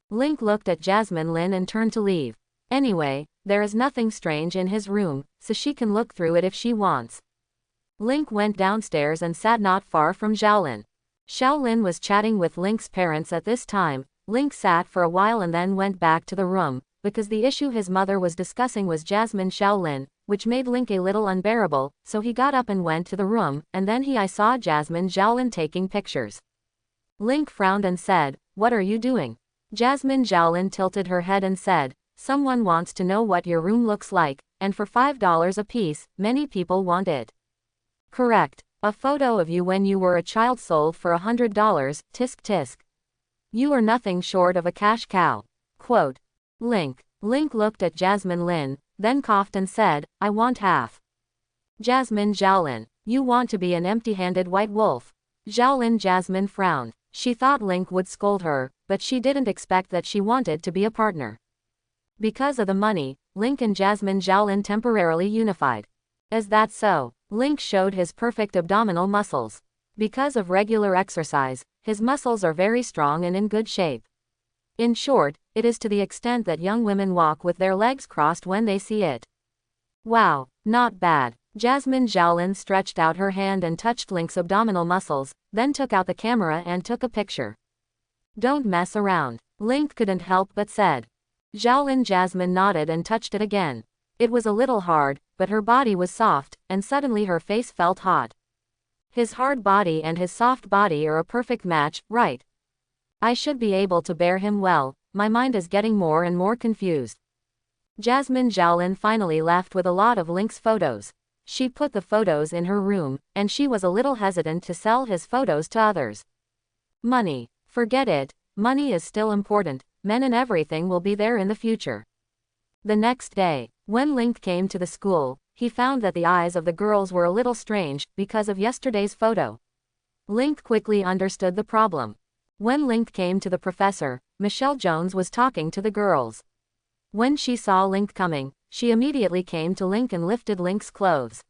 S1: Link looked at Jasmine Lin and turned to leave. Anyway, there is nothing strange in his room, so she can look through it if she wants. Link went downstairs and sat not far from Xiaolin. Xiaolin was chatting with Link's parents at this time. Link sat for a while and then went back to the room, because the issue his mother was discussing was Jasmine Xiaolin, which made Link a little unbearable, so he got up and went to the room, and then I saw Jasmine Xiaolin taking pictures. Link frowned and said, "What are you doing?" Jasmine Xiaolin tilted her head and said, "Someone wants to know what your room looks like, and for $5 a piece, many people want it." "Correct. A photo of you when you were a child sold for $100, tisk tisk. You are nothing short of a cash cow." Quote. Link looked at Jasmine Lin, then coughed and said, "I want half." Jasmine Xiaolin, "You want to be an empty-handed white wolf?" Xiaolin Jasmine frowned. She thought Link would scold her, but she didn't expect that she wanted to be a partner. Because of the money, Link and Jasmine Xiaolin temporarily unified. Is that so? Link showed his perfect abdominal muscles. Because of regular exercise, his muscles are very strong and in good shape. In short, it is to the extent that young women walk with their legs crossed when they see it. Wow, not bad. Jasmine Xiaolin stretched out her hand and touched Link's abdominal muscles, then took out the camera and took a picture. "Don't mess around," Link couldn't help but said. Xiaolin Jasmine nodded and touched it again. It was a little hard, but her body was soft, and suddenly her face felt hot. His hard body and his soft body are a perfect match, right? I should be able to bear him well. My mind is getting more and more confused. Jasmine Xiaolin finally left with a lot of Link's photos. She put the photos in her room, and she was a little hesitant to sell his photos to others. Money. Forget it. Money is still important. Men and everything will be there in the future. The next day, when Link came to the school, he found that the eyes of the girls were a little strange, because of yesterday's photo. Link quickly understood the problem. When Link came to the professor, Michelle Jones was talking to the girls. When she saw Link coming, she immediately came to Link and lifted Link's clothes.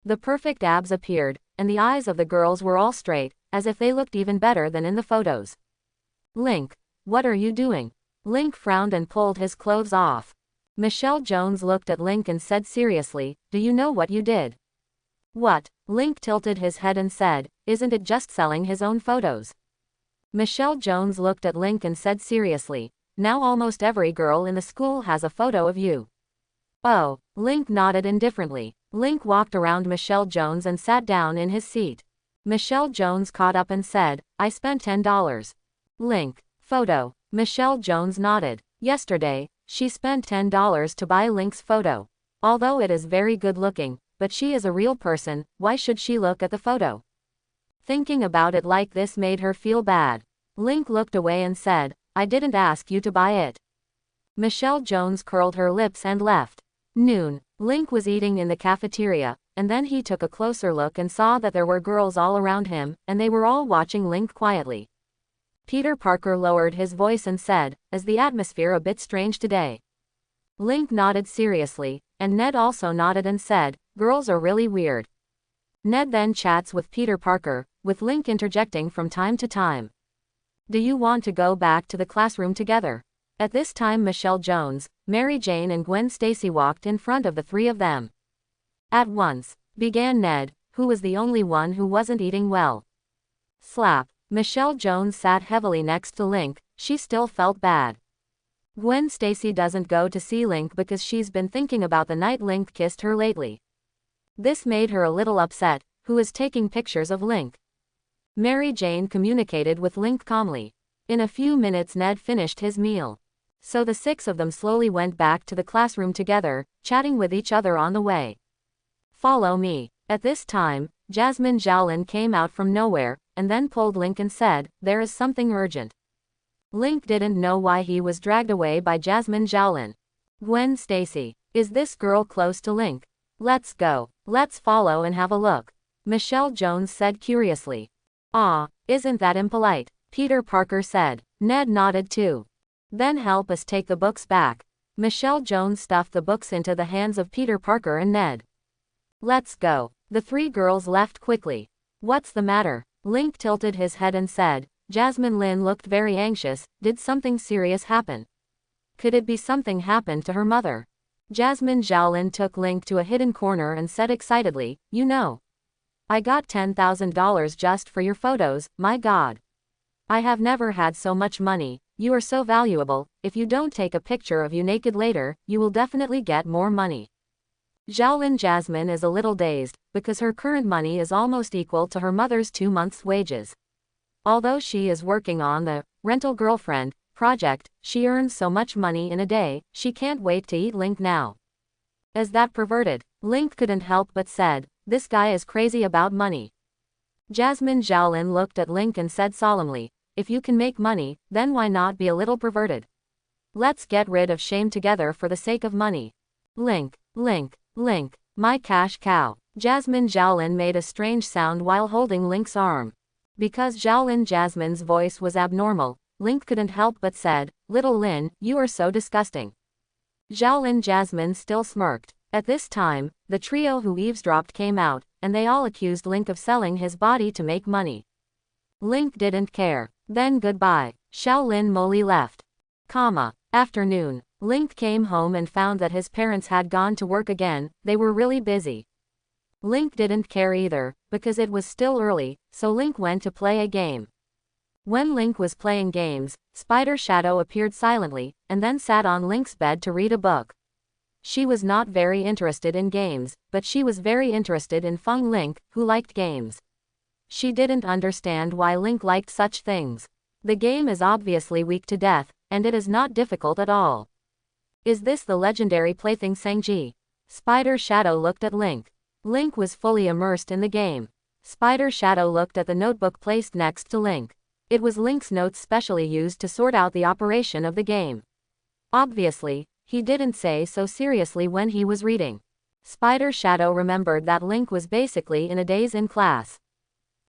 S1: The perfect abs appeared, and the eyes of the girls were all straight, as if they looked even better than in the photos. Link, what are you doing? Link frowned and pulled his clothes off. Michelle Jones looked at Link and said seriously, do you know what you did? What? Link tilted his head and said, isn't it just selling his own photos? Michelle Jones looked at Link and said seriously, now almost every girl in the school has a photo of you. Oh, Link nodded indifferently. Link walked around Michelle Jones and sat down in his seat. Michelle Jones caught up and said, I spent $10. Link, photo. Michelle Jones nodded. Yesterday, she spent $10 to buy Link's photo. Although it is very good looking, but she is a real person, why should she look at the photo? Thinking about it like this made her feel bad. Link looked away and said, I didn't ask you to buy it. Michelle Jones curled her lips and left. Noon. Link was eating in the cafeteria, and then he took a closer look and saw that there were girls all around him, and they were all watching Link quietly. Peter Parker lowered his voice and said, is the atmosphere a bit strange today? Link nodded seriously, and Ned also nodded and said, girls are really weird. Ned then chats with Peter Parker, with Link interjecting from time to time. Do you want to go back to the classroom together? At this time Michelle Jones, Mary Jane and Gwen Stacy walked in front of the three of them. At once, began Ned, who was the only one who wasn't eating well. Slap. Michelle Jones sat heavily next to Link, she still felt bad. Gwen Stacy doesn't go to see Link because she's been thinking about the night Link kissed her lately. This made her a little upset, who is taking pictures of Link. Mary Jane communicated with Link calmly. In a few minutes Ned finished his meal. So the six of them slowly went back to the classroom together, chatting with each other on the way. Follow me. At this time, Jasmine Jowlin came out from nowhere, and then pulled Link and said, there is something urgent. Link didn't know why he was dragged away by Jasmine Jowlin. Gwen Stacy. Is this girl close to Link? Let's go. Let's follow and have a look. Michelle Jones said curiously. Ah, isn't that impolite? Peter Parker said. Ned nodded too. Then help us take the books back. Michelle Jones stuffed the books into the hands of Peter Parker and Ned. Let's go. The three girls left quickly. What's the matter? Link tilted his head and said. Jasmine Lynn looked very anxious, did something serious happen? Could it be something happened to her mother? Jasmine Jowlin took Link to a hidden corner and said excitedly, you know. I got $10,000 just for your photos, my god. I have never had so much money, you are so valuable, if you don't take a picture of you naked later, you will definitely get more money. Jowlin Jasmine is a little dazed, because her current money is almost equal to her mother's 2 months' wages. Although she is working on the rental girlfriend project, she earns so much money in a day, she can't wait to eat Link now. Is that perverted? Link couldn't help but said, this guy is crazy about money. Jasmine Jowlin looked at Link and said solemnly, if you can make money, then why not be a little perverted? Let's get rid of shame together for the sake of money. Link, Link, Link, my cash cow. Jasmine Jowlin made a strange sound while holding Link's arm. Because Jowlin Jasmine's voice was abnormal, Link couldn't help but said, little Lin, you are so disgusting. Jowlin Jasmine still smirked. At this time, the trio who eavesdropped came out, and they all accused Link of selling his body to make money. Link didn't care. Then goodbye. Shaolin Molly left. Afternoon. Link came home and found that his parents had gone to work again, they were really busy. Link didn't care either, because it was still early, so Link went to play a game. When Link was playing games, Spider Shadow appeared silently, and then sat on Link's bed to read a book. She was not very interested in games, but she was very interested in Fung Link, who liked games. She didn't understand why Link liked such things. The game is obviously weak to death, and it is not difficult at all. Is this the legendary plaything Sangji? Spider Shadow looked at Link. Link was fully immersed in the game. Spider Shadow looked at the notebook placed next to Link. It was Link's notes specially used to sort out the operation of the game. Obviously, he didn't say so seriously when he was reading. Spider Shadow remembered that Link was basically in a daze in class.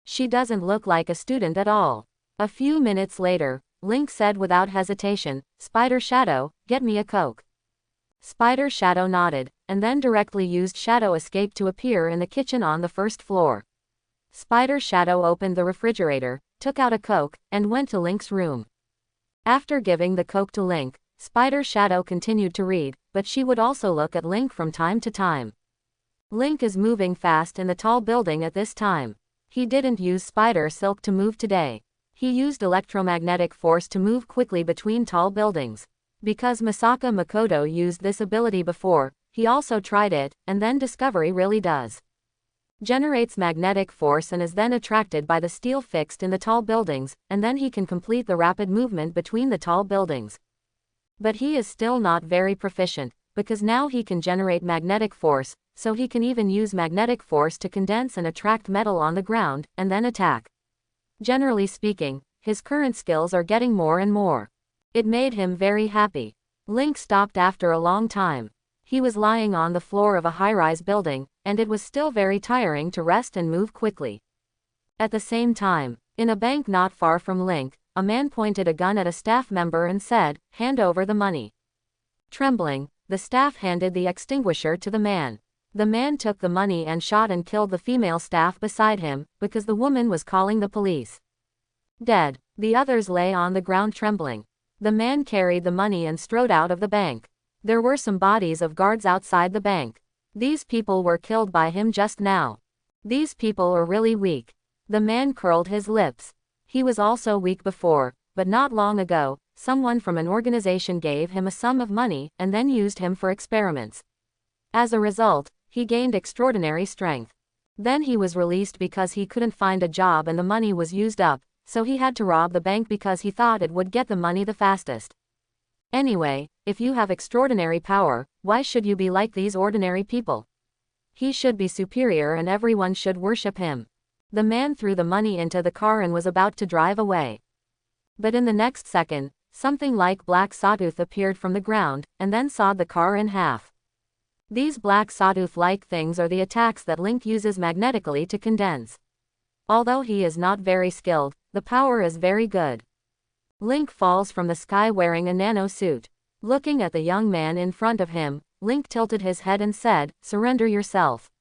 S1: She doesn't look like a student at all. A few minutes later, Link said without hesitation, Spider Shadow, get me a Coke. Spider Shadow nodded, and then directly used Shadow Escape to appear in the kitchen on the first floor. Spider Shadow opened the refrigerator, took out a Coke, and went to Link's room. After giving the Coke to Link, Spider Shadow continued to read, but she would also look at Link from time to time. Link is moving fast in the tall building at this time. He didn't use Spider Silk to move today. He used electromagnetic force to move quickly between tall buildings. Because Masaka Makoto used this ability before, he also tried it, and then Discovery really does. Generates magnetic force and is then attracted by the steel fixed in the tall buildings, and then he can complete the rapid movement between the tall buildings. But he is still not very proficient, because now he can generate magnetic force, so he can even use magnetic force to condense and attract metal on the ground, and then attack. Generally speaking, his current skills are getting more and more. It made him very happy. Link stopped after a long time. He was lying on the floor of a high-rise building, and it was still very tiring to rest and move quickly. At the same time, in a bank not far from Link, a man pointed a gun at a staff member and said, "Hand over the money." Trembling, the staff handed the extinguisher to the man. The man took the money and shot and killed the female staff beside him, because the woman was calling the police. Dead, the others lay on the ground trembling. The man carried the money and strode out of the bank. There were some bodies of guards outside the bank. These people were killed by him just now. These people are really weak. The man curled his lips. He was also weak before, but not long ago, someone from an organization gave him a sum of money and then used him for experiments. As a result, he gained extraordinary strength. Then he was released because he couldn't find a job and the money was used up, so he had to rob the bank because he thought it would get the money the fastest. Anyway, if you have extraordinary power, why should you be like these ordinary people? He should be superior and everyone should worship him. The man threw the money into the car and was about to drive away. But in the next second, something like black sawtooth appeared from the ground, and then sawed the car in half. These black sawtooth-like things are the attacks that Link uses magnetically to condense. Although he is not very skilled, the power is very good. Link falls from the sky wearing a nano suit. Looking at the young man in front of him, Link tilted his head and said, "Surrender yourself.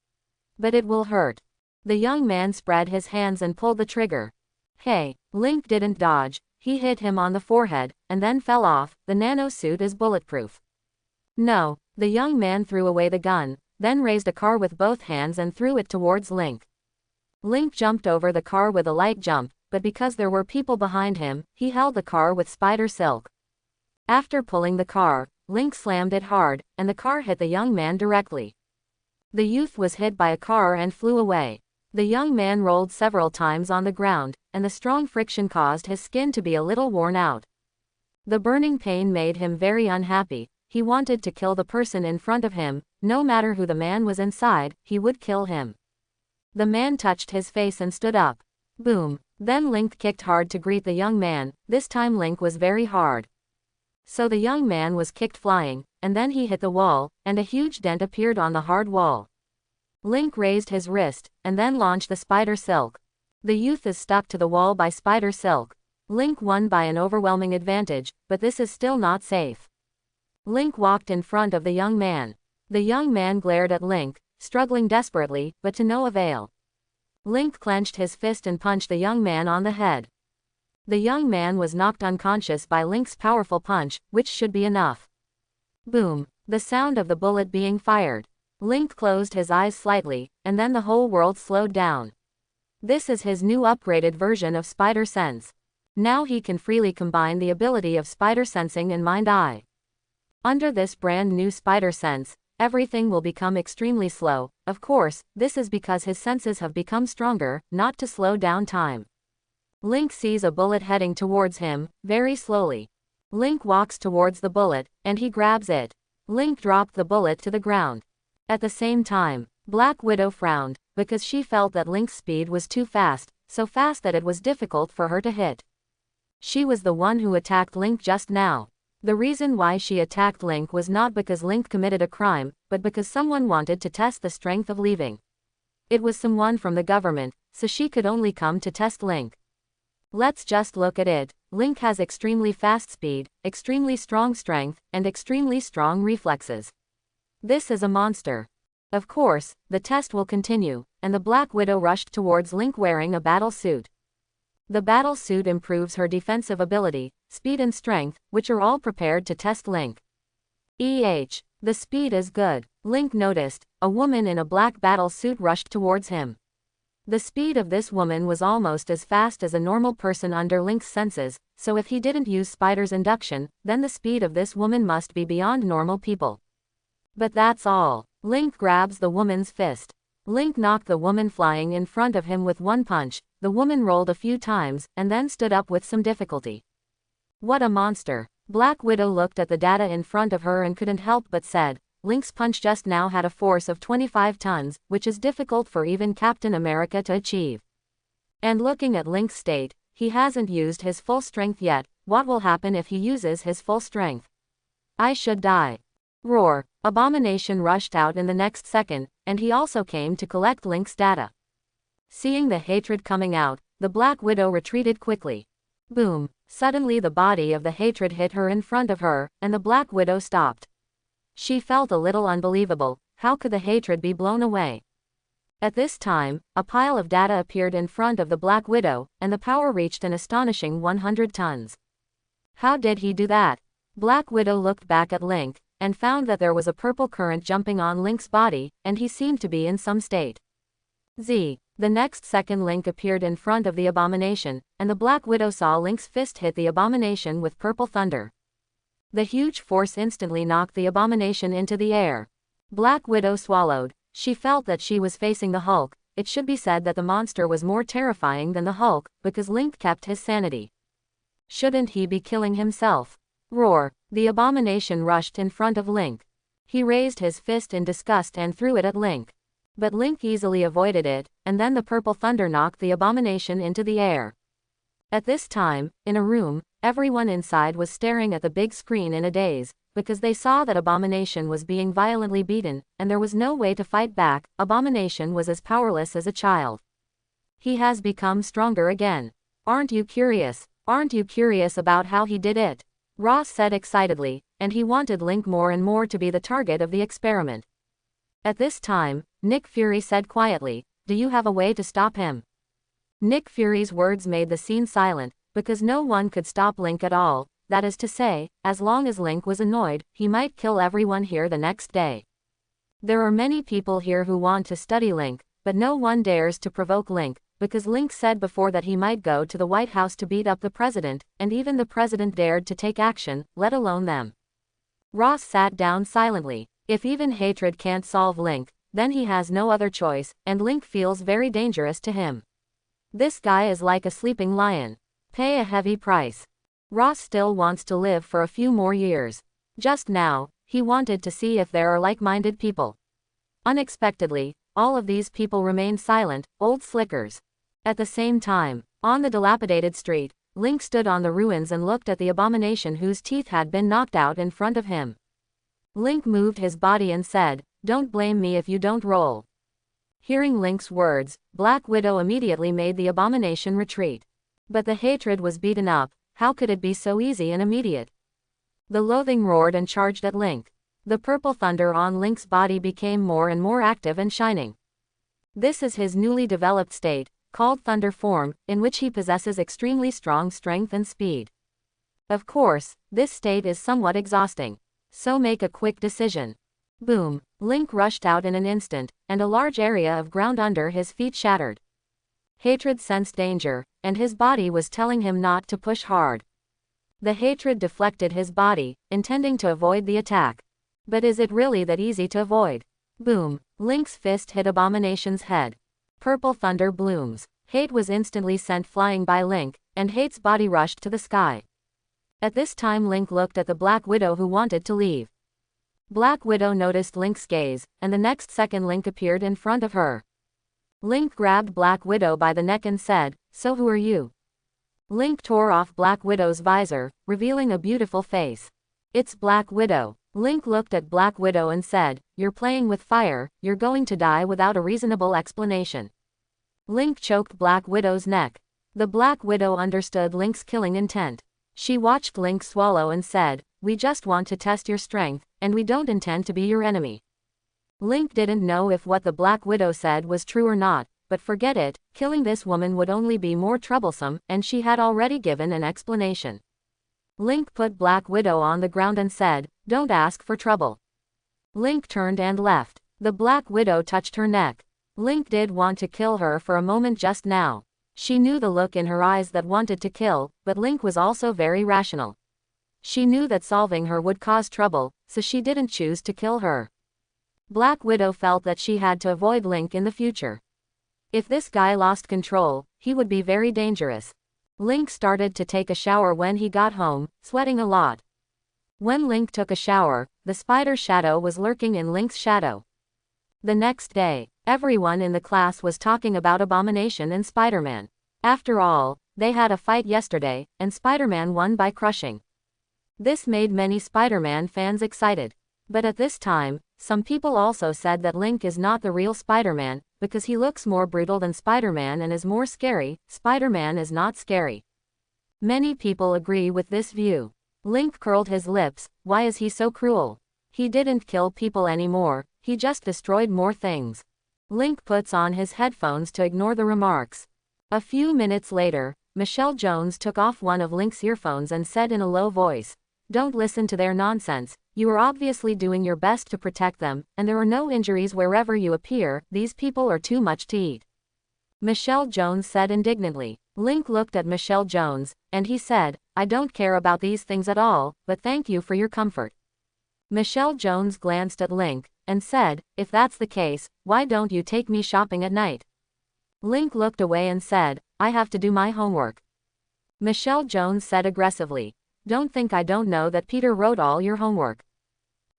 S1: But it will hurt." The young man spread his hands and pulled the trigger. Hey, Link didn't dodge, he hit him on the forehead, and then fell off. The nano suit is bulletproof. No, the young man threw away the gun, then raised a car with both hands and threw it towards Link. Link jumped over the car with a light jump, but because there were people behind him, he held the car with spider silk. After pulling the car, Link slammed it hard, and the car hit the young man directly. The youth was hit by a car and flew away. The young man rolled several times on the ground, and the strong friction caused his skin to be a little worn out. The burning pain made him very unhappy. He wanted to kill the person in front of him, no matter who the man was inside, he would kill him. The man touched his face and stood up. Boom. Then Link kicked hard to greet the young man. This time Link was very hard. So the young man was kicked flying, and then he hit the wall, and a huge dent appeared on the hard wall. Link raised his wrist, and then launched the spider silk. The youth is stuck to the wall by spider silk. Link won by an overwhelming advantage, but this is still not safe. Link walked in front of the young man. The young man glared at Link, struggling desperately, but to no avail. Link clenched his fist and punched the young man on the head. The young man was knocked unconscious by Link's powerful punch, which should be enough. Boom. The sound of the bullet being fired. Link closed his eyes slightly, and then the whole world slowed down. This is his new upgraded version of Spider Sense. Now he can freely combine the ability of Spider Sensing and Mind Eye. Under this brand new Spider Sense, everything will become extremely slow. Of course, this is because his senses have become stronger, not to slow down time. Link sees a bullet heading towards him, very slowly. Link walks towards the bullet, and he grabs it. Link dropped the bullet to the ground. At the same time, Black Widow frowned, because she felt that Link's speed was too fast, so fast that it was difficult for her to hit. She was the one who attacked Link just now. The reason why she attacked Link was not because Link committed a crime, but because someone wanted to test the strength of leaving. It was someone from the government, so she could only come to test Link. Let's just look at it. Link has extremely fast speed, extremely strong strength, and extremely strong reflexes. This is a monster. Of course, the test will continue, and the Black Widow rushed towards Link wearing a battle suit. The battle suit improves her defensive ability, speed and strength, which are all prepared to test Link. The speed is good. Link noticed, a woman in a black battle suit rushed towards him. The speed of this woman was almost as fast as a normal person under Link's senses, so if he didn't use Spider's induction, then the speed of this woman must be beyond normal people. But that's all. Link grabs the woman's fist. Link knocked the woman flying in front of him with one punch. The woman rolled a few times, and then stood up with some difficulty. What a monster. Black Widow looked at the data in front of her and couldn't help but said, Link's punch just now had a force of 25 tons, which is difficult for even Captain America to achieve. And looking at Link's state, he hasn't used his full strength yet. What will happen if he uses his full strength? I should die. Roar. Abomination rushed out in the next second, and he also came to collect Link's data. Seeing the hatred coming out, the Black Widow retreated quickly. Boom. Suddenly the body of the hatred hit her in front of her, and the Black Widow stopped. She felt a little unbelievable. How could the hatred be blown away? At this time, a pile of data appeared in front of the Black Widow, and the power reached an astonishing 100 tons. How did he do that? Black Widow looked back at Link, and found that there was a purple current jumping on Link's body, and he seemed to be in some state. The next second Link appeared in front of the abomination, and the Black Widow saw Link's fist hit the abomination with purple thunder. The huge force instantly knocked the abomination into the air. Black Widow swallowed. She felt that she was facing the Hulk. It should be said that the monster was more terrifying than the Hulk, because Link kept his sanity. Shouldn't he be killing himself? Roar. The abomination rushed in front of Link. He raised his fist in disgust and threw it at Link. But Link easily avoided it, and then the purple thunder knocked the abomination into the air. At this time, in a room, everyone inside was staring at the big screen in a daze, because they saw that Abomination was being violently beaten, and there was no way to fight back. Abomination was as powerless as a child. He has become stronger again. Aren't you curious? Aren't you curious about how he did it? Ross said excitedly, and he wanted Link more and more to be the target of the experiment. At this time, Nick Fury said quietly, "Do you have a way to stop him?" Nick Fury's words made the scene silent, because no one could stop Link at all. That is to say, as long as Link was annoyed, he might kill everyone here the next day. There are many people here who want to study Link, but no one dares to provoke Link, because Link said before that he might go to the White House to beat up the president, and even the president dared to take action, let alone them. Ross sat down silently. If even hatred can't solve Link, then he has no other choice, and Link feels very dangerous to him. This guy is like a sleeping lion. Pay a heavy price. Ross still wants to live for a few more years. Just now, he wanted to see if there are like-minded people. Unexpectedly, all of these people remained silent, old slickers. At the same time, on the dilapidated street, Link stood on the ruins and looked at the abomination whose teeth had been knocked out in front of him. Link moved his body and said, "Don't blame me if you don't roll." Hearing Link's words, Black Widow immediately made the abomination retreat. But the hatred was beaten up. How could it be so easy and immediate? The loathing roared and charged at Link. The purple thunder on Link's body became more and more active and shining. This is his newly developed state, called Thunder Form, in which he possesses extremely strong strength and speed. Of course, this state is somewhat exhausting. So make a quick decision. Boom. Link rushed out in an instant, and a large area of ground under his feet shattered. Hatred sensed danger, and his body was telling him not to push hard. The hatred deflected his body, intending to avoid the attack. But is it really that easy to avoid? Boom. Link's fist hit Abomination's head. Purple thunder blooms. Hate was instantly sent flying by Link, and Hate's body rushed to the sky. At this time Link looked at the Black Widow who wanted to leave. Black Widow noticed Link's gaze, and the next second Link appeared in front of her. Link grabbed Black Widow by the neck and said, "So who are you?" Link tore off Black Widow's visor, revealing a beautiful face. "It's Black Widow." Link looked at Black Widow and said, "You're playing with fire, you're going to die without a reasonable explanation." Link choked Black Widow's neck. The Black Widow understood Link's killing intent. She watched Link swallow and said, "We just want to test your strength, and we don't intend to be your enemy." Link didn't know if what the Black Widow said was true or not, but forget it, killing this woman would only be more troublesome, and she had already given an explanation. Link put Black Widow on the ground and said, "Don't ask for trouble." Link turned and left. The Black Widow touched her neck. Link did want to kill her for a moment just now. She knew the look in her eyes that wanted to kill, but Link was also very rational. She knew that solving her would cause trouble, so she didn't choose to kill her. Black Widow felt that she had to avoid Link in the future. If this guy lost control, he would be very dangerous. Link started to take a shower when he got home, sweating a lot. When Link took a shower, the spider shadow was lurking in Link's shadow. The next day, everyone in the class was talking about Abomination and Spider-Man. After all, they had a fight yesterday, and Spider-Man won by crushing. This made many Spider-Man fans excited. But at this time, some people also said that Link is not the real Spider-Man, because he looks more brutal than Spider-Man and is more scary. Spider-Man is not scary. Many people agree with this view. Link curled his lips. Why is he so cruel? He didn't kill people anymore, he just destroyed more things. Link puts on his headphones to ignore the remarks. A few minutes later, Michelle Jones took off one of Link's earphones and said in a low voice, "Don't listen to their nonsense. You are obviously doing your best to protect them, and there are no injuries wherever you appear. These people are too much to eat." Michelle Jones said indignantly. Link looked at Michelle Jones, and he said, "I don't care about these things at all, but thank you for your comfort." Michelle Jones glanced at Link, and said, "If that's the case, why don't you take me shopping at night?" Link looked away and said, "I have to do my homework." Michelle Jones said aggressively, "Don't think I don't know that Peter wrote all your homework."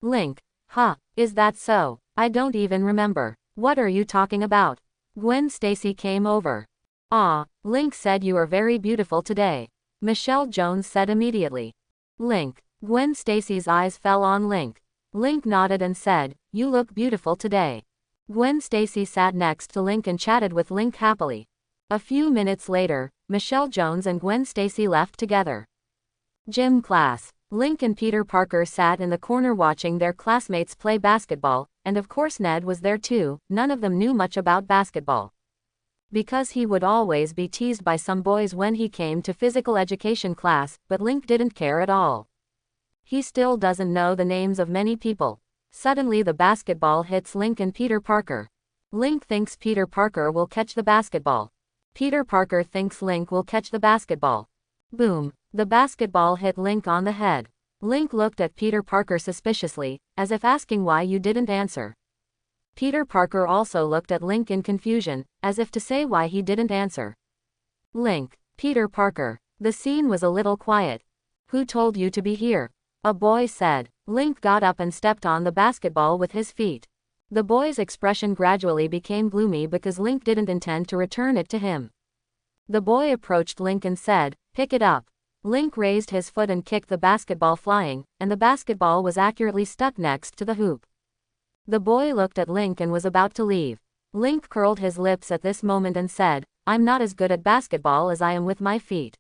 S1: Link, "Huh, is that so? I don't even remember. What are you talking about?" Gwen Stacy came over. "Ah," Link said, "you are very beautiful today." Michelle Jones said immediately. "Link." Gwen Stacy's eyes fell on Link. Link nodded and said, "You look beautiful today." Gwen Stacy sat next to Link and chatted with Link happily. A few minutes later, Michelle Jones and Gwen Stacy left together. Gym class. Link and Peter Parker sat in the corner watching their classmates play basketball, and of course Ned was there too. None of them knew much about basketball, because he would always be teased by some boys when he came to physical education class, but Link didn't care at all. He still doesn't know the names of many people. Suddenly the basketball hits Link and Peter Parker. Link thinks Peter Parker will catch the basketball. Peter Parker thinks Link will catch the basketball. Boom! The basketball hit Link on the head. Link looked at Peter Parker suspiciously, as if asking why you didn't answer. Peter Parker also looked at Link in confusion, as if to say why he didn't answer. Link, Peter Parker. The scene was a little quiet. "Who told you to be here?" a boy said. Link got up and stepped on the basketball with his feet. The boy's expression gradually became gloomy because Link didn't intend to return it to him. The boy approached Link and said, "Pick it up." Link raised his foot and kicked the basketball flying, and the basketball was accurately stuck next to the hoop. The boy looked at Link and was about to leave. Link curled his lips at this moment and said, "I'm not as good at basketball as I am with my feet."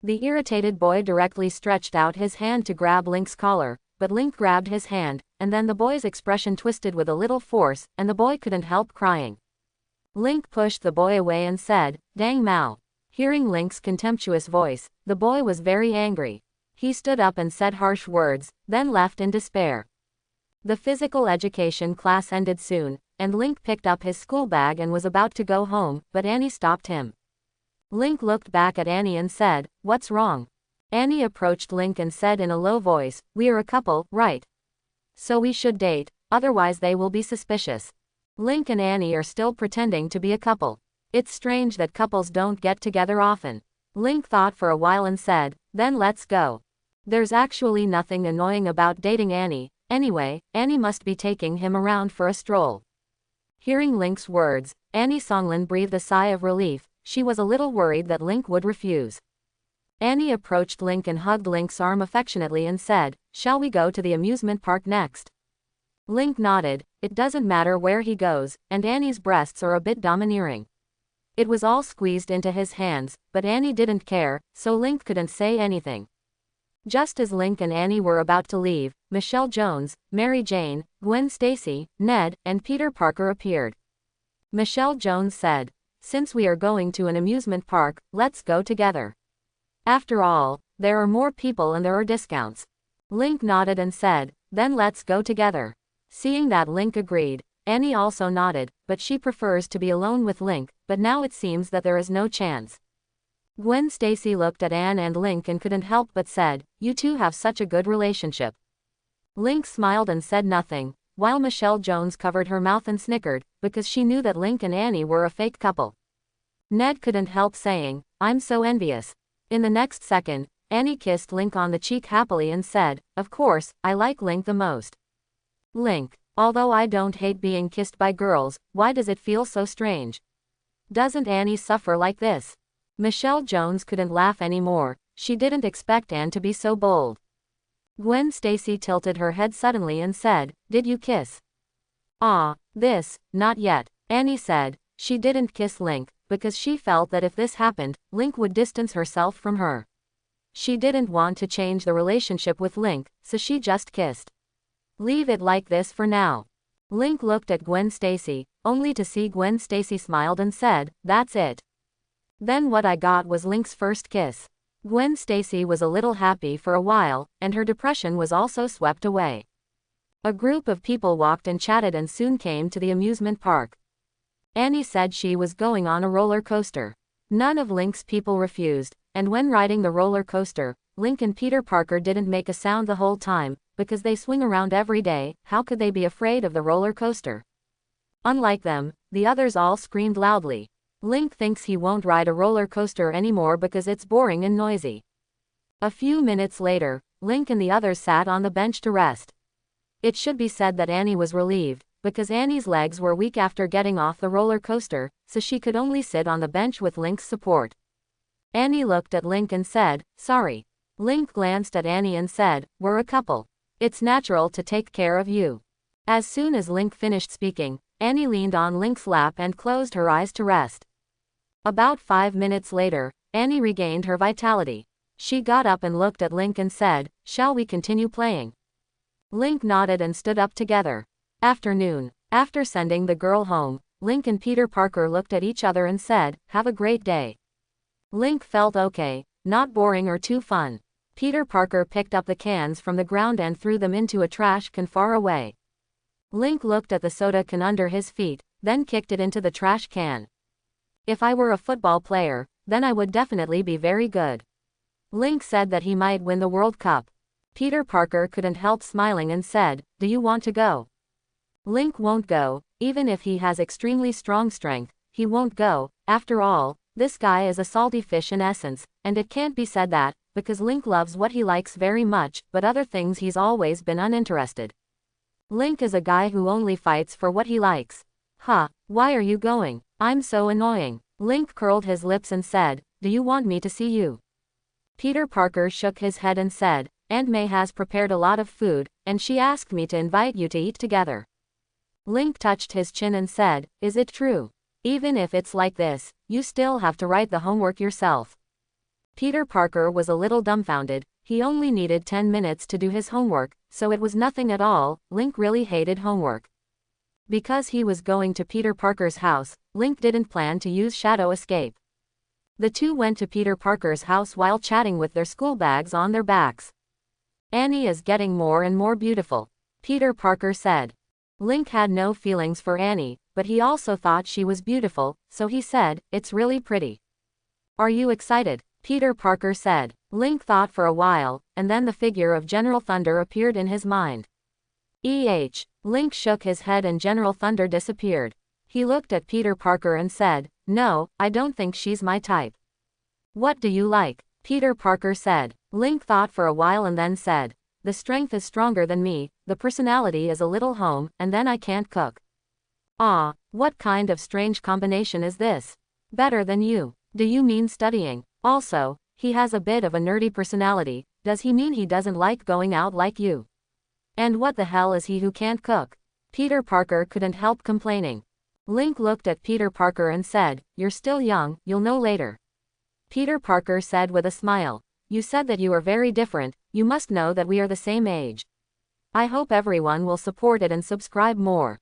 S1: The irritated boy directly stretched out his hand to grab Link's collar, but Link grabbed his hand, and then the boy's expression twisted with a little force, and the boy couldn't help crying. Link pushed the boy away and said, "Dang Mao." Hearing Link's contemptuous voice, the boy was very angry. He stood up and said harsh words, then left in despair. The physical education class ended soon, and Link picked up his school bag and was about to go home, but Annie stopped him. Link looked back at Annie and said, "What's wrong?" Annie approached Link and said in a low voice, "We are a couple, right? So we should date, otherwise they will be suspicious." Link and Annie are still pretending to be a couple. It's strange that couples don't get together often. Link thought for a while and said, "Then let's go." There's actually nothing annoying about dating Annie. Anyway, Annie must be taking him around for a stroll. Hearing Link's words, Annie Songlin breathed a sigh of relief. She was a little worried that Link would refuse. Annie approached Link and hugged Link's arm affectionately and said, "Shall we go to the amusement park next?" Link nodded. It doesn't matter where he goes, and Annie's breasts are a bit domineering. It was all squeezed into his hands, but Annie didn't care, so Link couldn't say anything. Just as Link and Annie were about to leave, Michelle Jones, Mary Jane, Gwen Stacy, Ned, and Peter Parker appeared. Michelle Jones said, "Since we are going to an amusement park, let's go together. After all, there are more people and there are discounts." Link nodded and said, "Then let's go together." Seeing that Link agreed, Annie also nodded, but she prefers to be alone with Link, but now it seems that there is no chance. Gwen Stacy looked at Anne and Link and couldn't help but said, "You two have such a good relationship." Link smiled and said nothing, while Michelle Jones covered her mouth and snickered, because she knew that Link and Annie were a fake couple. Ned couldn't help saying, "I'm so envious." In the next second, Annie kissed Link on the cheek happily and said, "Of course, I like Link the most." Link, although I don't hate being kissed by girls, why does it feel so strange? Doesn't Annie suffer like this? Michelle Jones couldn't laugh anymore, she didn't expect Anne to be so bold. Gwen Stacy tilted her head suddenly and said, "Did you kiss?" Not yet," Annie said. She didn't kiss Link, because she felt that if this happened, Link would distance herself from her. She didn't want to change the relationship with Link, so she just kissed. "Leave it like this for now." Link looked at Gwen Stacy, only to see Gwen Stacy smiled and said, "That's it." Then what I got was Link's first kiss. Gwen Stacy was a little happy for a while, and her depression was also swept away. A group of people walked and chatted and soon came to the amusement park. Annie said she was going on a roller coaster. None of Link's people refused, and when riding the roller coaster, Link and Peter Parker didn't make a sound the whole time, because they swing around every day. How could they be afraid of the roller coaster? Unlike them, the others all screamed loudly. Link thinks he won't ride a roller coaster anymore because it's boring and noisy. A few minutes later, Link and the others sat on the bench to rest. It should be said that Annie was relieved, because Annie's legs were weak after getting off the roller coaster, so she could only sit on the bench with Link's support. Annie looked at Link and said, "Sorry." Link glanced at Annie and said, "We're a couple. It's natural to take care of you." As soon as Link finished speaking, Annie leaned on Link's lap and closed her eyes to rest. About 5 minutes later, Annie regained her vitality. She got up and looked at Link and said, "Shall we continue playing?" Link nodded and stood up together. Afternoon. After sending the girl home, Link and Peter Parker looked at each other and said, "Have a great day." Link felt okay, not boring or too fun. Peter Parker picked up the cans from the ground and threw them into a trash can far away. Link looked at the soda can under his feet, then kicked it into the trash can. "If I were a football player, then I would definitely be very good." Link said that he might win the World Cup. Peter Parker couldn't help smiling and said, "Do you want to go?" Link won't go, even if he has extremely strong strength, he won't go. After all, this guy is a salty fish in essence, and it can't be said that, because Link loves what he likes very much, but other things he's always been uninterested. Link is a guy who only fights for what he likes. Why are you going? I'm so annoying." Link curled his lips and said, "Do you want me to see you?" Peter Parker shook his head and said, "Aunt May has prepared a lot of food, and she asked me to invite you to eat together." Link touched his chin and said, "Is it true? Even if it's like this, you still have to write the homework yourself." Peter Parker was a little dumbfounded. He only needed 10 minutes to do his homework, so it was nothing at all. Link really hated homework. Because he was going to Peter Parker's house, Link didn't plan to use Shadow Escape. The two went to Peter Parker's house while chatting with their school bags on their backs. "Annie is getting more and more beautiful," Peter Parker said. Link had no feelings for Annie, but he also thought she was beautiful, so he said, "It's really pretty." "Are you excited?" Peter Parker said. Link thought for a while, and then the figure of General Thunder appeared in his mind. Link shook his head and General Thunder disappeared. He looked at Peter Parker and said, "No, I don't think she's my type." "What do you like?" Peter Parker said. Link thought for a while and then said, "The strength is stronger than me, the personality is a little home, and then I can't cook." What kind of strange combination is this? Better than you. Do you mean studying? Also, he has a bit of a nerdy personality. Does he mean he doesn't like going out like you? And what the hell is he who can't cook? Peter Parker couldn't help complaining. Link looked at Peter Parker and said, "You're still young, you'll know later." Peter Parker said with a smile, "You said that you are very different, you must know that we are the same age. I hope everyone will support it and subscribe more."